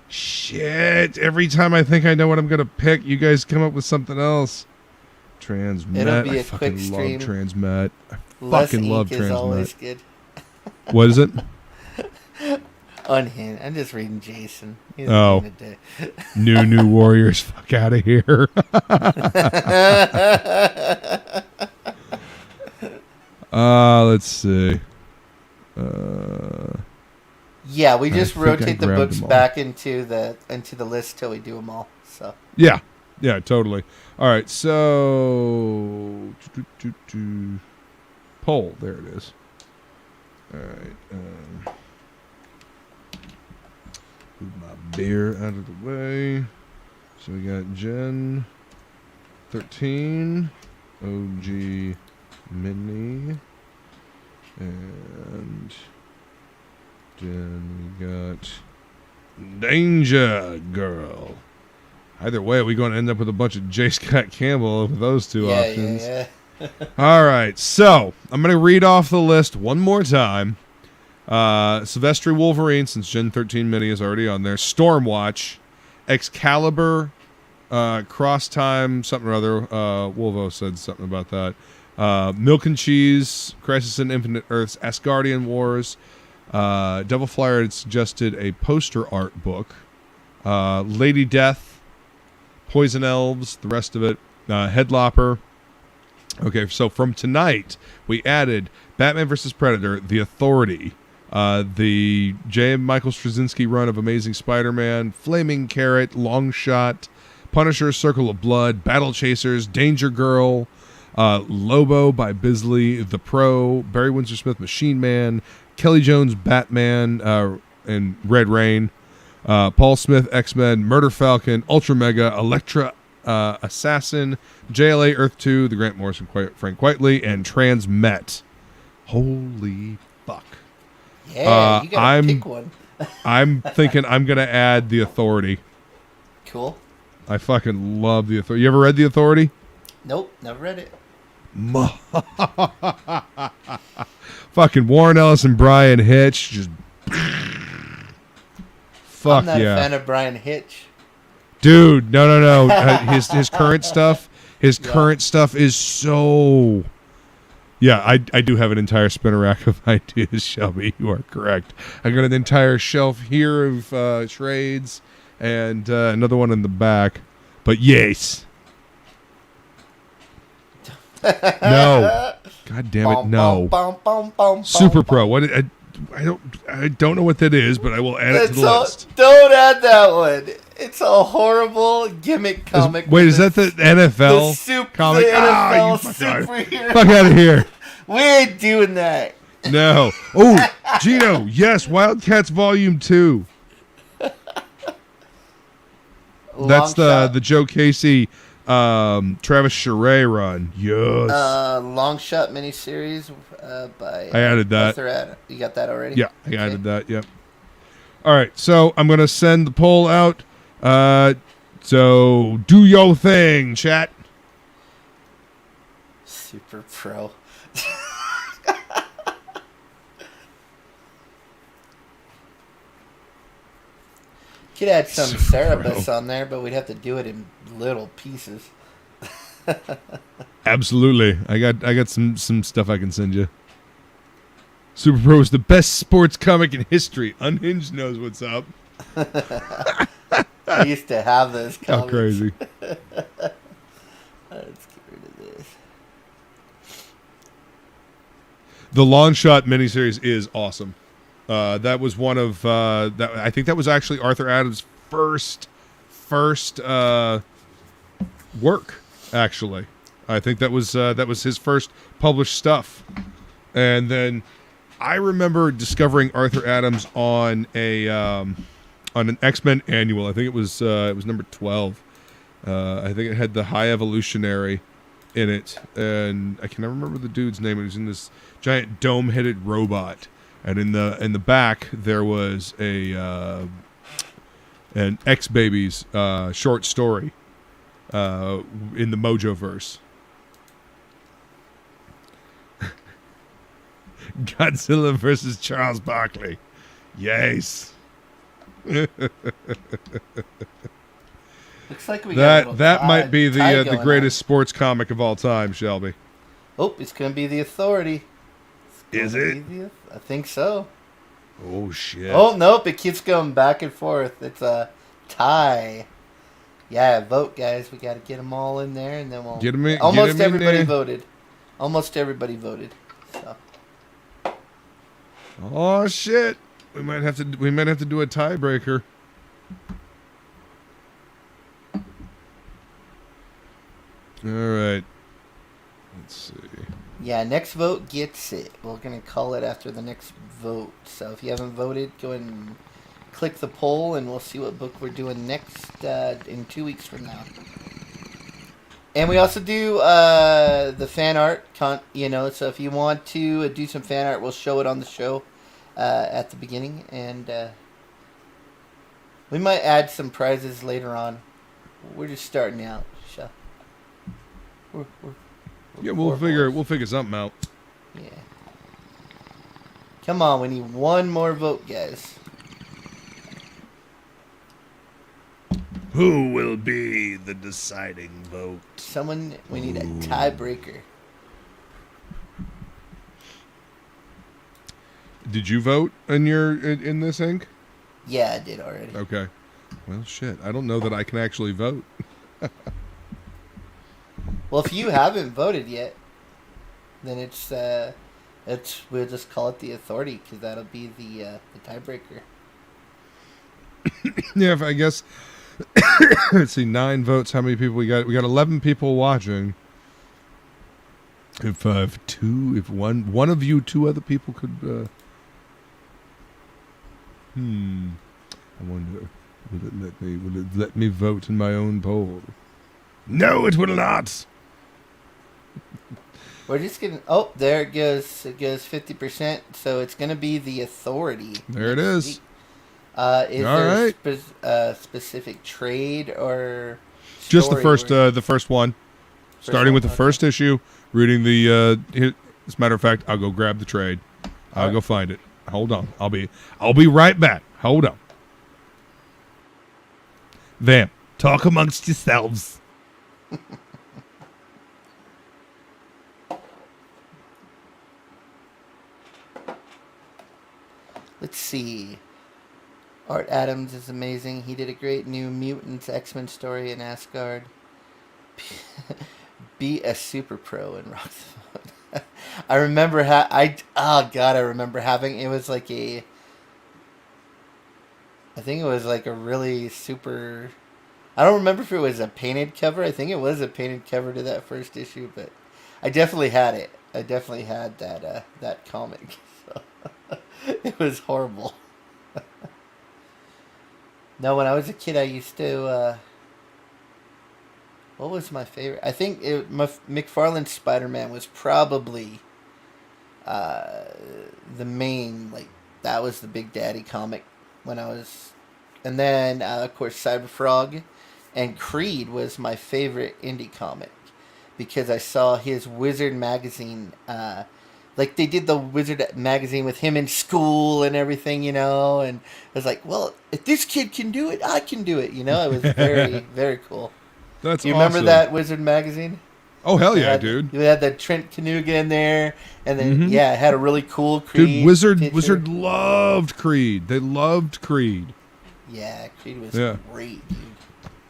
Shit. Every time I think I know what I'm going to pick, you guys come up with something else. Transmet. It'll be a I fucking quick stream. love Transmet. I Less fucking love ink is always Transmet. good. What is it? Unhinged. I'm just reading Jason. He's Oh. having a day. New Warriors. Fuck out of here. Let's see. Yeah, we just think I rotate the grabbed books them all. back into the list till we do them all. So Yeah, totally. All right, so poll. There it is. All right. Move my beer out of the way. So we got Gen 13, OG Mini, and then we got Danger Girl. Either way, we're going to end up with a bunch of J. Scott Campbell with those two options. Yeah. All right, so I'm going to read off the list one more time. Sylvester Wolverine, since Gen 13 Mini is already on there. Stormwatch, Excalibur, Cross Time, something or other. Wolvo said something about that. Milk and Cheese, Crisis in Infinite Earths, Asgardian Wars. Devil Flyer had suggested a poster art book. Lady Death, Poison Elves, the rest of it. Headlopper. Okay, so from tonight, we added Batman vs. Predator, The Authority, the J. Michael Straczynski run of Amazing Spider-Man, Flaming Carrot, Long Shot, Punisher, Circle of Blood, Battle Chasers, Danger Girl, Lobo by Bisley, The Pro, Barry Windsor Smith, Machine Man, Kelly Jones, Batman, and Red Rain, Paul Smith, X-Men, Murder Falcon, Ultra Mega, Elektra, Assassin, JLA Earth 2, the Grant Morrison, Frank Quitely, and Transmet. Holy fuck. Yeah, you gotta pick one. I'm thinking I'm going to add The Authority. Cool. I fucking love The Authority. You ever read The Authority? Nope, never read it. Fucking Warren Ellis and Brian Hitch. Just fuck I'm not yeah. a fan of Brian Hitch. Dude, no. His current stuff, current stuff is so... Yeah, I do have an entire spinner rack of ideas, Shelby. You are correct. I got an entire shelf here of trades and another one in the back. But yes. No. God damn it, no. Super Pro. What? I don't know what that is, but I will add it to the list. Don't add that one. It's a horrible gimmick comic. Wait, is that the NFL comic? The NFL superhero. Fuck out of here. We ain't doing that. No. Oh, Gino, yes, Wildcats Volume 2. That's the Joe Casey, Travis Charest run. Yes. Long Shot miniseries by... I added that. You got that already? Yeah, I added that, yep. All right, so I'm going to send the poll out. So do your thing, chat. Super Pro. Could add some Cerebus on there, but we'd have to do it in little pieces. Absolutely. I got some stuff I can send you. Super Pro is the best sports comic in history. Unhinged knows what's up. I used to have those comics. How crazy. Let's get rid of this. The Long Shot miniseries is awesome. That was one of that. I think that was actually Arthur Adams' first work. Actually, I think that was his first published stuff. And then I remember discovering Arthur Adams on an X-Men annual. I think it was number 12. I think it had the High Evolutionary in it, and I can never remember the dude's name. It was in this giant dome-headed robot, and in the back there was an X-Babies short story in the Mojoverse. Godzilla versus Charles Barkley. Yes. Looks like we got that might be the greatest sports comic of all time, Shelby. Oh, it's gonna be The Authority. Is it? I think so. Oh shit. Oh nope, it keeps going back and forth. It's a tie. Yeah, vote, guys. We got to get them all in there, and then we'll get them in. Almost everybody voted. Almost everybody voted. So. Oh shit! We might have to do a tiebreaker. All right. Let's see. Yeah, next vote gets it. We're gonna call it after the next vote. So if you haven't voted, go ahead and click the poll, and we'll see what book we're doing next in 2 weeks from now. And we also do the fan art, so if you want to do some fan art, we'll show it on the show at the beginning, and we might add some prizes later on. We're just starting out, so we'll figure something out. Yeah. Come on, we need one more vote, guys. Who will be the deciding vote? We need a tiebreaker. Did you vote in this ink? Yeah, I did already. Okay. Well, shit. I don't know that I can actually vote. Well, if you haven't voted yet, then we'll just call it The Authority, because that'll be the tiebreaker. Yeah, I guess. Let's see, 9 votes. How many people we got? We got 11 people watching. If one of you, 2 other people could. I wonder, will it let me vote in my own poll? No, it will not. We're just gonna. Oh, there it goes. It goes 50%. So it's gonna be The Authority. There it is. Week. Is all there right. A specific trade or just the first one? Starting with the first issue, reading the. As a matter of fact, I'll go grab the trade. I'll go find it. Hold on. I'll be right back. Hold on. Vamp, talk amongst yourselves. Let's see. Art Adams is amazing. He did a great new Mutants X-Men story in Asgard. Be a super pro and rock the vote. I remember I remember having, it was like I think it was like a really super, I don't remember if it was a painted cover. I think it was a painted cover to that first issue, but I definitely had it. I definitely had that comic. So it was horrible. No, when I was a kid, I used to. What was my favorite? I think McFarlane's Spider-Man was probably the main, that was the Big Daddy comic when I was. And then, of course, Cyberfrog and Creed was my favorite indie comic because I saw his Wizard magazine. They did the Wizard magazine with him in school and everything, and I was like, well, if this kid can do it, I can do it, It was very, very cool. That's you remember that Wizard magazine? Oh, hell yeah, dude. You had that Trent Kanuga in there, and then, it had a really cool Creed Dude, Wizard picture. loved Creed. They loved Creed. Yeah, Creed was great, dude.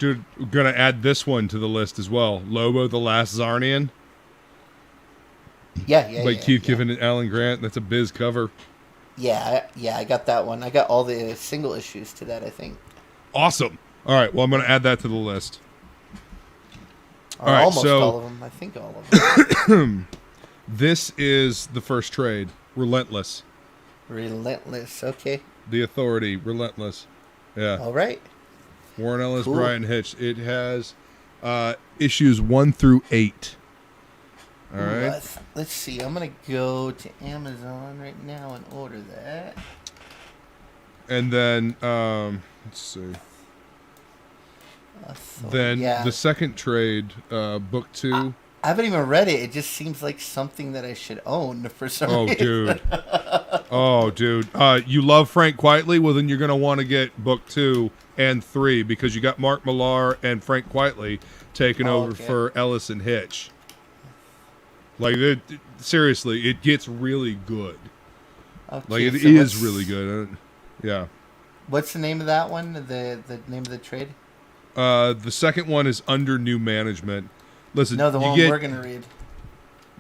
Dude, we're going to add this one to the list as well. Lobo the Last Zarnian. Yeah. Keith Giffen and Alan Grant. That's a biz cover. Yeah, I got that one. I got all the single issues to that, I think. Awesome. All right, well, I'm going to add that to the list. Or All right, almost so all of them. I think all of them. this is the first trade, Relentless. Relentless. Okay. The Authority, Relentless. Yeah. All right. Warren Ellis, Cool. Brian Hitch. It has issues 1 through 8. All right. Let's see. I'm going to go to Amazon right now and order that. And then, let's see. Then the second trade, book 2. I haven't even read it. It just seems like something that I should own for some reason. Oh, dude. You love Frank Quitely? Well, then you're going to want to get book 2 and 3 because you got Mark Millar and Frank Quitely taking over for Ellis and Hitch. Like, seriously, it gets really good. Okay, Like, it so is really good. Yeah. What's the name of that one? The name of the trade? The second one is Under New Management. Listen, No, the one we're going to read.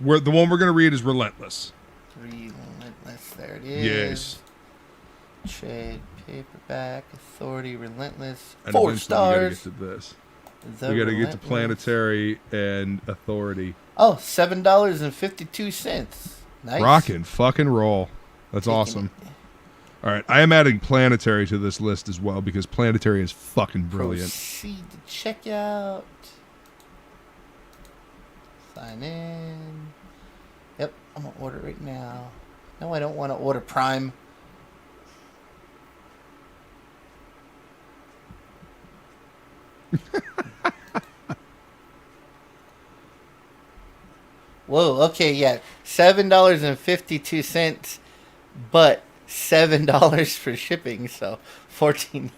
The one we're going to read is Relentless. Relentless. There it is. Yes. Trade, paperback, Authority, Relentless. And 4 eventually stars. We got to get to this. The We got to get to Relentless. Planetary and Authority. Oh, $7.52. Nice. Rockin' fucking roll. That's awesome. All right, I am adding Planetary to this list as well because Planetary is fucking brilliant. Proceed to checkout. Sign in. Yep, I'm gonna order right now. No, I don't want to order Prime. Whoa, okay, yeah. $7.52, but $7 for shipping, so $14.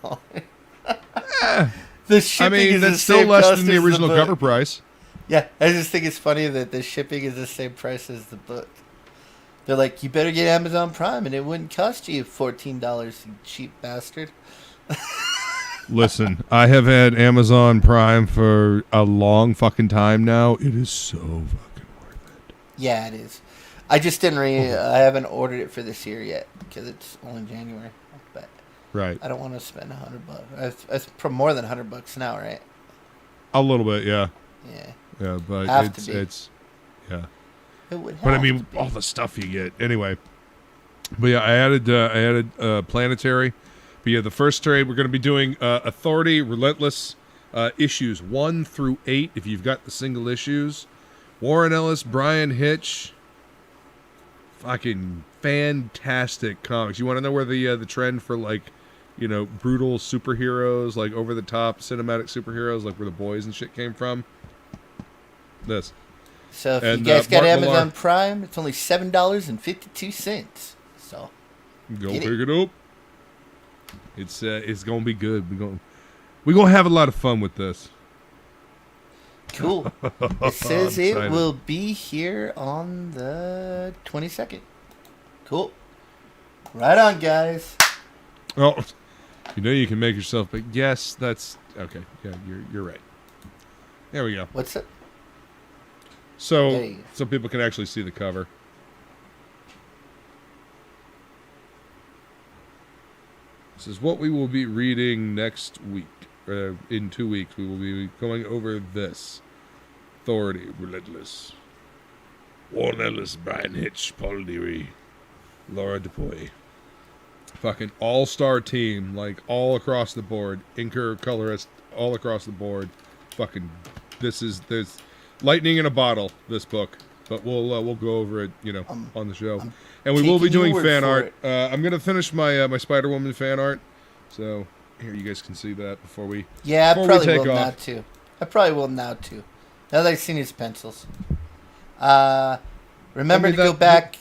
The shipping I mean, is that's the still same less cost than the as original book. cover price. Yeah, I just think it's funny that the shipping is the same price as the book. They're like, you better get Amazon Prime, and it wouldn't cost you $14, you cheap bastard. Listen, I have had Amazon Prime for a long fucking time now. It is so fucking worth it. Yeah, it is. I just didn't I haven't ordered it for this year yet because it's only January. But Right. I don't want to spend $100. It's more than $100 now, right? A little bit, yeah. Yeah. Yeah, but Have to be. it's yeah. It would have But I to mean, be. all the stuff you get anyway. But yeah, I added Planetary. But yeah, the first trade we're going to be doing Authority, Relentless, issues 1 through 8. If you've got the single issues, Warren Ellis, Brian Hitch, fucking fantastic comics. You want to know where the trend for brutal superheroes, like over the top cinematic superheroes, like where the boys and shit came from? This. So if and, you guys got Mark Amazon Millar. Prime, it's only $7.52. So Go Get pick it. it up. It's gonna be good. We're gonna have a lot of fun with this. cool. It says I'm it excited. will be here on the 22nd. Cool. Right on, guys. Oh, you can make yourself. But yes, that's okay. Yeah, you're right. There we go. What's it? So Hey. people can actually see the cover. This is what we will be reading next week. In 2 weeks, we will be going over this. Authority, Relentless. Warren Ellis, Brian Hitch, Paul Leary, Laura Dupuy. Fucking all-star team, like all across the board. Inker, colorist, all across the board. Fucking, there's lightning in a bottle, this book. But we'll go over it, on the show. And we will be taking your doing word fan for art. I'm gonna finish my my Spider-Woman fan art. So here, you guys can see that before we. Yeah, I before we probably take will off. now too. I probably will now too. Now that I've seen his pencils. Remember I mean, to go that- back,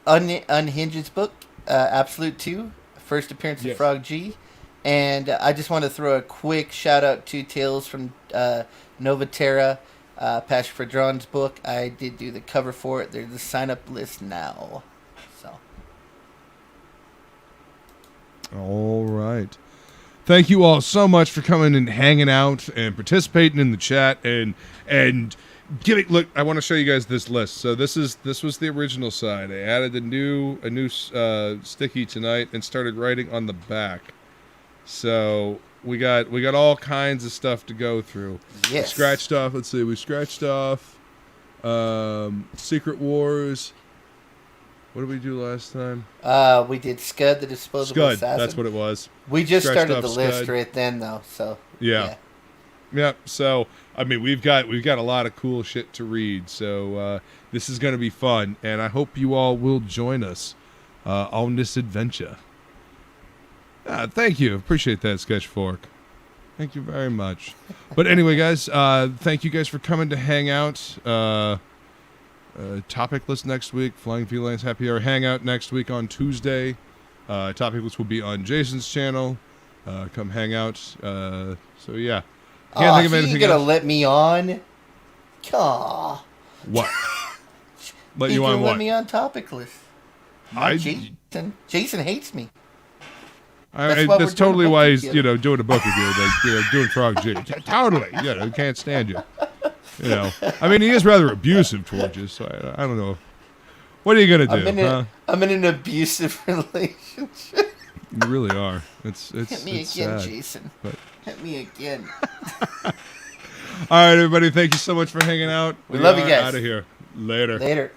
unhinge his book, Absolute 2, first appearance of Yes. Frog G. And I just want to throw a quick shout out to Tales from Novaterra, Passion for Drawn's book. I did do the cover for it. There's the sign up list now. So All right. Thank you all so much for coming and hanging out and participating in the chat and Look, I want to show you guys this list. So this was the original side. I added a new sticky tonight and started writing on the back. So we got all kinds of stuff to go through. Yes. We scratched off. Let's see. We scratched off Secret Wars. What did we do last time? We did Scud, the disposable Scud. assassin. That's what it was. We just Scratched started the off list Scud. right then, though. So Yeah. So I mean, we've got a lot of cool shit to read. So this is going to be fun, and I hope you all will join us on this adventure. Thank you, appreciate that, Sketchfork. Thank you very much. But anyway, guys, thank you guys for coming to hang out. Topic list next week. Flying Felines Happy Hour Hangout next week on Tuesday. Topic list will be on Jason's channel. Come hang out. So yeah. Can't think of so anything you're gonna else. let me on? Aw. What? Let You you on can what? let me on topic list. I- Jason hates me. That's why we're doing totally a book why he's together. doing a book with you, like, doing Frog G. Totally, can't stand you. I mean, he is rather abusive towards you, so I don't know. What are you gonna do? I'm in an abusive relationship. You really are. It's Hit me it's again, sad, Jason. but- Hit me again. All right, everybody, thank you so much for hanging out. We love you are guys. Out of here. Later. Later.